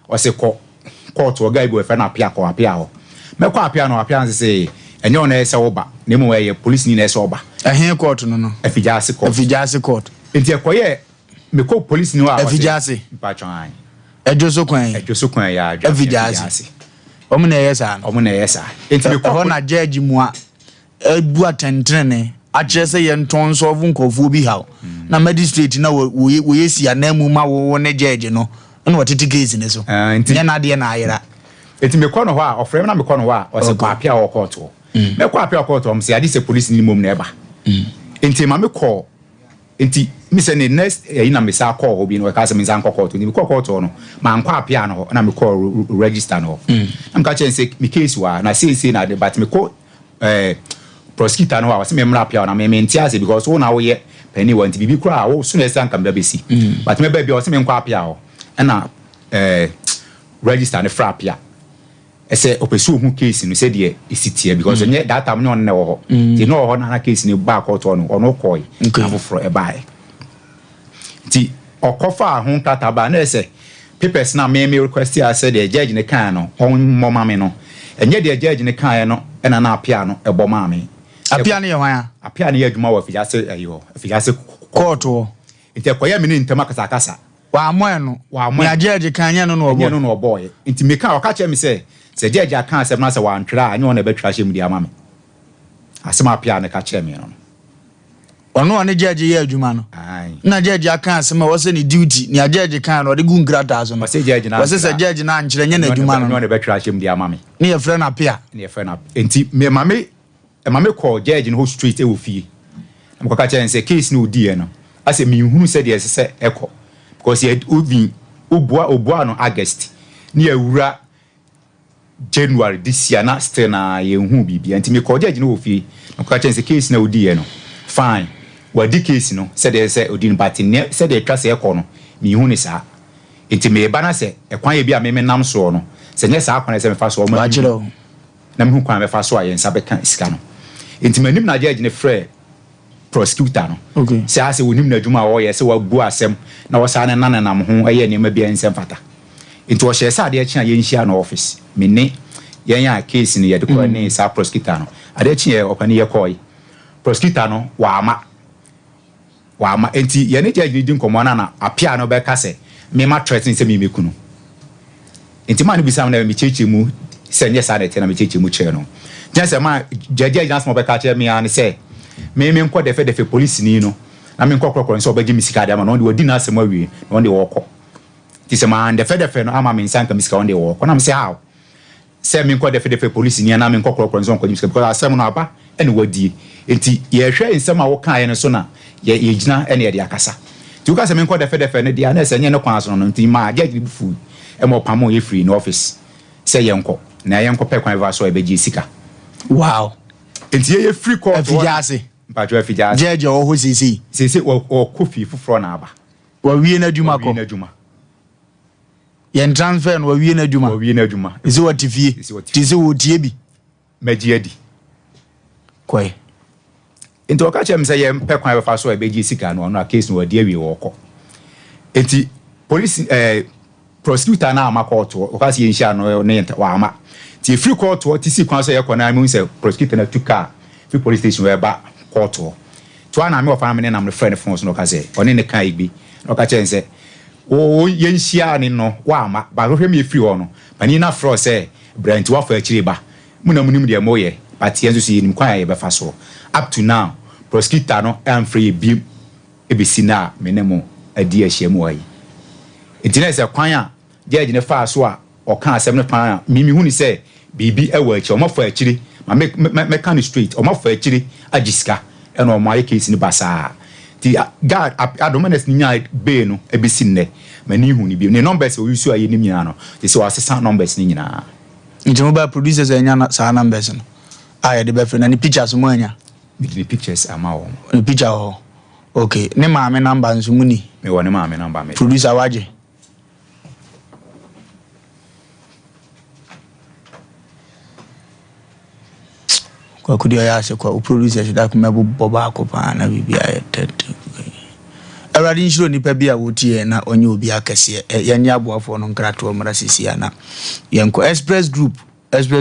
o se court o guy go efe na apia ho me kọ apia no apia nse enye ona ese wo ba na mu ye police ni na ese wo ba ehe court no afijase court enti ekoye me kọ police ni wa afijase mpatwan ejoso kwan ya afijase omo na yesa enti me kọ na judge mu a ebu atentrene achese ye nton so vu nkofo bi hawo na magistrate na wo yesi anamu ma wo ne judge no na watiti case ne so nya na de na ayira enti me kọ no ho a ofrem na me kọ no ho a o se kwa apia o court me kwa apia court o mse ade se police ni mom na eba enti ma me kọ enti me say the next na me say call obi no ka say me san call to ni call to no man kwa apia no na me call register no am ka chen say me case wa na say na but me call prosecutor no wa say me mra apia na me ntia because wo na wo ye penny want bibi kura wo so na san kam da besi but me ba bi o say me kwa apia o na register ne fra apia ese opesu hu case no say de isitie because that time no na wo ti no ho na case ni ba court no ono koi na foforo e bae ti okofa ho tata ba na ese papers na me request ya say the judge ne kan no on moma me no enye the judge ne kan no na na apia no e bo ma me apia ne ye wan apia ne ye adwuma wa fijase ayo fijase court wo nti koya me ni ntama kasa wa amoe no ya judge kan nya no no boy nti me kan oka che me say se judge aka asem na se wan twra anya ona be twa hye mu dia ma me asem apia ne ka kire me no ono ne judge ye adwuma no na judge aka asem wo se ni duty ni judge kan no de gun gratas no se judge na wo se judge na nkyere nya na adwuma no ona be twa hye mu dia ma me ne ye frɛ na apia enti me ma me call judge no street e wo fie am ko ka kire se case no die no ase me hunu se de se ekɔ because ye obi obua no August ni awura January this year na still na ye hu bibia enti me call judge no ofie no ka chance case na odi ye no fine wadi case no said they say odi but ne said they trust e ko no me hu ni sa enti me ba na se ekwan ye bia me nam so no se nye sa akwan se me fa so ma agiro na me hu kwan me fa so ayen sa be kan iska no enti manim na judge ne frɛ prosecutor no okay se ase wonim na adwuma wo ye se wa bu asem na wo sa na nanam ho eye ne ma bia nsem fata enti wo hye sa de akina ye nhia na office me ne yenya case ni ye de ko ne sa prosecutor no ade chi ye opani ye koi prosecutor no wa ama enti ye ne judge din komo na apia no be ka se me ma threaten se me mekunu enti ma no bisam na me cheche mu se nye sa de te na me cheche mu che no just ma judge just mo be ka che me an se me nko defe police ni no na me nko krokro nso obaji misika de ma no de odi na asem awie no de woko ti se ma defe no ama me nsanka misika on de woko na me se how se me nko defe police ni na me nko krokro nso nko misika because asem no aba ene wadie enti ye hwe nsem a wo kan ye no so na ye gina ene ye de akasa ti wo ka se me nko defe ne dia na se nye ne kwan so no nti ma judge bi fu e mo pamo ye free no office se ye nko na ye nko pe kwan va so e beji sika wow enti ye free call afijase mpatwa afijase judge o ho sisi wo kofi fufro na aba wa wie na adwuma ko yen transfer no wa wie na adwuma isi watifie tisi wo tie bi magi adi koi enti o ka chem say ye mpe kwan befa so e beji sika no no case no wadi awie wo ko enti police prosecutor na ama court o ka se ye nhia no ne wa ama ti free court o ti si kwan so ye ko na me say prosecutor na tuka free police station we ba court to ana me ofa me na me friend phone so no ka say oni ne kan igbi no ka chen say o ye nhia ni no wa ama ba hwe me free ho no pani na fro say brand wa fa akire ba munamunim de mo ye but ye so ye nim kwan ye be fa so up to now prosecutor no am free bi ebisi na me ne mo adi ahia mu ayi entina say kwan a judge ne fa so a o kan asem ne pan a mimi hu ni say bibi e wa achi o ma fa akire ma me kan straight o ma fa akire agiska e no ma ye case ni basa ti god adomenes ni nya be no ebisi nne mani hu ni bi ne numbers o use aye ni nyina no ti say o asesa numbers ni nyina nti mobile producers enya na sa numbers no aye de be fe na ni pictures mo anya ni pictures ama wo ni picture ho okay ne ma me number nso mu ni me wo ne ma me number me producer waje kwa kudio ya se kwa producer shida kuma boba ko pa na bibia ya tete awradi nshiro nipa bia wotie na onye obi akese yenye aboafo no nkrato mra sisia na yenko express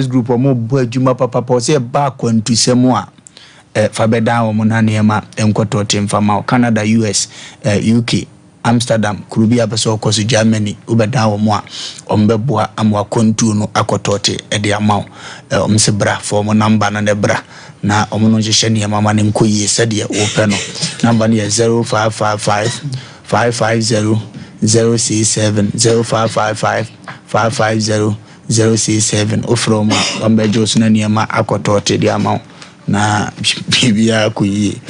group omo bo adwuma papa se ba kwantusem a fa beda wo na nema enkoto temfama Canada US UK Amsterdam kurubia beso okoso Germany ubeda wo mo a ombeboa amwa kontu no akotote ede amaw omse bra form number na ne bra na omono hye ne mama ne nkoyi sede wo pe no number ne 0555 550 067 0555 550 067 ofroma ombejo suna ne ma akotote de amaw na bibia koyi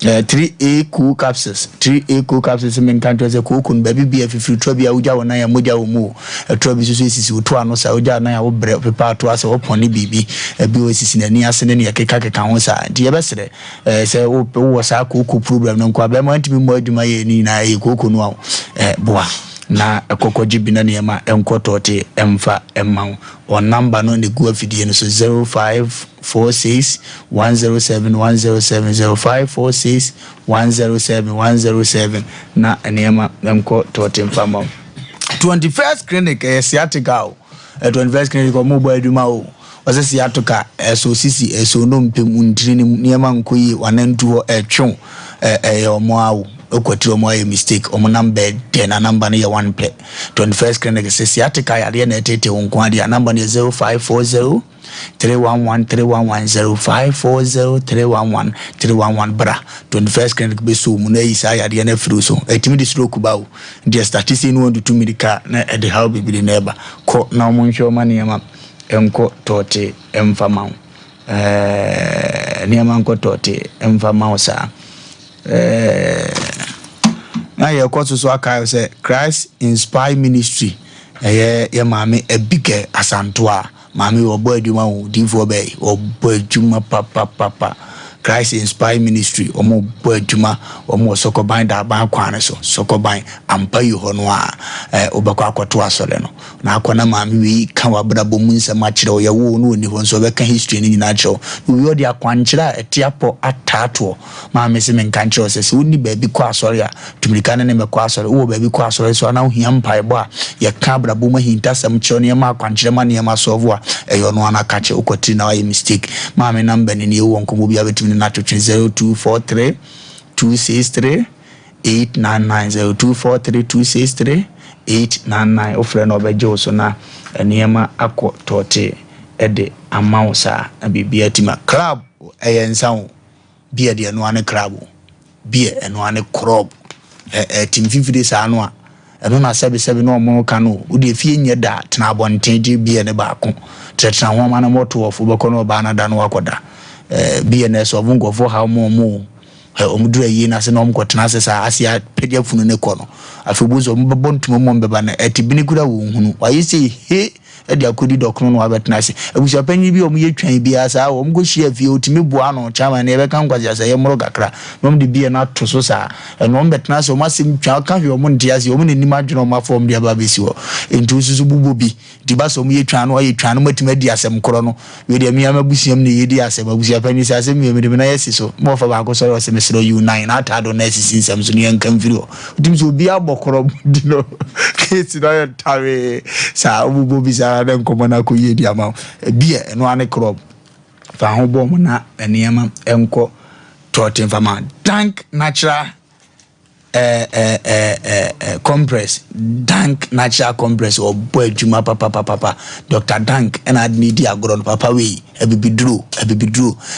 3A cool capsules 3A cool capsules men kan to say kokun baby be free trobia uja wona ya moja wo mu trobi so sisi uto ano sa uja na ya wo bre pepa to ase wo poni bibi bi wo sisi na ni ase ne ya keka ho sa di yebesere say wo sa koku problem no kwa be mo antimi mo adwuma ye ni na e koku no boa na ekokoji bi na niema enkotote emfa emma on number no ne go afidie no so 0546107107 na niema enkotote emfa 21st clinic sciatica 21st clinic ko mo bo aduma o wase sciatica so sisi so no mpem ntiri niema nkoyi wanantu ho etwe omo awo okwatiro mo a mistake omo number 10 na number no ye 1 play 21st clinic sciatica ya na etete wonko ade number no 0540 311 bra 21st clinic be so mu na isa ya de na firi so etimi di stroke bawo the statistics no 2 medical na e de how be the neighbor ko na mo nhwe ma niema enko tote emfama niema enko tote emfama sa na ye kwaso so aka say Christ Inspire Ministry ye maame ebike asantoa maame obo adwuma wo difo be obo adwuma papa Christ Inspire Ministry omo bo adwuma omo sokoban da ban kwane so sokoban ampa yi ho no a obekwa akoto asole no na akona maame wi kan wabra bomu nsema kire ye wo no ni ho so beka history ni nyina kire wi odi akwankyira etiapo atato maame se men kan kire se woni ba bi kwa asore a tumrika ne me kwa asore wo ba bi kwa asore so na ohia mpa bo a ye kan abra bomu hinta sam kire ne ma akwankyira ma ne ma so vo a eyo no ana ka kire okoti na wa mistake maame number ni wo nkomo bi abetimi na 0243 263 899 0243 263 899 ofre no beje so na niema akọ tote ede amount na bibia tima crab eyensan bia de no ane crab bia eno ane crop tim fifide sa no a eno na sebe no mo ka no udi fie nye da tena abontenje bia ne ba ko tretena ho ma na moto ofo beko no ba na da no akoda BNS of Ngofo how more omudura yi na se no mkotena se sa asia pedia funu ne kono afibuzo mbontumo mbeba na etibini kura wo hunu wayese he edi akodi dokno no abetena se abusia panyi bi omuye twan bi asa wo mgohia vie otimi bua no chama ne beka nkwazi asa ye moro gakra nom de bie na to so sa no mbetena se omasim twa ka hwe omo ntiase omo ne nima dweno ma form de aba besi wo enti susu bubo bi di ba so omuye twan no aye twan no matima di asem koro no we de miya mabusiam ne yedi asem abusia panyi se asem me de na yesi so mo fa ba ko so se mesro u9 atado na sisi nsem so ne yankam firo utim so bi abokoro dino kesi na ya tawe sa obubo bi sa na nkomo na ko yedi ama bia eno ane crop fa ho bom na eniema enko totin fama dank natural compress dank natural compress or boy juma papa Dr. Dank and I need agron papa we ebibidru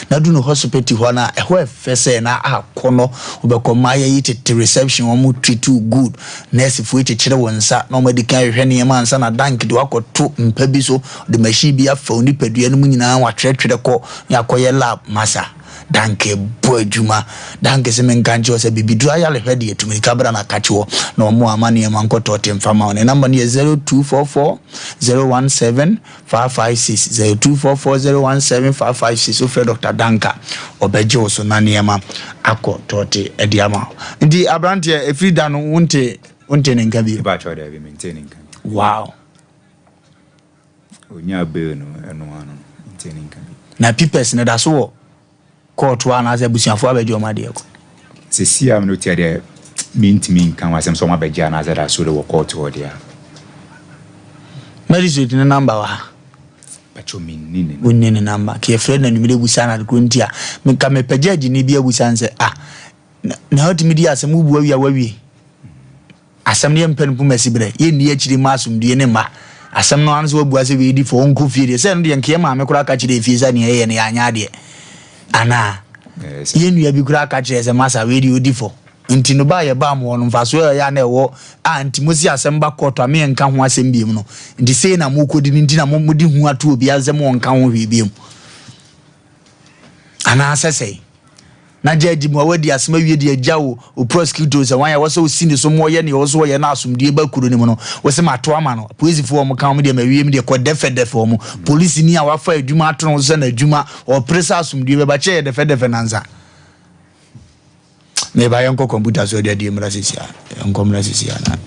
na do no hospital ho na ehwe fese na akono obekoma yite reception o mu treat too good nurse fu ekekere wonsa na medical hwe ne ma nsa na Dank de wakoto mpa bi so the machine bi afa oni padua no mu nyina wa twetwere ko yakoye lab masa Danke boy juma danke se men kanjo se bibidu ayale hwede etumi kabra na kacho na omo amane e manko tote mfama one number ni 0244 017 556 0244 017 556 ofre Dr. Danka obeje oso na niema akọ tote ediama ndi abrante efrida no wonte ne nkabi ba cho de be maintaining kan wow onya be no eno ano maintaining kan na pipes ne da so court wa na ze busiafo abeje o made ko se sia me no tia de mintimi kan wasem so ma beje na ze da so de wo court wo dia magistrate ne number wa pacho minini unene number ke friend na numere busa na gruntia me ka me pejaji ni bia busa nse na hot media asem bu awia wawie asem ne mpen pu mesibre ye ni akiri masum die ne ma asem no anso bu ase we di fo onko fie se no de nke ma me kura ka kire fie za ne ye ne anya de ana ye nua bi kura ka kire se masa we di odifo nti no ba ye ba mo no mfaso ya na ewo anti mosi asem ba koto ame nka ho asem biem no nti sei na mo kodi nti na mo di hu ato obi azem won ka ho hwe biem ana asese na judge mu awadi asema wie de agya wo prosecutors wan ya wo so sini so mo ye ne wo so ye na asomdie ba kuro ni mu no wo se ma to ama no police fo mo kan mo de ma wie mi de ko defe mo police ni a wafa adwuma ato no so na adwuma o presa asomdie ba che defe nanza me ba yon ko computer so de mra sisia mra sisia na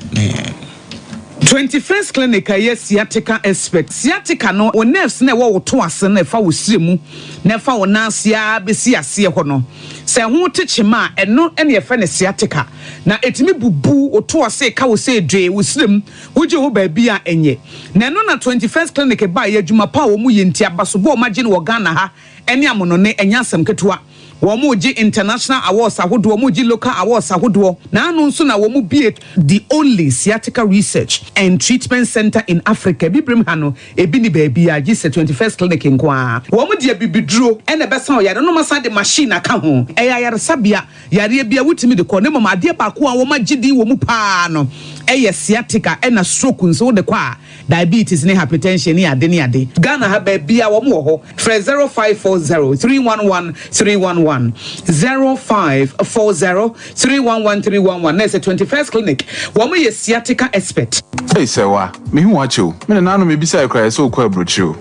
21st clinic aye sciatica expert sciatica no o nerves na wo to ase na fa wo siremu na fa wo nansia be siase ho no se ho techema eno ene ye fa ne sciatica na etimi bubu o to ase ka wo se dwe wo sirem wo je wo ba bia enye na no na 21st clinic ba ye adwuma pa wo mu ye ntia baso bo ma je ne wo Ghana ha ene amono ne enya asem ketua Womuji international awards ahodo womuji local awards ahodo na anu nso na womu the only sciatica research and treatment center in Africa bibrim hano ebi ni baby a gise 21st clinic nkoa womu de bibiduro ene besa o yare no masa de machine aka ho eya yare sabia yare bia wutimi de ko ne mama de ba ko a woma gidi womu pa no eye sciatica ena stroke nso de kwa diabetes ne hypertension ne ade Ghana ha baby a womu ho 0540 311 311 0540-311-311. There's a 21st clinic. Woman is sciatica expert. Hey, Sewa, me who watch you. Me na no me bisa cry so kwa brochu.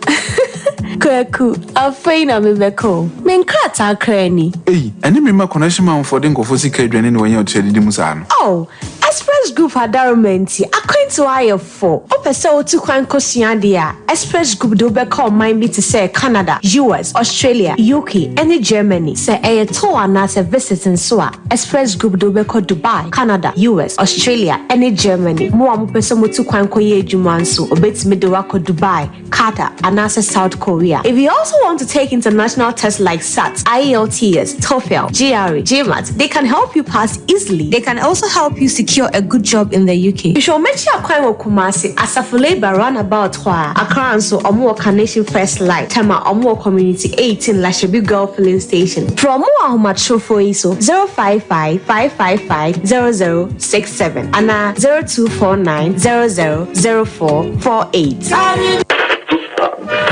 Kwaku, afeina me beko. Men krata krani. Hey, any me ma connection man for den kofo sika adwane ne wanyo chedi musa no. Oh, Express Group adarumenti akwantu ayefo. Opese otu kwan kosua dia. Express Group do beko mind be to say Canada, US, Australia, UK, and Germany. Say a tour na se visiting so Express Group do beko Dubai, Canada, US, Australia, and Germany. Mo amopese motu kwan koye adwuma nso obetimi do wako Dubai, Qatar, and South Korea. If you also want to take international tests like SAT, IELTS, TOEFL, GRE, GMAT, they can help you pass easily. They can also help you secure a good job in the UK. You should mention Akwa Kumasi Asafo Labor roundabout Hwa Accra and so Omo Carnation First Light Tema Omo Community 18 Lashabi Girl Filling Station. From Omo Ahomacho for ISO 055-555-0067 and 0249-000448.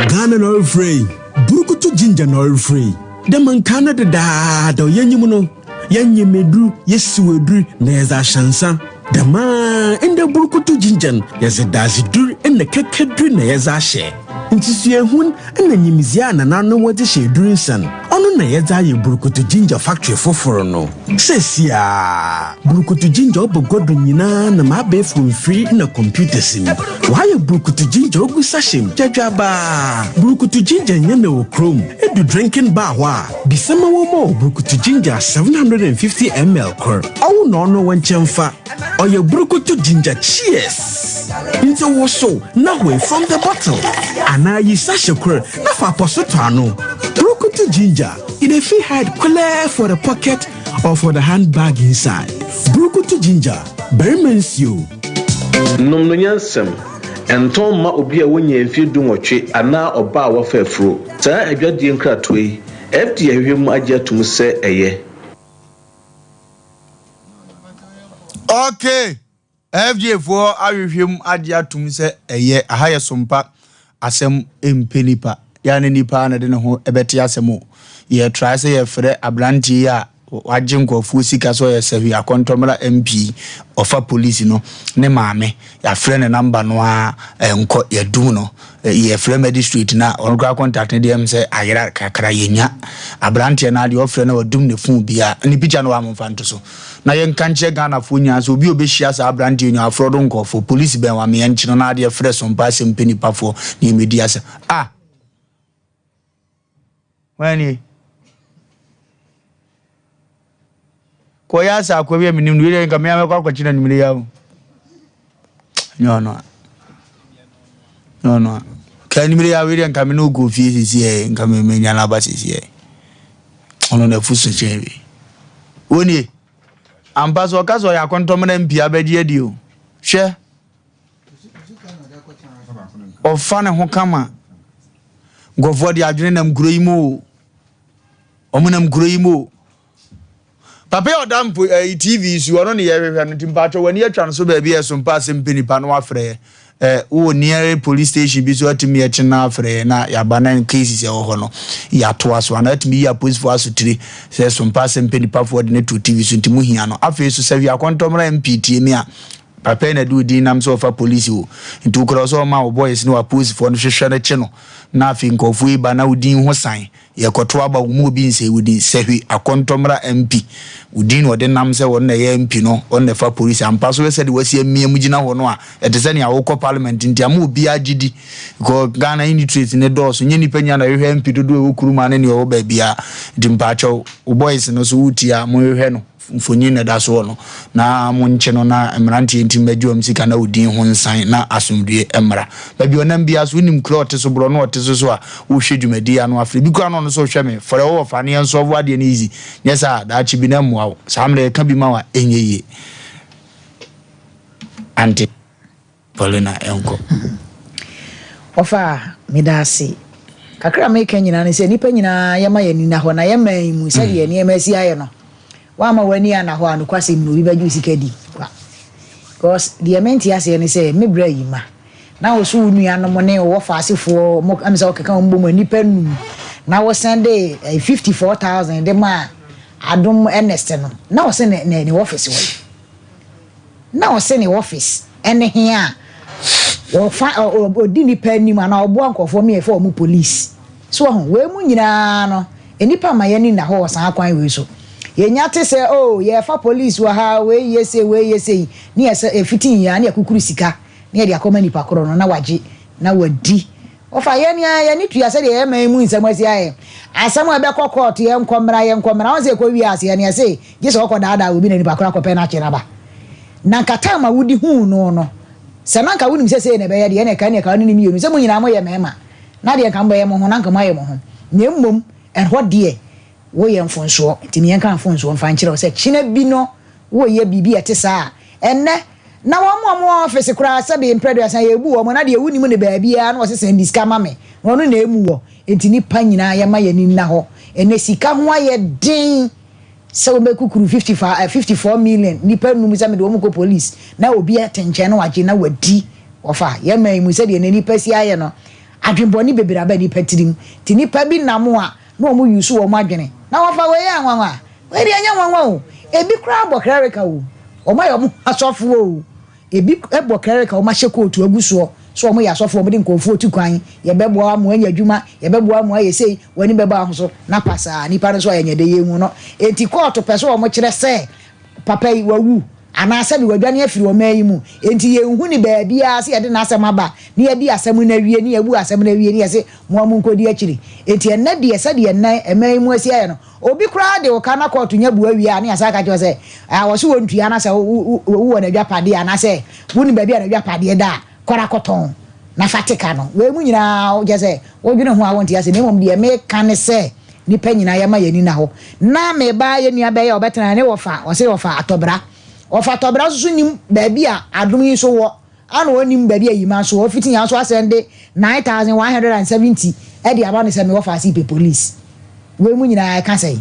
Ghana no free. Burukutu ginger no free. The man Canada da yenyimuno. Yanyemedru yesuedru neza shansa. The man in the burukutu ginger yes dazidur in the kekedru neza she. Intisue hun and the nyimiziana na no what she doing son. Ono na yeza ye burukutu ginger factory foforo no. Sesia burukutu ginger obo godo nyina na mabe from free in a computer sim. Why a burukutu ginger ogu sashim jajaba. Burukutu ginger nyene o chrome edu drinking bar wa. Bisema womo burukutu ginger 750 ml kor. Awu no no wanchenfa. Oye burukutu ginger cheers. Into waso na we from the bottle. Ana yi sashe kor na fa posoto ano. Burukutu ginger in a fee hide clear for the pocket or for the handbag inside. Burukutu ginger, very means you. Nom no nyansem. Enton ma obi a wonya mfi dunwotwe ana oba a wafa afro. Saa adwadie nkratoi. FDA hwem agye atum se eye. Okay. FDA for ahwehwem agye atum se eye. Aha ye Sompa Asem Mpe Nipa. Ya ne nipa na de ne ho ebeti asemo. Ye try say ye frɛ abranti ya wagye nkɔfu sika so ye sahi akontomra MP ofa police no ne maame ya frɛ ne number no a enko ye dum no ye frɛ magistrate na onko contact ne dem say ayera kakra yenya abranti na de ofrɛ na wadum ne phone bia ne picture no wa momfa nto so na ye nkanche Ghana fo nya so obi obehia sa abranti nya afrodo nkɔfo police ben wa me nchi no na de frɛ Sompa Asem Mpe Nipa fo ne media sa Wani Koyasa akwebye minim duire nka me amekwa kwachina nimire yawo no ka nimire yawo ile nka me no go fie sisi nka me menya na ba sisi ono na fuso chewe woni ambaso kaso ya kontomna mpi abedi adio hwe ofane ho kama govodi adwene nam kuroyimo omunam kuroyimo papa odampo TV su ono ne yehwehwe no timpacho wani atwa no so ba bia Sompa Asem Mpe Nipa no afre wo near police station bi so atimi ya chena frɛ na ya bana cases ya ho no ya to aso na atimi ya police for aso tire say Sompa Asem Mpe Nipa for the to TV so ntimu hia no afei so say ya kontomra MPT mi a papa na do di nam so fa police wo ntu kro so ma wo boys no wa police for no hwehwe na che no na afei nkofu iba na udin ho san ye koto aba wo mu bi nse wudi sehwi akontomra MP udin wo de nam se wo na ye MP no on the fa police ampa so se de wasi amia mu gina ho no a e de se ne awoko parliament nti am obi agidi go Ghana industries ne do so nye nipa nya na hwehwe MP dodo e kuruma ne ne wo ba bia dimpa cho wo boys no so utia mo hwehwe no mfonyi na da so no na monche no na emrantie ntimbajuam sika na udin ho nsan na asomdue emra ba bi onam bia so nim krot so bro no oteso so a wo hwe dwumadi ano afre bi kwa no so hwe me for wo fa ne enso vo ade na easy nyesa da chi bi na muawo samle ka bi ma wa enyeye anti polina enko ofa midasi kakra make nyina ne se nipa nyina yema yani na ho na yema mu se de ne emasi aye no wama wani ana ho anu kwase mu obi baju sikadi because the amenti ase ne say me bra yima na wo so nua no mo ne wo fa asefo mo amisa okeka mbo mo nipa num na wo sende 54,000 de ma adom Ernest no na wo se ne office wo na wo se ne office ene hia wo fa odi nipa nim ana obo ankofo me e fa mo police so ho we mu nyina no enipa ma yani na ho san akwan we so yenyate se oh ye fa police wa ha we yese ni ese 15 ya na yakukuru sika na ye de akoma nipa koro no na waje na wadi ofa ye ni tuya se de ye man mu nsam asi aye asam abe kokot ye nkomra on se ko wi ase ye ne se je se okodaada obi na nipa koro akopɛ na kye na ba na nkata ma wudi hu no se na nka wunim se na be ye de na ka ni mi yenu se mu nyina mo ye mema na de kan ba ye mo ho na nka ma ye mo ho na mmom ho de wo ye mfonso ntimi yen kan mfonso mfa nkyere wo se kyina bi no wo ye bibi ete saa enne na wo mo office kura se be impredo asan ye bu wo mo na de ewuni mu ne ba bia na wo se send diska ma me no na emu wo ntini pa nyina ye ma ye ni na ho ene sika ho aye din se wo be kukuru 54 million ni pa nu mu se me de wo ko police na obi atenche na waje na wadi ofa ye ma mu se de ne ni pa si aye no adwembo ni bebira ba ni patirim ti ni pa bi na mo a no mo yusu wo madwene na wafa we ya nwanwa we ri anya nwanwa o ebi kra bokrereka o ma yo mo asofo o ebi bokrereka o ma hye kotu aguso so mo ya asofo mo de nkonfo otukwan ye beboa mo anya adwuma ye beboa mo ayesei wani beba ho so na pasa nipa no so anya de yemu no enti kotu pese o mo kire se papa yi wawu ana asa bi wadwane afiri o mayi mu enti ye hu ni ba bia se ye de na asem aba ni ye di asem na wie ni ye bu asem na wie ni ye se mo nkodi akiri enti enne de se de enne emayi mu asi aye no obi kura de o kana kotu nya bu awie ani asa ka jo se wo so wontua na se wo na dwapade ana se wo ni ba bia na dwapade da kora koton na fatika no we mu nyina o je se wo dwene ho awonti ase ne mom de me kan se ni pa nyina ya ma yani na ho na me ba ye nua ba ye obetena ne wofa o se wofa atobra Wofa tobra so nim baabi a adom yi so wo ana onim baabi ayima so ofitin ya so asende 9170 e de aba ne se me wofa si pe police we mu nyina ka sei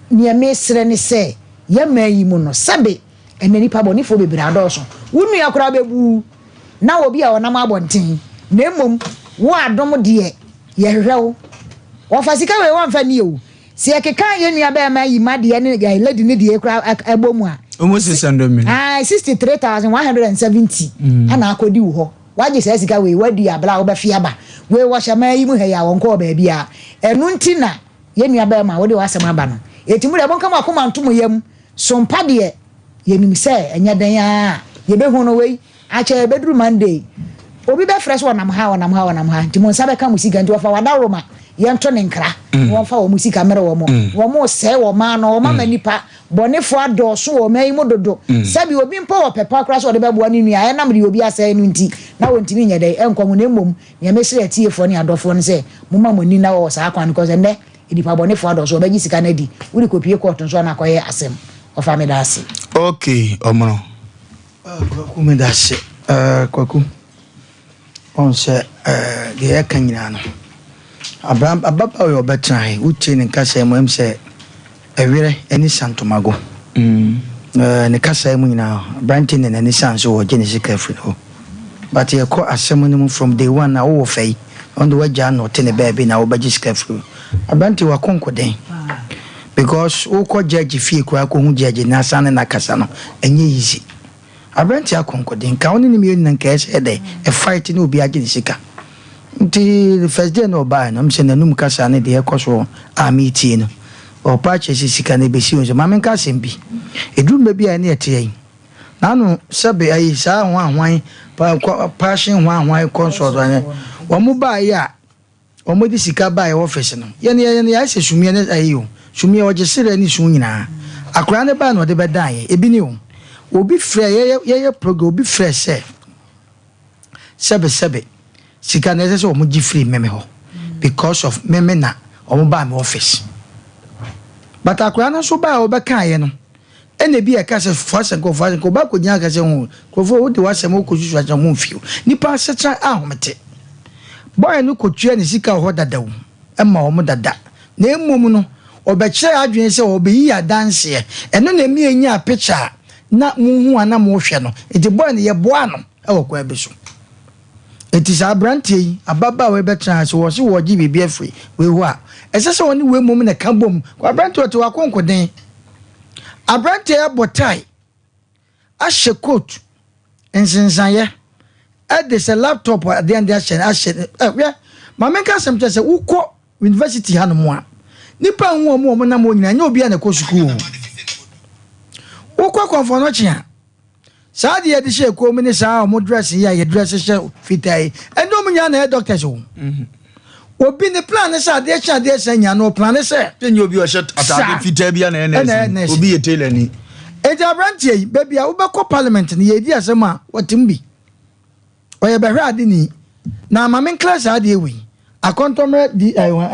ne me sere ne se ye mayi mu no sabe enani pa boni fo bebira adoso wunu ya kura bebu na obi a wona ma abonten na emom wo adom de ye hwewo wofa sika we won fa ni o se ekeka ye nua ba mayi ma de ne ya lady ne de kura ebomu a almost 600 million. 63,170. Ana akodi wo. Waje se sika we wadi abla wo be fiaba. We wo shama yi mu he ya won ko ba bia. Enu ntina ye nua ba ma wo de wasem aba no. Etimu de bon kama akoma ntomo yam. Sompa de ye nim se enya dan ya. Ye be hu no we. Acha be duru Monday. Obi be fresh wonam ha. Ntimo nsa be ka musika nti wo fa wada roma. Ye nto ne nkra. Wo fa wo musika mere wo mo. Wo mo se wo ma no wo ma manipa. Bonefo adoso wo mai mu dodo sabi obi mpo wo pepa kra so de beboa ni nua enam de obi asa enu nti na wo ntimi nya dai enkomo na mmom ne mesire atiefo ne adofo ne se mumma moni na wo sa akwan ko se ne edipa bonefo adoso obaji sika na di wuri kopie court nso na akoye asem ofa me da ase okay omro kwaku me da ase kwaku on se de yakanyina no Abraham ababa yo betran uche ne kasa mo se ewire eni santomago ne kasa mu nyina brantin ne ne sanso wo gene sika free ho but you call Asem from day one now over fay on the way Jan or ten a baby now by just careful. I bent to a concord because who called judge fee quack judge Nasan and Nakasano and easy. I bent to a concord counting me in case a day a fighting will be a Jessica. Until the first day no buy, I'm saying the Numcasane the Ecoso are meeting or purchases can be seen as a mamma Casimbi. It would maybe a near tea. Nano sabe ai sa one passion one consort one mobile ya or modi sika by office no yene I say sumi na ayo sumi o jesere ni su nyina akra ne ba no de bedan ebi ni o obi frɛ ye program obi frɛ sebe sika na say o mo gi free meme ho because of meme na o mo ba me office but akra na so ba o be kan ye no ene bi e ka se fase ko ba ko nya ka se ho ko fo wo de wasem ko susu aja ho mfio nipa setra ahomete boy no ko tua ne sika ho dadawo e ma wo mo dada na emom no obekire adwen se obeyi adanse eno na mi enya picture na muhu ana mo hwe no enti boy ne ye boa no e wo kwa beso enti sa brantie ababa we betra se wo se wo gi bibia afri we ho a ese se woni we mom na ka bom kwa brantie to akonkoden Abrante abotai ashe coat ensinsaye this a laptop at the end ashe yeah mama nka sem tse ukọ university hanom a nipa hu mo na mo nyina nya obi a na ko school ukọ confrontation sa de ye she ko mi ni sa mo dress ya ye dress she fitai endo mo nya na doctor so obi ne plan sa de cha de sanya no plan se tenye obi o shet atade fitai bia na NS obi ye tailor ni eja brantie baby a wo be ko parliament ni ye di asem a wotimbi oye be hwe ade ni na mamen class ade ewi akontomre di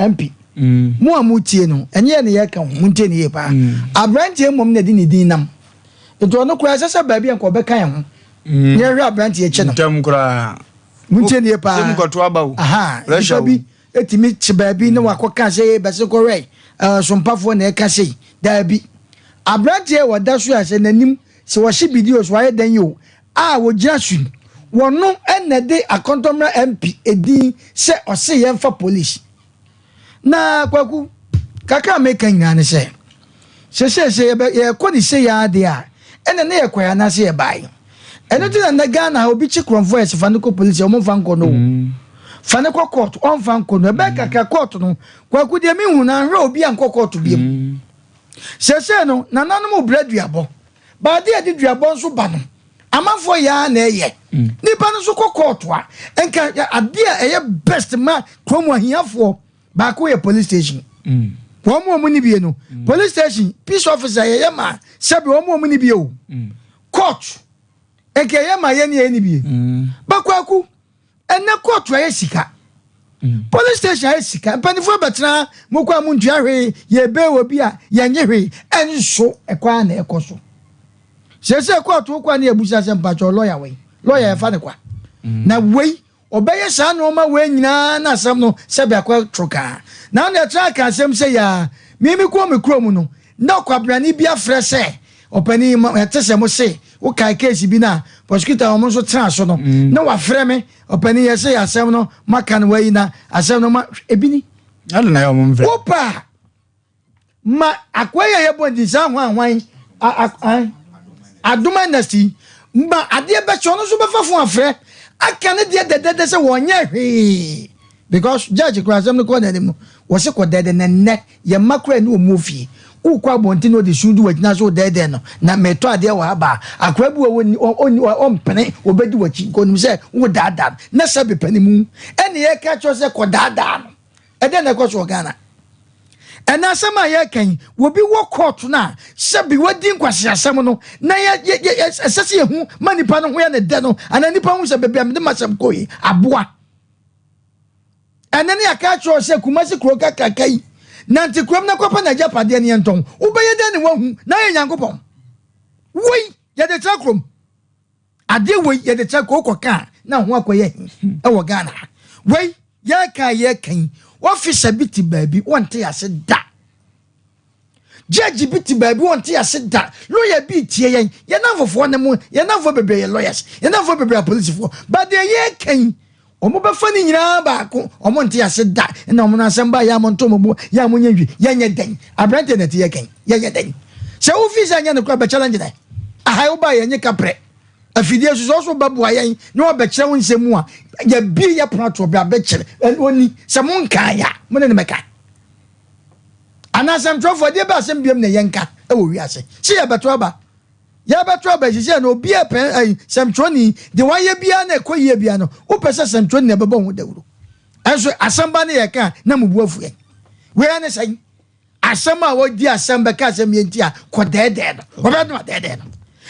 MP mu amutie no enye ne ye ka ho muntie ne ye pa abrantie mom na di ni din nam ento no kura sese baby enko be kan ho ye hwe abrantie che no ntam kura muntie ne ye pa sem ko to aba wo aha baby etimi che baby ne wakoka se be se ko re sompafo na e ka sei dabi abrantie wada so ase nanim se wo hye videos wa ye dan yo a wo gira su wono enede akontomra MP edi se ose ye mfa police na kwaku kaka meka nyina ne se ye ko ni se ya de a ene ne ye kwaya na se ye bai eno ti na Ghana obi chi kronfo se fa no ko police o mo fa nko no fa ne ko court on fa nko no be kaka court no kwaku de mi hu na hwe obi an court biem sese no na nanom braduabo ba de ade duabo nso ba no amafo ya na eye nipa no so court a enka ade a eye best ma kromo ahiafo ba ko ye police station womo ni bie no police station peace officer ye ma sebi womo ni bie o court enka ye ma ye ni bie ba kwaku ene court wa ye sika police station ay sika panifo betra mokwa mu ntua hwe ye be obi a ye nye hwe enso ekwa na ekoso sese court kwa na ebusa se mpacho lawyer e fa ne kwa na wei obeye sa no ma we nyina na asem no se be akwa troka na na tra ka asem se ya mimi ko me krom no na kwabrani bia frɛ se opani ma tese mo se wo kai case bi na prosecutor o mo so tra so no na wa frɛ me opani ye se asem no makan we na asem no ma ebini ala na yo mo mfrɛ opa ma akwaya ye bondi sa hwan aduma nasi mba ade be cho no so be fafo afrɛ aka ne de de se wonye hwe because judge kwasem no ko na nim no wo se ko de ne ye makra ni omofie ukwa bonti no de sudu wagina so de no na meto ade wa aba akwa bu o mpene obedi wachi ko nim se wo dada na sabe panimu ene ye ka cho se ko dada no ede na ko so Ghana ena sama ye kan wo bi wo court na sabe wadi nkwase asem no na ye esese ye hu manipa no ho ya ne de no ana nipa hu se bebia me de masem ko yi aboa ene ne aka cho se kumasi kro kakakai nanti krom na kopa na japade ne enton ubeye de ne wahu na ye nyankopon wei ye de tra krom ade wei ye de tra kokoka na ho akoye e wo Ghana wei ye kan officer biti baabi wonte ase da judge bi ti baabi won te ase da lawyer bi tie yen ye na fofo ne mu ye na fo bebre lawyers ye na fo bebre police fo but the ye kan omo be fa ni nyina ba ko omo nte ase da na omo na asamba ya mo nto mo ya mo nyanwi ye nye den abrante na te ye kan ye nye den se wo fi sa nya ne ko be challenge da aha wo ba ye nye kapre afidie so babu ayen no be kire won nsemu a ya bi ya prato be abekire oni se mon kan ya mo ne meka anasem trofo de ba asem biem ne yenka e wo wiase se ya beto aba se no obi e pen sem troni de wan ye bia na ekoyie bia no wo pese sem troni ne bebo ho dawuro enso asamba ne ye kan na mubu afu yen we ya ne sai asamba wo di asamba ka asem ye ntia ko dede no wo be no dede no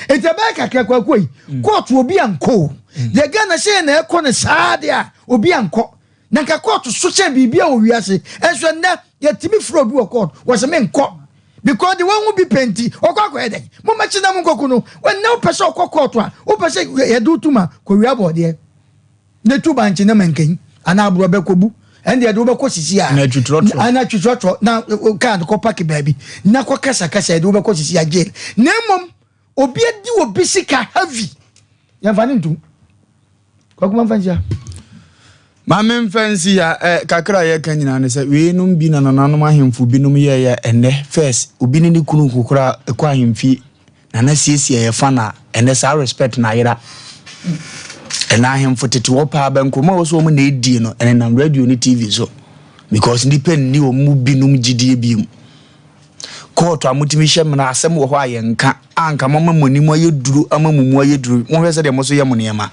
etebeka kakakoi court obi anko ye gana se na ekọ ne saade a obi anko na nka court so che bibia o wiase enso na ye timi fro bi o court was me nko because the one who be penti okwa eden mo ma china mo nkoku no when na pese okwa court a o pese ye do tuma ko wi abode ne tu banchi na mankan ana abro be kobu ende ye do be ko sisi a na twutrotro na kan ko park baby na ko kasa ye do be ko sisi a jail na mom obi adi obi sika heavy ya fani ntu kwa kuma fansia mame fancy ya kakra ye kan nyina ne se we num bi na nananum ahemfu bi num ye ya ene first obi ni kunu kokora kwa ahemfi na siesie ye fana ene sa respect na yira ena ahemfu tete wo pa ba nkoma wo so mu na edi no ene na radio ni TV so because depend ni o mu bi num gidie bi mu court amutimi hye na asem wo ho ayenka anka mama monimo ayeduru amamumu ayeduru mo hwese de mo so yemo niema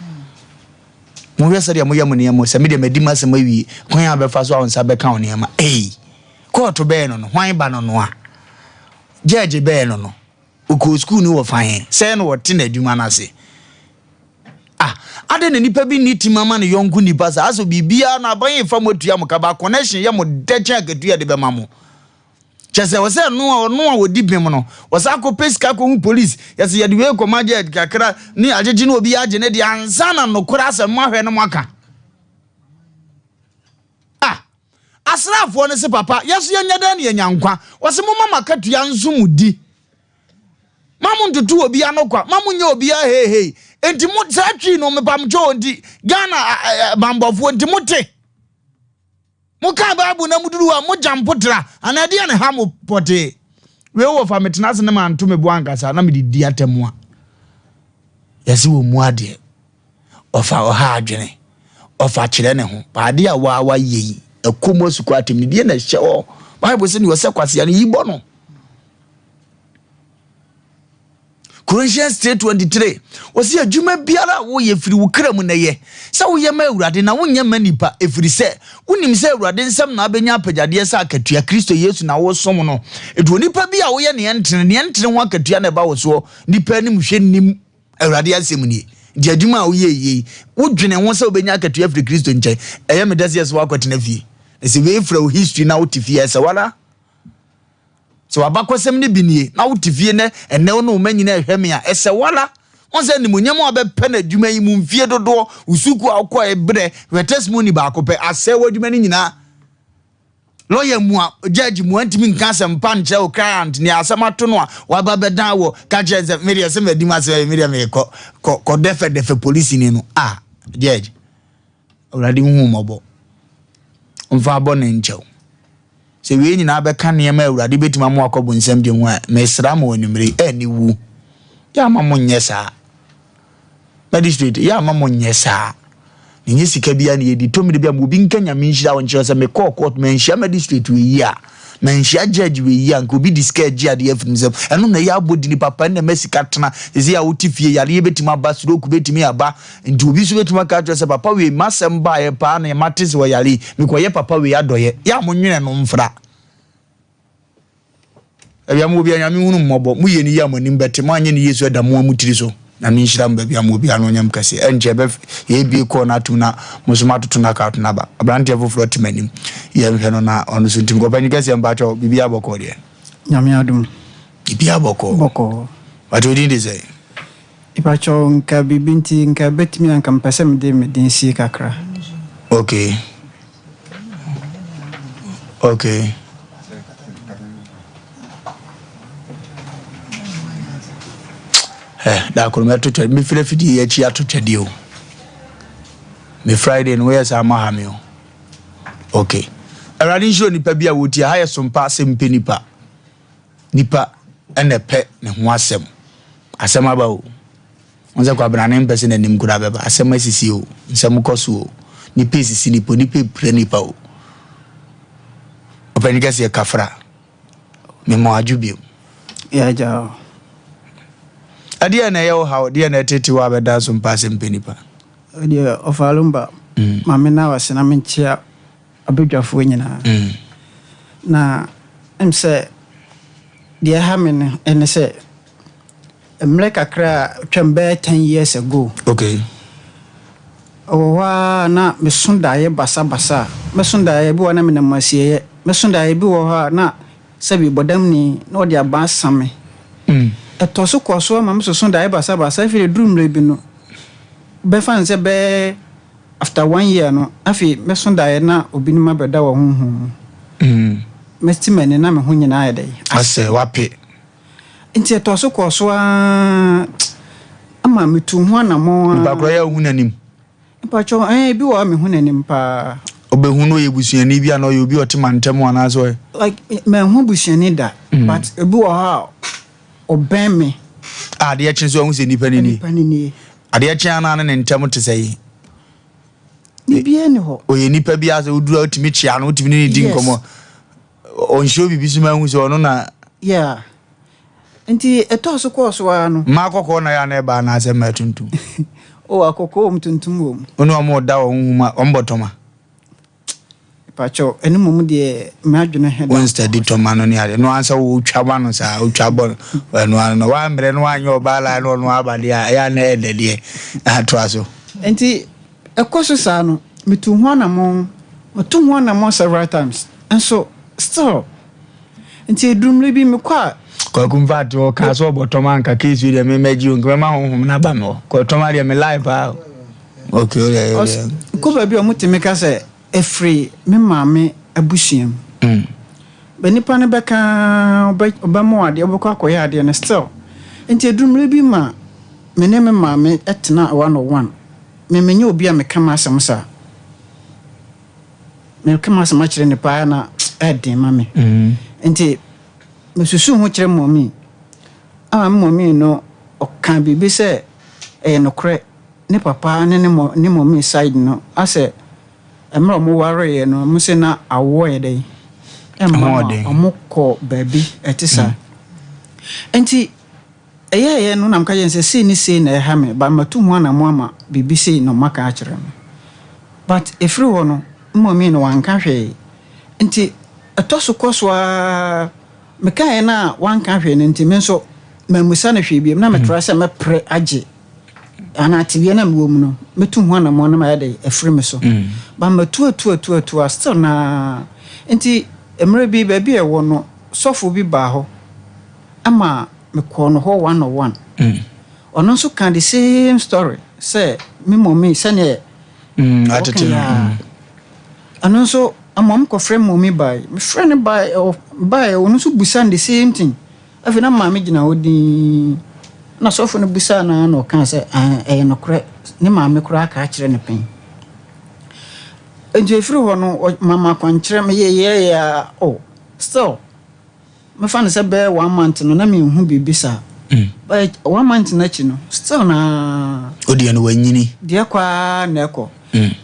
mo hwese de mo yemo niema se me de medima asem awie kwan abefa so awonsa be kan niema court be no hwan ba no no a judge be no uko school ni wo fan se no wo te na adwuma na se ade ne nipa bi ni timama ne yonku nipa sa aso bibia na ban fa motua mo kaba connection ye mo dechen akatua de be mamo chese wose no wodi bem no wasa ko pesika ko hu police yase ye de we ko maje kakra ni ajeje no obi age ne de ansa na no kura asem ahwe no maka asrafo ne se papa yeso ye nyada ne nyankwa wose mo mama katua nzumudi mamu ntutu obi anokwa mamu nya obi he enti mo zatwi no mepam jo ndi Ghana bambofo enti mote muka babu na muduru a mo jampotra anade ne ha mo pote we wo fa metenase ne manto mebu ankasa na medidi atemua yesi wo mu ade ofa oha adwene ofa kire ne ho paade a wa yeyi ekomo suku atem ne die na hye o Bible say ni wo se kwase ya ne yibo no Corinthians 3:23 wasi adwuma biara wo ye firi wo kram na ye se wo ye ma awurade na wo nya ma nipa efiri se wonim se awurade nsam na abenya apagade se akatua Kristo Yesu na wo som no edu nipa bi a wo ye ne entere ho akatua na ba wo so nipa nim hwe nim awurade asem ni di adwuma a wo ye wo dwene ho se obenya akatua firi Kristo nche eye me dase so akotena fie ese we fra history na wo tifie se wala so abakosem ne binie na wotifie ne ene no manyina ehweme a ese wala onse ni munyam abepe na adwuma yi mu mfie dodo usuku akọ ebre we testimony ba akọpe ase wadwuma ni nyina lawyer mu a judge mu antimi nka asɛmpa nche o client ni asɛmato no a wababeda wo ka judge media se medima se media me ko defe police ni no judge already hu mobo mfa abo ne nchew se we nyina be kan ne ma awurade betima mo akobo nsam de ho a mesra ma onumre ani wu ya ma mo nyesa magistrate ya ma mo nyesa ni sika bia ne yedi to me bia mo bi nkanya me nhira won kire se me court me nhia magistrate we yi a me nhia judge we yi a nko bi discard ji ade afim se eno na ya abodi ni papa na mesika tena ezi ya wotifie yare ye betima ba suro ku betimi aba nti obi so betima ka tse papa we masem ba ye pa na matis wo yare me ko ye papa we adoye ya mo nwene no mfra ebia mo bi anyame hunu mmobo mu ye ni ya manim bete mo anye ni Yesu ada mo amutiri so na me nhira mba bia mo bi anu nyam kase enje be ye bi ko na tuna musuma tutuna ka tuna ba abrante foforo timanim ye hweno na onu so ntim ko banyi kase mba cho bibia boko de nyame adum bibia boko what we did say ipa cho nka bibinti nka betimi nka mpese mde medinsi kakra okay da ko me to twede me fira fidi ya chi ato twede o me Friday no yes am ha me o okay erade show nipa bia woti ha Sompa Asem Mpe Nipa ene pe ne ho asem aba o onze kwa brane mpese na nim kura beba asem asisi o nsem koso o nipa asisi nipa pre nipa o openiga se kafra me mo adwubiem ya ja adia na ye how dia na tete wa beda Sompa Asem Mpe Nipa dia Wofa Lumba mame na wase na menchia abedwafo nyina na emse dia hamen ene se emle kakra twembe 10 years ago okay wa na mesunda ye basa mesunda ye bi wana me na masiye mesunda ye bi wo ha na sabi bodam ni na odi aba same etoso koso ma mesunda ye basa fi drum le bi no be fan se be after 1 year no afi mesunda ye na obi ni mabeda wo honhom mestimene na me ho nyina ye dey ase wape nti etoso koso ama metu ho na mo ba kro ya hu nanim pacho bi wa me hu nanim pa obehu no ye busuani bia no ye obi otimantem ana so like me hu busuani da but ebi wa ha oben me ade ya chinso hu se nipa ni ade ya chin ana ne ntem te sei ni bia ni ho oye nipa bia so udura otimi chia no otimi ni di nkomo on show bibi suma hu se ono na yeah nti etoso koso ano ma kokko na ya na ba na Asem matuntum o akoko mtuntum wo ono amo da wo huma ombotoma pacho eni mum de madwene heda one steady toma no ni ade no ansa wo twaba no sa wo twaba no wa mbre no anyo bala no abade ya na edede ato aso nti ekoso sa no mitu ho na mo otu ho na mo several times and so still nti edumle bi me kwa ko kumva to ka so botoma nka kesu de me meji o nka ma honhom na ba me ko toma de me live ha okay ko ba bi o mutimi ka se efri me maame abusuam be nipa ne beka oba mo ade obekọ akoya ade ne still nti edumre bi ma me ne me maame etena 101 me menye obi a me kama asem sa me kama asem akire ne pa na eden ma me nti mesusu ho kire momi momi no okan bibi se nokre ne papa ne momi side no ase emra mo ware no mo se na awo ye dey amoko baby etisa enti ye no nam ka yen se ni se na ha me ba matu ho na mo ama bibi se no maka a kire me but efri ho no momi no wanka hwe enti etoso koswa meka na wanka hwe nti me nso mamusa na hwe biem na metra se me pre age ana tibia na mwo mu no metu ho na mo na ma de efre me so ba matu still na nti emre bi ba bi e wo no sofo bi ba ho ama me ko no ho 101 ono nso kan the same story say me mommy se ne atete ano nso amam ko frame mommy by me friend by ono nso busan the same thing afi na mama gina odi na sofo no busa na no kan se no kre ne mama kura aka kire ne pen enje free ho no mama kwankire me ye ya still me fan se be 1 month no na me hu bibisa but 1 month na chi no still na odi no wanyini dia kwa na eko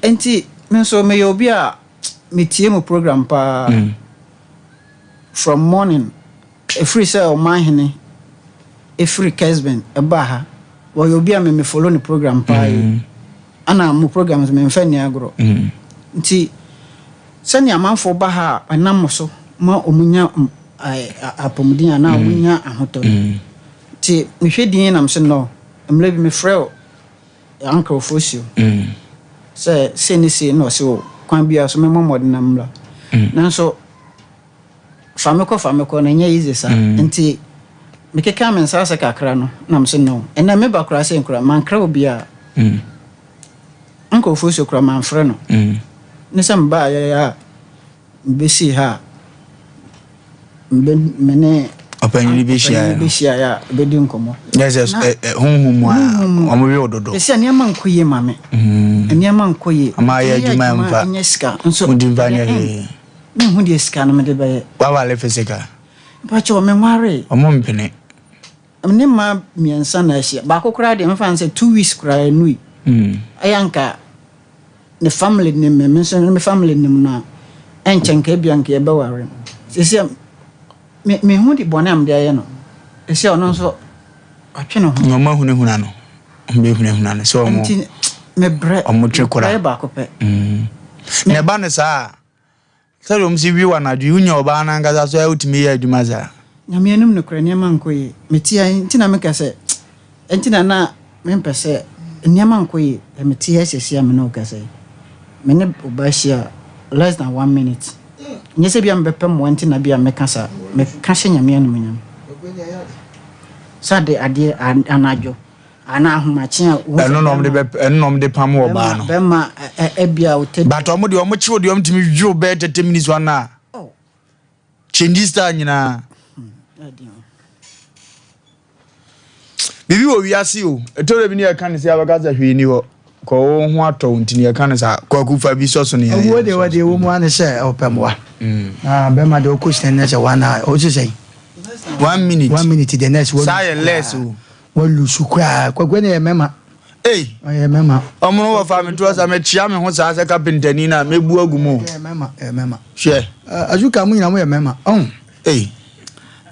enti me so me yo bi a me tie mo program pa from morning free say o man hene free Kesben ebaha wo yo bi a me follow the program pa ana mo programs me mfa ni agro nti sani amanfo ba ha anam so ma omunya apomudin ana omunya ahoto nti me hwedin nam se no emle bi me frɛ uncle Fosio se ni se no so kwan bia so me momod na mla nanso fameko na nya easy sa nti me keka men sa se kakra no nam se no ena me ba kra se nkra man kra obia uncle Fosio kra man frɛ no ne sam ba ya besi ha mene Open Libishia, ya bedin komo. Yes, home, omo ododo. Ese ne man koye mame. Ne man koye. Amaya juma mfa. Nyeska. Nso mudimvanya he. Me hu de ska no me de baye. Wa wale fisika. Ba cho me nware. Omo mpene. Ne ma miensa na ahia. Ba kokora de mfa nse 2 weeks kora nui. Ayanka the family name me mention me family name na enchenka bianka e beware. Sese me hu di bonam de aye no. Ese ono so atwe no ho. Ngoma hunehuna no. Mbe hunehuna no. So omo. Me bre. Omo twekora. Ba ko pe. Ne ba ne sa. Sɛ dom si wi wana du unya oba na ngaza so utimi ya adwuma za. Nyame anum no kra niam ankoye. Metia ntina me kase. Ntina na me mpese niam ankoye. Metia sesi am no kase. Me ne obashia less than 1 minute. Nyese bia mbepem mo ntina bia me kasa. Me kase nyame anum nyam. Sade ade anajo. Ana ahomache a enom de pam oba no bema ebia o but omo de omo chiwo de omo timi dwo be 30 minutes wana chendista nyina bibi wo wiase o etore bi ne aka ne se abagaza hwe ni ho ko ho ato ntini aka ne sa ko akufa bi so so ne ya wo de wo mu ane se opemwa bema de o question ne se wana o se say 1 minute 1 minute the next one say less o wolu sukwa kwagwe ne mema mema omo wo fa me to sa me chia me ho sa se kapentani na mebu agumo mema hwe azuka mu nyina mo mema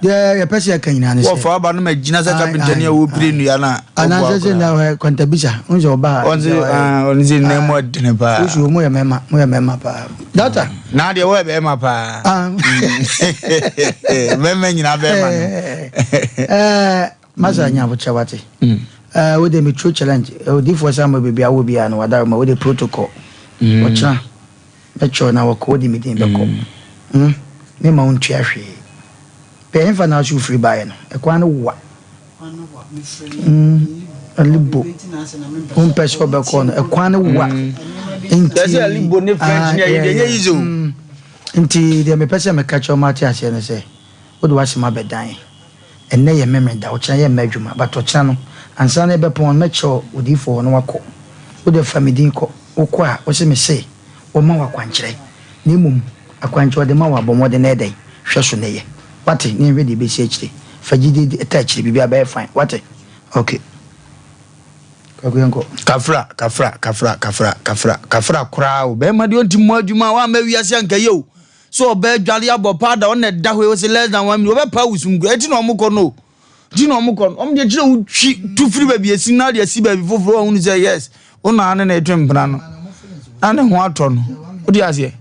de pese kan nyina ne se wo fa ba no magina sa kapentani a wo pire nua na ana se na kontabisa unje oba onzi ne mo de ne ba usu mo mema pa data na de wo be ma pa mema nyina be ma no Masa nyabo chawati. We de metro challenge. We di for some baby awo bia no wadar ma we de protocol. Ocha. Mecho na wo ko di meeting be ko. Me ma un tua hwe. Pe enfa na su free buy no. E kwa no wa. Alibo. Un peso be ko no. E kwa no wa. Inti alibo ne French ne ye yizo. Inti de me pese me catch o mati ase ne se. Wo do wase ma bedan. And nay, a memory that which I am measurement, but to channel and son ever upon metro would you for no wako. Would the family dinko, or qua, what me say, or more quantre. Nimum, a quantre the mower, but more than a day. Shosune. What it near ready BCHD. Fajidi attached be a bear fine. What it? Okay. Kafra crowd. Be my dear Timojuma, one maybe as young yo. So be jolly about powder on that that way was less than 1 minute. Power some great no muko no. Dino muko. The Joe 2 free baby, a signal, the sea baby before only say yes. On an a trim brano. And what ton? What do you say?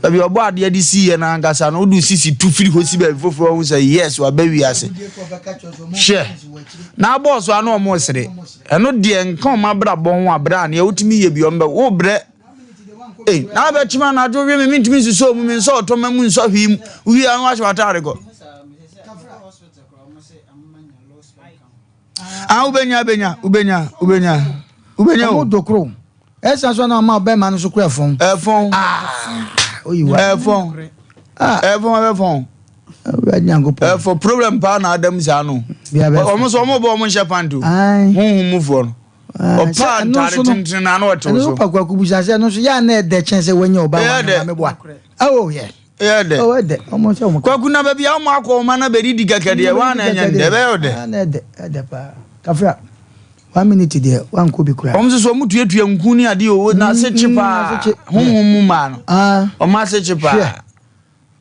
Baby, your body, the sea and Angas and do see 2 free hossy baby before only say yes, or baby, I say. Share. Now, boss, I know more say. And no dear and come my brother, bon, brand, you to me beyond the old bread. Na be chima na do we me ntimi so mu me so to mamu so hwim wi an wa chwata go ubenya o dokro esa so na ma be ma no so kura fon oyiwa fon for problem pa na adam za no o so mo bo mo hye panto mu fo no opa ntare tintin na no to so opa kwa kubusa se no so ya na de chense wenye oba wa me boa de o de omo se omo kwa kuna baby a mo akoma na be di kakade wa na nya de be o de na de pa kafra 1 minute there wan ko bi kura omo so mu tuatua nku ni ade o na se chipa hohom ma no o ma se chipa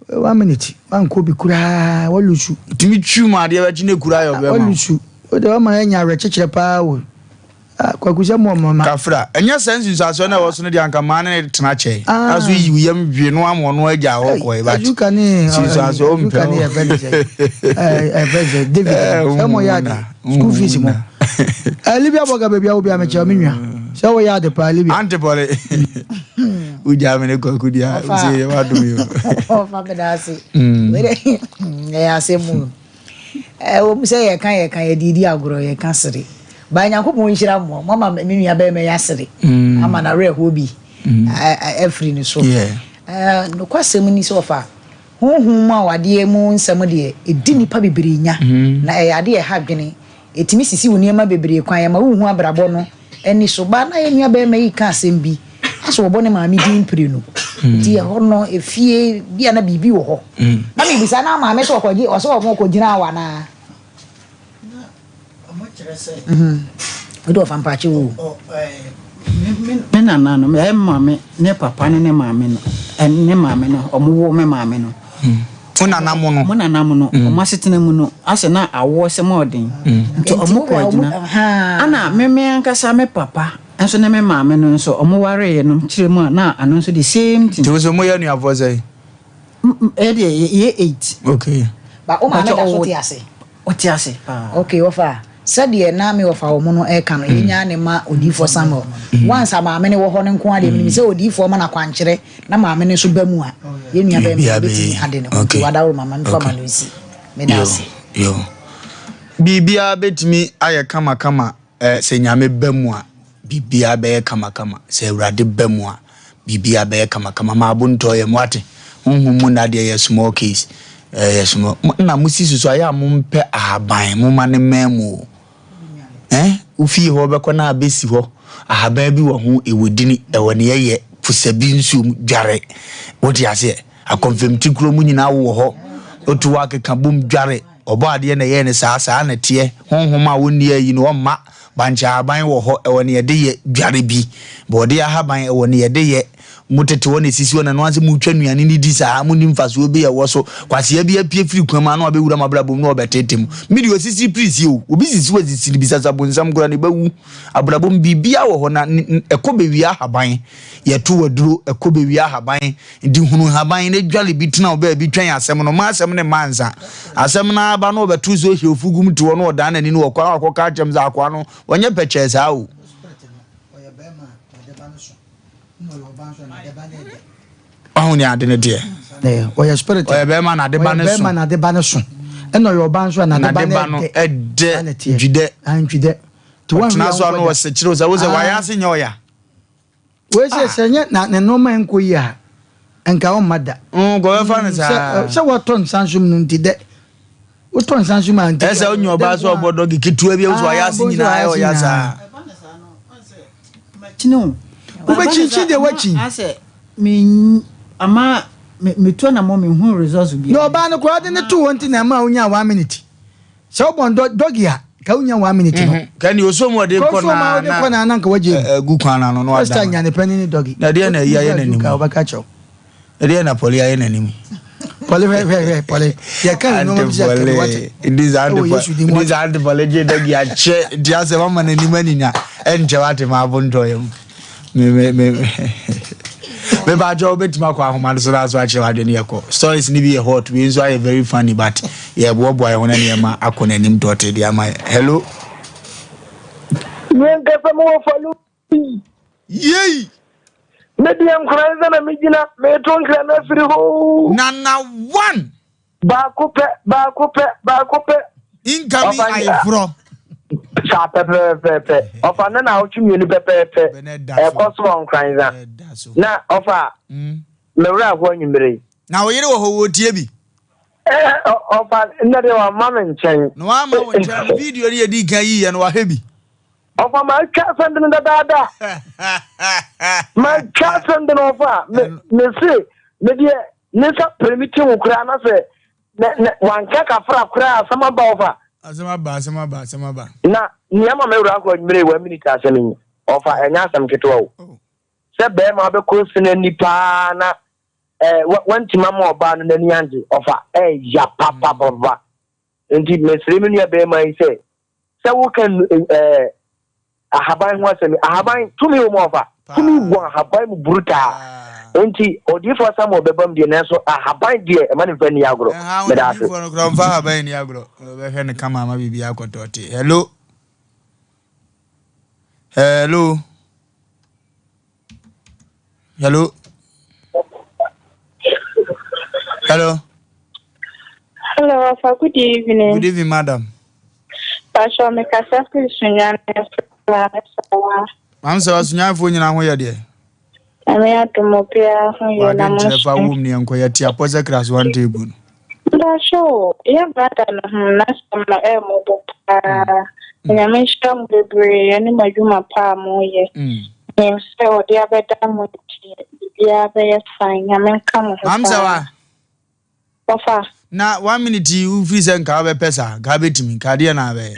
1 minute wan ko bi kura walusu timi twuma ade ba chine kura yo be ma walusu o de wa ma nya rechechire pa wo kwa kuja mo mama kafra enya sense aso na wo so ne de anka ma ne tena che aso yi yam dwe no amo no agya ho ko e ba you can aso o mpe David samo ya school fees mo Libya boga baby a obi a me cha me nwa so wo ya de pa Libya antipole uja me ne ko kudia se ya wadu yo o fa me da se we ya se mu o mu se ye kan ye didi agoro ye kan sere ba nyankopon nhira mo mama me nua be me yasere ama na re ho bi every ni so no kwasem ni so fa honhom a wade mu nsɛm de edi nipa bebree nya na ade ha dwene etimi sisi wo niema bebree kwan ya ma wo hu abrabɔ no eni so ba na enua ba ma yi ka asɛm bi aso wo bɔ ne maame din pire no di ho no efie bia na bibi wo ho na me bisa na maame so okoji o so mo ko gina wa na omo kire se do fa mpache wo me nana no me maame ne papa ne maame no ne maame no omo wo me maame no Nana mo no omo asetena mu no ase na awo se modin nti omo ko gina ana me ankasa me papa enso na me maame no nso omo ware no kire mu na ano nso the same thing so mo ya nua voze ye 8 okay ba o maame da so ti ase okay Wofa sɛdeɛ na me Wofa wo no e ka no yenya ne ma odifo Samuel once maame ne wo ho ne nko ade me sɛ odifo ma na kwankyere na maame ne so ba mu a ye nua ba me beti ade ne ko wada wo mama me fama no si me da ase yo bibia betimi aye kama sɛ nyame ba mu a bibia be kama sɛ awurade ba mu a bibia be kama ma abunto ye mwate honhum na de ye small case yes mo na musisi so aya mo mpe ahaban mo mane memo ufi ho be kona abesi ho ahaban bi wo ho ewodini ewone ye pusabi nsu dware wodi ase a confirmti kro mu nyina wo ho otu wa keka bom dware obo ade na ye ne saa na tie honhom a wonni ayi no ma bancha aban wo ho ewone ye de ye dware bi bode ahaban ewone ye de ye mutete wona sisi wona no ase mutwa nuane ni di saa muni mfaso be ye wo so kwase bia pie firi kwama na obewura mabrabom na obetetem midi osisi prisi o obi sisi wazisi bisasa bonsam gura ne bawu abrabom bibia wo ho na ekobewia haban ye to waduro ekobewia haban ndi hunu haban ne dwale bitena oba bi twan asem no ma asem ne manza asem na aba no obetu so hiofugum to wo no oda na ni no kwa akoka chem za akwa no wonye peche saa o ahun ya de ne de oya spirit oya be ma na de ba ne so eno yo ban so na de ba no ede dwide to one na so no was chiro za wo ze wa ya se nyoya we se senye na ne no man ko yi a enka o mada go fa ne sa se wo ton sansum no ntide wo ton sansum an ntide ese onyo ba so obodo gikitua bi wo so ya se nyina ayo ya sa chino ubechichi de wachi ase me ama me to na mo me hu results bi no ba no ko de ne to wonti na ma unya 1 minute so bon doggy a ka unya 1 minute no kan yo so mo de ko na na nka waje gu kwana no no ada sta nya ne pani ni doggy na de na iya ye nanim ka ba ka cho de na poli ya ye nanim poli poli ya kan no mo bisa ka wache these are the poli doggy a che dia se mama nanim aninya enje wate ma bonto yem me ba jo betima kwa ahoma so na so ache wade ne yeko stories ni be hot we nso are very funny but yeah boy ho na ne ma akona nim dote dia ma hello nyenga famo Wofa Lumba yey me diam kranza na mijina me tonkra na firi ho nana one ba coupe incoming ayefro sa pepe Ofa na ochumi ni pepe e koso on kranza na Ofa me wura ho nyimire na wo yire wo ho wo tie bi Ofa na de wa mama nchen no wa ma wo nchen video ni edi kan yi ye no wa hebi Ofa ma ka send na dada ma ka send na Ofa me se me de ne sa permit wo kura na se wan ka fra kura sama ba Ofa asema ba na nyama me wura ko nyimire wa minute asemi Ofa enya asem ketewa o se be ma be ko sene nipa na wanti mama oba no nani anje Ofa ya papa baba ndi mesremi nua be ma ise se wo kan ahaban ho asemi ahaban tumi wo Ofa tumi wo ahaban mu bruta enti odifo samo bebam de na so ahaban de e ma ne fani agro me da so odifo no fa ahaban ni agro be hwe ne kama ma bibia akotote hello hello Wofa, good evening. Good evening, madam. Pastor me kasa Sunyane. I'm so Sunyane for nyina ho ye de. Ame atomopia ho ye na mo. Wa fa wom ne enko ya ti apoze class 1 table. Da show, ya brother no na sama mo bo pa. Ya me sham bebre ani majuma pa mo ye. Se o dia beta mo ti. Dia be fine. Ya me kam ho. Amsawa. Wofa. Na 1 minute you free sen ka be pesa, ka be timi, ka de na be.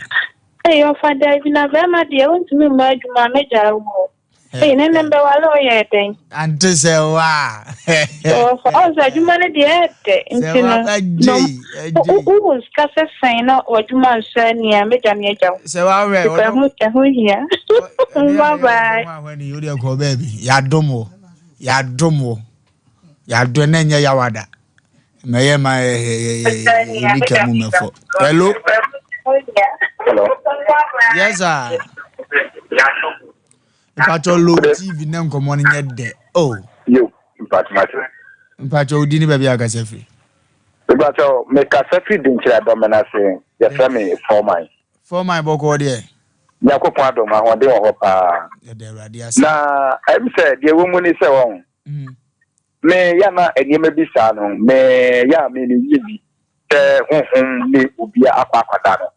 Hey, Wofa da bi na be ma de won timi ma adwuma me ja wo. Hey, nene mbe wale oye ten. Ante se wa. O sa adwuma ne de ete. Se wa aje. O skase sen na adwuma nsa ni a me ja ne ja. Se wa we. Ho hia. Bye bye. When you dey go baby, ya domo. Ya domo. Ya do na nya ya wada. Meye ma ebi ka mu mefo. Hello. Hello. Yes sir. Mpacho low TV na nkomo ne nye de. Oh. Yo, mpacho. Mpacho udi ni baby aka sefi. Mpacho me ka sefi din kira do me na se. Ya fa me for my. For my boko de. Yakopon adom ahode wo pa. Na em say de wo mu ni se won. Me ya na eniyema bi sa no me ya me ni yibi te honhom ni obi akwakwada no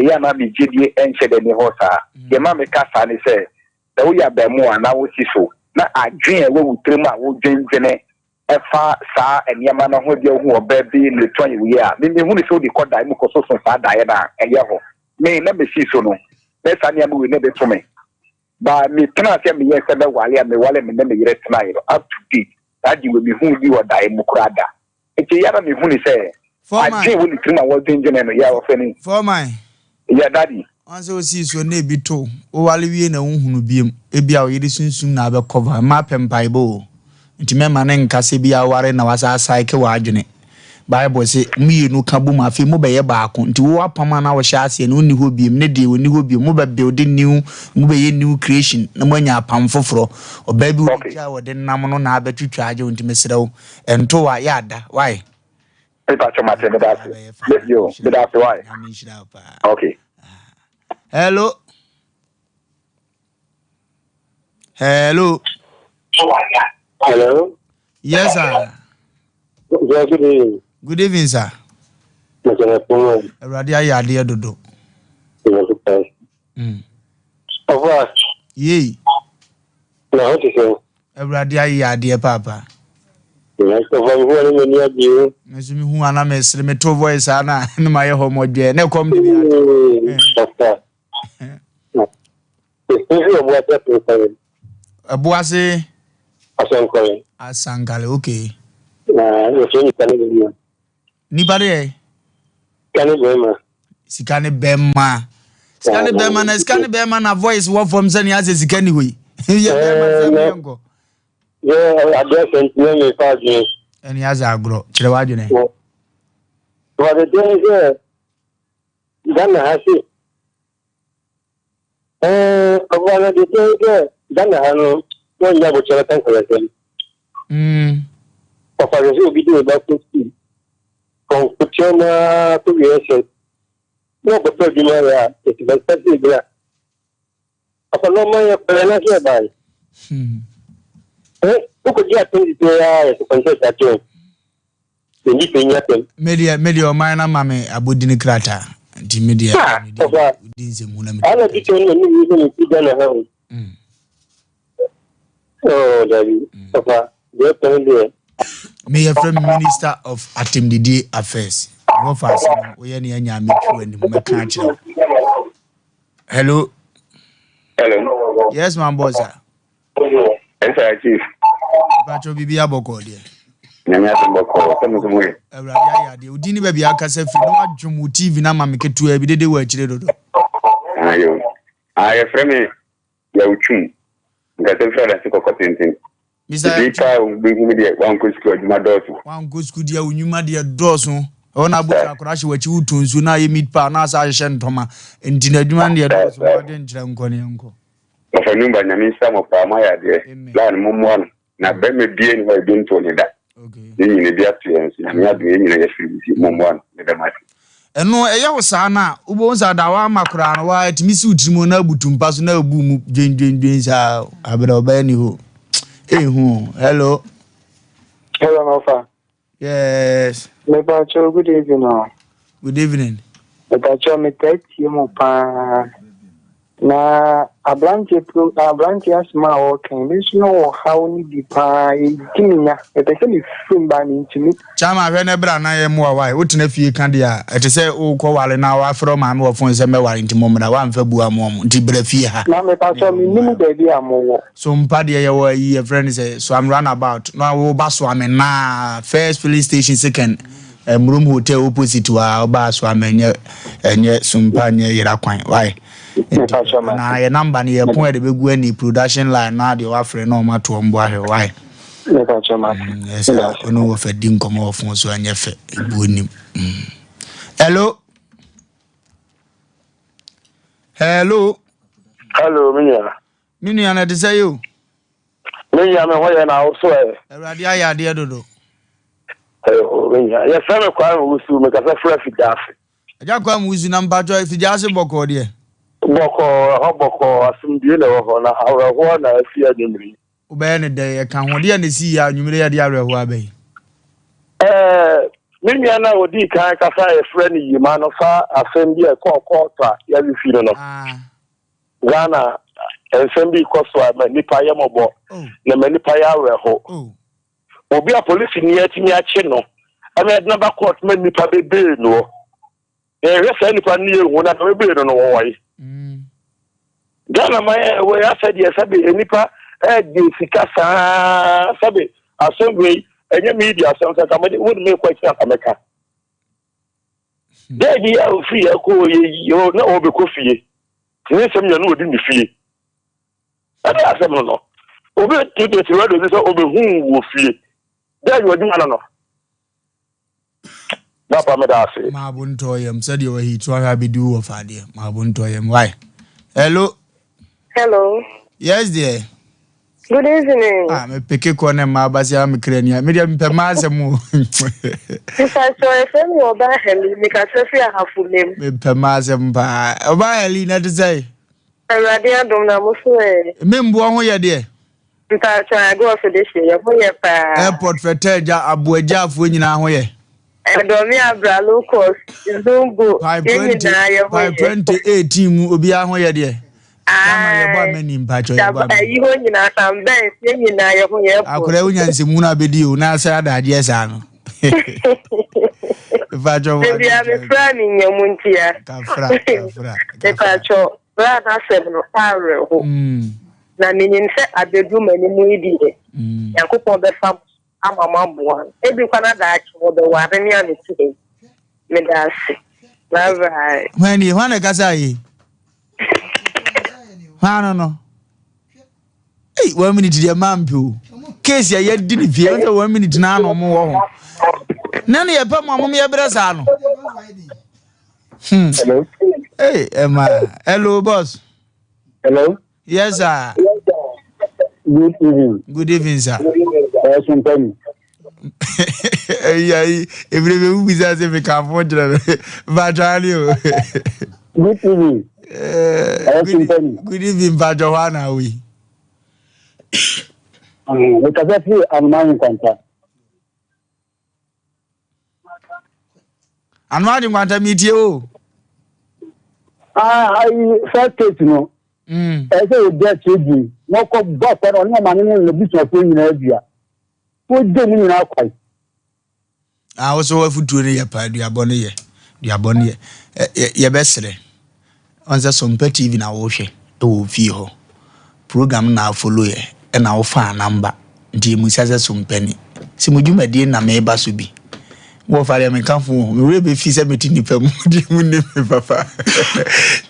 ya na me gidi enche de ni ho sa ye ma me ka sa ni se da wo ya ba mu ana wo si so na adwen e wo wutrem a wo dwenjene efa sa eniyema na ho de hu oba bi le ton yi a me hu ni so di koda mu ko so sa da ye na eye ho me na me si so no me sa ni am we ne be to me ba me tena se me ye se be wale me wale me ne me yire tena yi up to date adi we hu bi wada mukrada eti yara me hu ni say adi we ni trima wo denjene no ya wo feni for my ya daddy once o si so na ebi to o wale wie na hunhunu biem ebi a o yiri sunsum na be cover ma pempaibo nti me ma ne nkase bi aware na wasa saike wa adwene bible say mienu ka bu ma fe mo be ye baako nti wo apama na wo hya ase na onni ho biem ne de woni ho biem mo be build new mo be ye new creation na mo anya apam foforo oba bi wo ja wo de nam no na abetwitwa age nti mesrew ento wa ya da why paper to mate me that yo me that why okay hello hello hello yes sir good evening sir Everybody ya de dodo Yee na what is it Everybody ya de papa Mesumi hu ana mesre me to voice ana na ma ye homo dwe na kom de Abuase Asankale okay Nipa de Sikane Bema Sikane Bema na voice wo from say ya sikane hoyi ya Bema ngo address me fa je eni aza agro kire wa dwene wa de je dana hasi abana de je dana hanu mo nya bo chere tan kala sen papa je obi de ba ko si confrontation to yes no ko to di ya ti ba ta di bra apa no ma ya pela ke ba uko dia tendi ya confrontation ni penya tem media o mana mame abodini krata di media dinze muna media ala di tono ni pidana ha oh daddy papa dia tendi me your friend minister of atimdidi affairs Wofa we ne anya metu ani me ka kire hello yes my boss sir yes chief Pacho bibi aboko de nyanya temboko temuzumu Ewrade ya de udi ni ba bia kasa fi no adwum TV na mameketu abi dede wa akire dodo ayo frame ya uchum ngate fera siko kotentin Mr. Dika ubingu de wanko school adwuma dosu wanko school dia unyuma de dosu ona buka akorashi wachi utunzu na ye meat pa na sa hye ntoma enti na adwuma de dosu wa de nkyira nkone nko Wofa Lumba nyamisa mo pa ma ya de plan mommo na be me bie ni wa donto ni da okay ni bia tuensi na me adu ni na yefiri mommo ne da mati eno eya wo sa na ubo nsa da wa makura no wa timisi utrimo na butumpa so na abu mu dwendwendwen sa abra oba ni ho Hello. Hello, Wofa. Yes. Good evening. Good evening. Me take you na abranche asma working. This know how ni be kimina. It is any film by me to me. Chama hwe ne bra na ye mo why wotena fie kan dia ete se wo ko wale na wa afro ma me wo fon se me wale ntimo mna wa mfa bua mo nti bra fie ha na me pa so me nimu baby amowo so mpa de ye wa yi friend say so I'm run about no wo ba so am na first police station second room hotel opposite wa ba so am enye sumpa nye yira kwan why na ye number ni ye pon de begu ani production line na de wa frɛ na o ma to mbo ahwe why yes ono wo fa din komo ofun so anya fe ebuonim hello minya na de say you minya me hoye na wo so e awrade ayade dodo minya ye fa me kwa wo su me ka fa fresh dafe aja kwa mu uzu na mpajo ifijase boko de boko asumdie le wo na awro na afia nyimri ube ne de ka hode ne si ya nwumire ya de awreho abai minya na odi kan ka fa e friend yi ma no fa afem bi e ko ta ya bi fi no Ghana ensem bi ko so ma nipa ya mobo na ma nipa ya awreho obi a police ni atimi ache no ama na ba court ma nipa bebe no resa nipa ni ehu na bebe no wo wai Ghana ma we asadi sabe nipa de sika sa sabe assembly enye media asem ka me would make question ameka dey ya free ko yo na obi ko fie tin sem nya no odi ni fie ada asem no obi tete ti wado so obi hu wo fie dey you odi no na pa me da ase ma bunto yem said we he try be do of ade ma bunto yem why hello Yes dear. Good evening. Me peke ko na ma basi am krania. Me dia mpe ma asemu. If I saw a friend you oba heli, me ka se fi ahafu nem. Me mpe ma asem ba. Oba heli na to say. Awurade adom na mo so e. Me mbo ho ye de. Nta cha go for this year. Ho ye pa. Airport feteja abuaja afo nyina ho ye. Edomi abra low cost. Zungu. Yini na ye ho ye. 2018 mu obi a ho ye de. Kama ye ba mani mpacho ye ba. Ayi ho nyina samben, yini na ye ho ye. Akure unyansemu na bedi o na asa adaje esa no. Mpacho. Baby am friend nyamuntia. Kafra. Mpacho. Bra na sem no pare ho. Na menin se abedu mani mu idi e. Yakopon be fam amama boan. Ebi kwa na da achi wo be ware ni ani ti. Me da se. Bye. When na kasa yi. No. Hey, 1 minute dear mampu. Case ya yet did if you 1 minute na no more. None ya pa mama me brasa no. Hello. Hey, Emma. Hello, boss. Hello. Yes, sir. Good evening. Good evening, sir. Asem Mpe Nipa. Every we say we can afford but Good evening. Good evening, Bajowana. We can see I'm contact. I'm not going to meet you. I first case, no. I say get you. No come back on no money in the business of in Nigeria. Put them in our quite. I also have food to the apart, the abonne, your best. On the Sompa TV na wo hwe e wo fi ho program na follow ye e na wo fa number ndi mu sase Sompani si mu dwumadi na me ba so bi wo fa le me kanfo me we be fi se meti nipa mu di mu ne me papa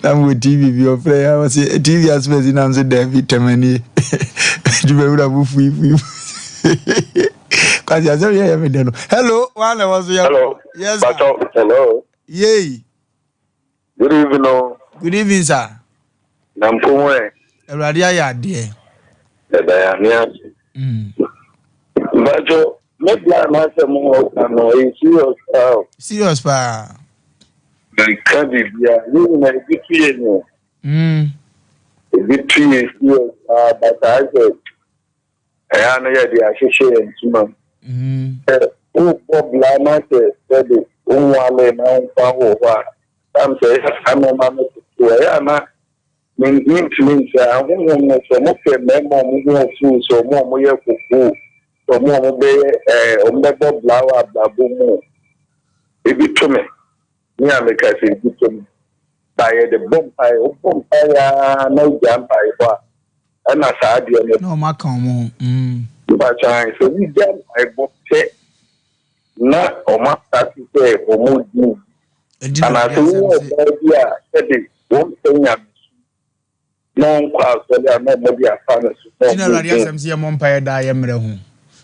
na mu TV bi o frɛ ya wo se TV aspect na so David Temani dwuma wura bu fu kwasi aso ye me de no hello one was ya hello yes hello yey good evening. Good evening, sir. Nampumwe. Awurade ayade. Bajo, make la master mo no serious. Serious pa. Can be ya. You na bitue no. Bitue serious but I said I know the association to who popular market said it, one man power. I'm saying, I'm a man to means I won't so much a memo more food, so more food, so more be blower, babu. It be to me. Me, I make a say, to me. By the bonfire, no jump by and I said, no, my come but I so we jump I bought it. Not or my say or more. And I said, yeah, won't say no class, there no maybe a fan. Asem see Mpe da yemre ho.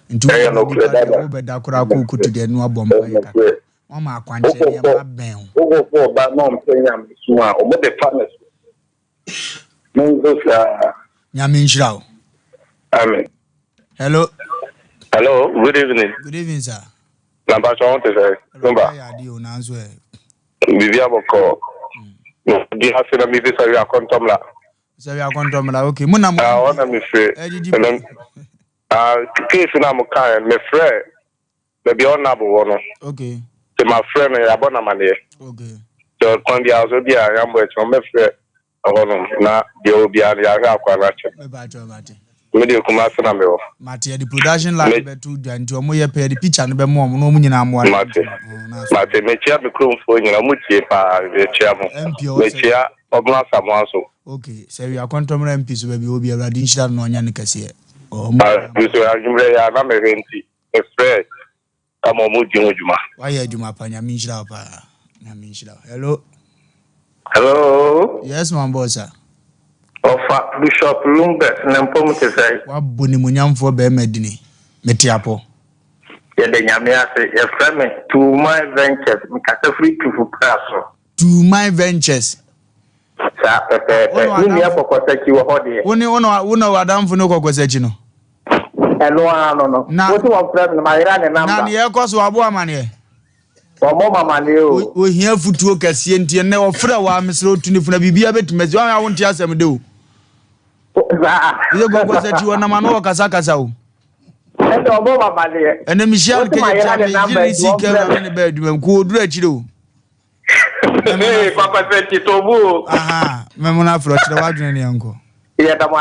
Ntu o be da kura ko kutu de no abompa ya. O ma kwanche ne ma ben. O go ba no mpenya msuwa, o mo de fan. No Nyame nshira. Amen. Hello. Hello, good evening. Good evening, sir. Number 20 sir. Number. Ya di o na nso e. Bibia boko. No, di hasira mi visa ya kontomla. So we are going to mla okay. Mo na mo. Ona mi frɛ. Case na mo kan me frɛ. Me bi ona bo no. Okay. Te ma frɛ no ya bona mane. Okay. So kon dia so dia ya mo e me frɛ. Ahono na de obi a ya ga akwa na che. Me ba to mate. Me de kuma se na me wo. Mate the production line be to do nti omo ye pɛ the picture no be mo no mo nyina mo. Mate me chia me krom fo nyina mo tie pa be chia mo. Me chia obla samoa so. Okay, so we are contemporary MP so be obi awrade nshira no nya ne kase. So ajumre ya na me renti. Express. Kama mo di ojuma. Why ejuma pa nya mi nshira pa. Nya mi nshira. Hello. Hello. Yes, my boss. Wofa Bishop Lumba na mpom te sai. Wa boni munyamfo be medini. Metiapo. Ye de nyame ase ye frame to my ventures. Mi kata free to praso. To my ventures. Sa pepe. Ni ya kokosachi wo hode. Uno wadamfo no kokosachi no. No. What you friend my ran number. Na ye koso abo amane. Omo mama ne o. O hia futuo kase ntie ne ofra wa mesre otuni funa bibia betumezi wa wonte asem de o. Ye kokosachi wona ma no kasa o. E do omo mama ne. Ene Michelle ke je si ke ma ne be adum ko oduru achire o. Papa senti tobu. Aha, memuna afro chire wadwene ne yanko. Ya da mo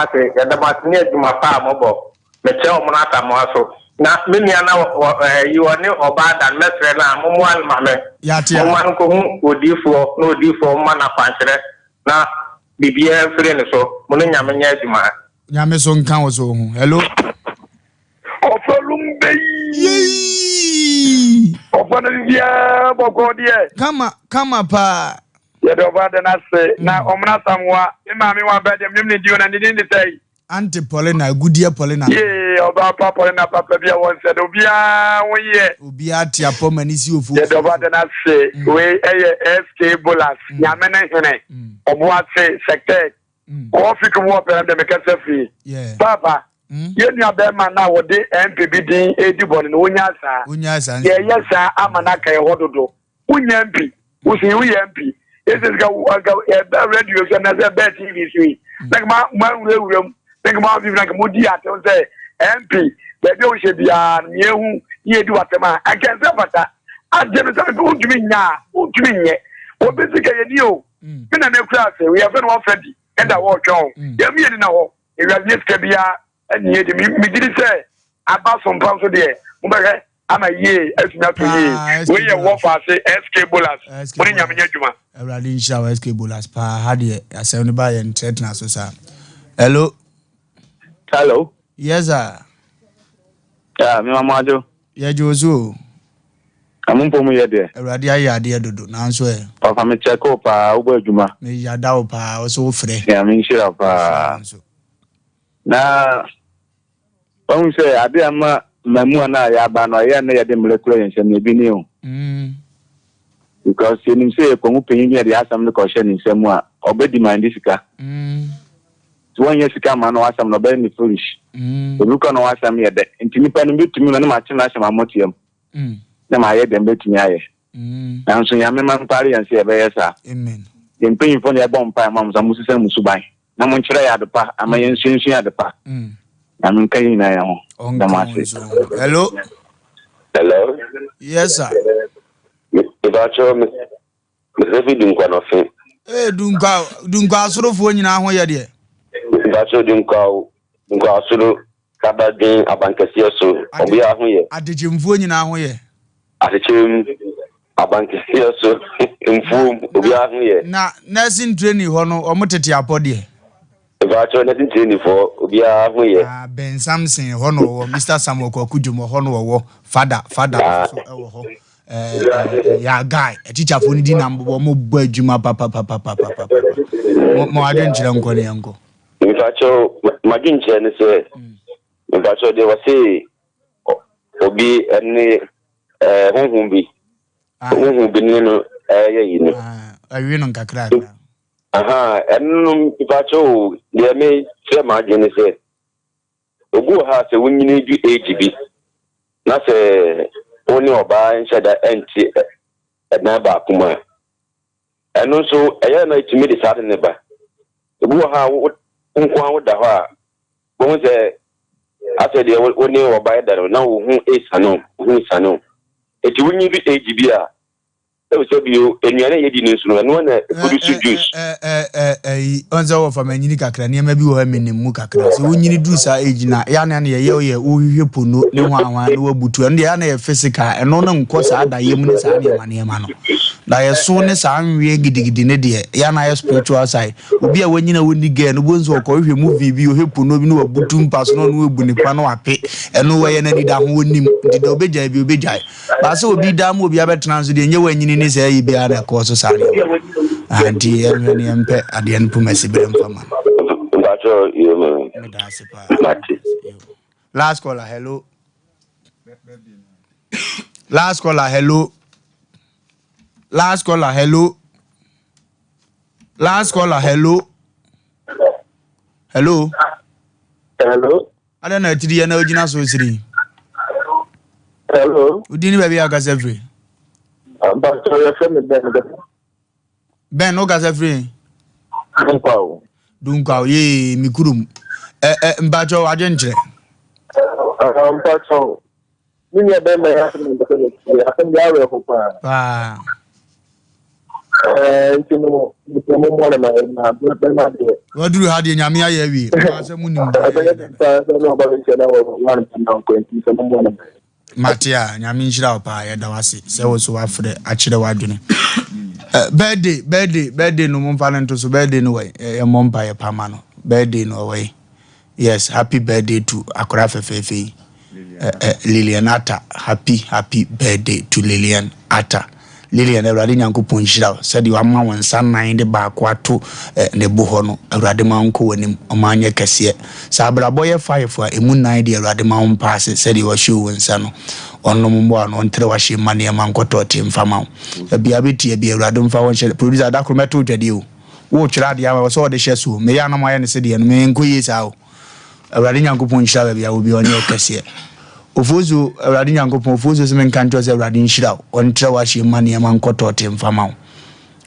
ne duma pa mobo. Me che o muna ta mo aso. Na me nia na you oni oba dan mesre na momo almame. Ya tia. Mo man ko hu odifo ma na panchire. Na bibia free ne so. Mo no nyame nya duma. Nyame so nkan wo so hu. Hello. Wofa Lumba. Wofa na bibia boko die. Kama pa. Ya do ba na se na omna samwa. E ma mi wa ba dem nim ne dio na ni sei. Auntie Paulina, Goodyear Paulina. Yeah, oba Paulina papa bia won said obia won ye. Obia ti apoma ni si ofu. Yeah, do ba na se we SK Bolas. Nyame na hene. Obo ase sector. Ko fi ko wo pe dem ka safi. Yeah. Papa. Ye nua be ma na wo de MPB din edibon no wonya sa. Wonya sa. Yeah, yes sir, amana kai hododo. Wonya MP. Wo se wo MP. This is ga radio so na be TV3. Like ma wuram. Think about people like Modi at say MP. They don't should be ye do atema. I can say but I just don't give me now. Won't give me yet. What basically you in a new class we have been already and I walk on. You mean now if you have just to be and ye me did say about some pounds a day. I'm a year as not to ye. We are Wofa say SK Bolas. When you mean Juma. Radin shower SK Bolas pa had ye asem by and threaten so sir. Hello. Hello. Yes, sir. Yeah, me mama jo. Yeah, Jozo. Amumpo mu ye de. Awrade ayade dodo na nso e. Papa me check up pa ubo adwuma. Me yada o pa o so frɛ. Yeah, me shira pa. Na on say ade ama mamu na ya ba no ye na ye de molecular yense na bi ni o. Because you say ko mu penyin ye de asam ne ko hye ni nsɛm a obedi mind sika. So when you see come and wasam no be ni foolish. So look on wasam ye de. Nti nipa no betumi no ma che na asem amotiam. Na ma ye dem betumi aye. Na so ya me man pare yan se e be yesa. Amen. Yen pen fo ne e bom pa ma musa musisa musuban. Na mo nkyere ya de pa ama yen sunsun ya de pa. I mean, can you know? Hello. Hello. Yes, sir. Ibacho, Mr. Duncan of him. Dunka sort of nyina ho ye de. Ibacho Dunka suru kabadin abankesi so. Obi aho ye. Adejemfuo nyina ho ye. Adechem abankesi so. Mfum obi aho ye. Na nursing training ho no omotete apode. Ibacho nursing training for obi aho ye. Ben Samson ho no Mr. Samuel Kwakujumo ho no wo father so e wo ho. Ya guy a teacher for ni nambo mo bo adwuma papa mo adwenkyere nko ne yanko Ibacho madwenkyere ne se Ibacho de wase obi ene honhom bi ni no ye no awie no kakra aha ennum Ibacho de me se madwene se ogu ha se wonyine du age bi na se oni oba nshada enti na ba kuma eno so eya na itimi de sade ne ba ebu ha nkwa wo da ho a bo se ate de oni oba da na wo hu isano eti wonyi bi ejibi a e so bio enuane yedi ne nsu no na produce juice onza wo fa manyini kakra ne ma bi wo ha menimu kakra so wonyini du sa age na ya na ye wo hwehwe pono ne ho anwa ne wabutu ende ya na ye physical eno na nko sa da yem ne sa ne ma no da ye so ne sa anwe gidigidi ne de ya na ye spiritual side obi a wonyina woni ge no bonzo ko hwehwe movie bi hwehwe pono bi ne wabutu mpaso no wabu ne pa no ape eno wo ye na ni da ho wonim ndi da obeja bi obeja ba se obi da mo obi abetran so de nye wanyini ne sa yi bia na ko so sa ne anti Emeni Mpe adian pumesi bremfama. Last caller, hello. Last caller, hello. Last caller, hello. Last caller, hello. Hello. Hello. I don't know today na ojina so siri. Hello. Udini baby agase free. But your friend Ben no gase free. Dunka ye mikurum. Mbacho ajenchre. Mpacho. Mimi abema ya Asem yawe hopa. Ah. Ntino mmo na bema de. Waduru ha de nyame aye wi. Asem munim. Matia nyame nshira opa ya dawase se wo so afre akire wadwene. Birthday no mumfa nto so birthday no way e mompa ye pama no birthday no way. Yes, happy birthday to Akora Fefefe. Lilian Atta, happy birthday to Lilian Atta. Lilian Erade Nyankopon hira said you amma wonsa nan de ba kwato ne buho no Erade ma nko wanim omanye kese sa abrabo ye 5 a emu nan de Erade ma on pass said you show wonsa no onno mbo an on tre wa hye mane ma nkoto te mfama bia beti bia Erade mfa won hye producer da krometo dwade o wo kyira de ama so de hye so me ya na mo ye ne se de no me nko yesa o Erade Nyankopon hira bia obi onye kese Ofuzu Erade Nyankopon ofuzu se men kanto se Erade nhira on tre wa hye mane ma nkoto te mfama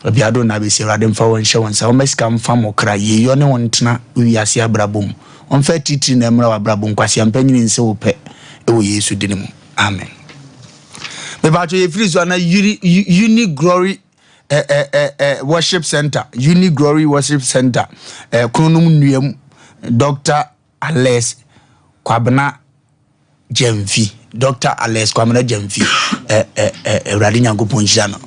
Obiado na be se Erade mfa won hye won sa o mesika mfa mo kra ye yo ne won tena wiase abrabom on fa titi na emra wa abrabom kwase ampanyini nse wo pe e wo Yesu dini mu amen me ba to ye free so na Uni Glory worship center Uni Glory worship center kronum nuam Dr. Alex Kwabena Jemfi Dr. Alex Kwamena Jemfi Erade Nyankopon hira no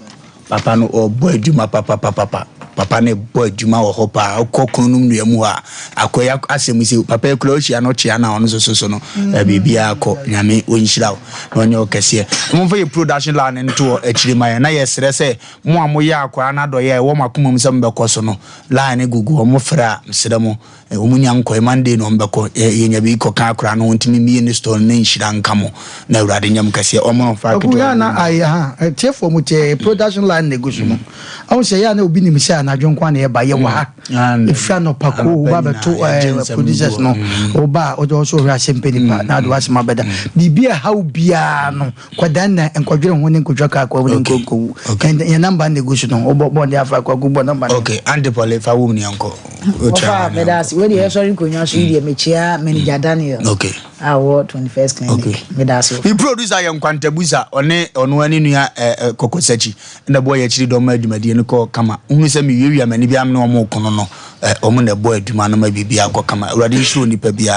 papa no obo adwuma papa ne bo adwuma wo hopa okokunum nuamu a akoya asem se papa eklochia no chia na ono so no bibia akọ nyame onhira wo onye okese mo fa ye production line nto akirima na ye sere se mo amoye akwa na do ye wo makomam se mbekọ so no line gugu mo fra msere mo omunya nko Monday no mbekọ ye nya bi koka akra no ntimi mi ne store ne nhira nkamo na Erade nyam kase omo fa keto ya na ai ha tiefo mu che production line negotiation I say ya na obi nim se anadwo nkwa na yɛba yɛwɔ ha ɛfira no pako woba bɛto producers no woba wode wɔ so ɔhwɛ Asem Mpe Nipa na ade wasɛm abɛda biribia haw biaa no kwadan na nkɔdwere ho ne nkɔdwa ka akwa ne nkɔwu yɛ number ne gu so no wobɔ de afa akwa gubɔ number okay antipole fa wo mni anko ofa medas we dey sorry konwa so dey mechia manager Daniel okay our 21st clinic okay medas we producer yɛ nkwantabusa ɔno ani nua kokosachi na boy yɛ chiri do ma adwumadi ne kɔ kama unu sɛ me wiewia mani bia me no ɔmo kono no ɔmo na boy adwuma no ma bibia kɔ kama awurade nhyiro nipa bia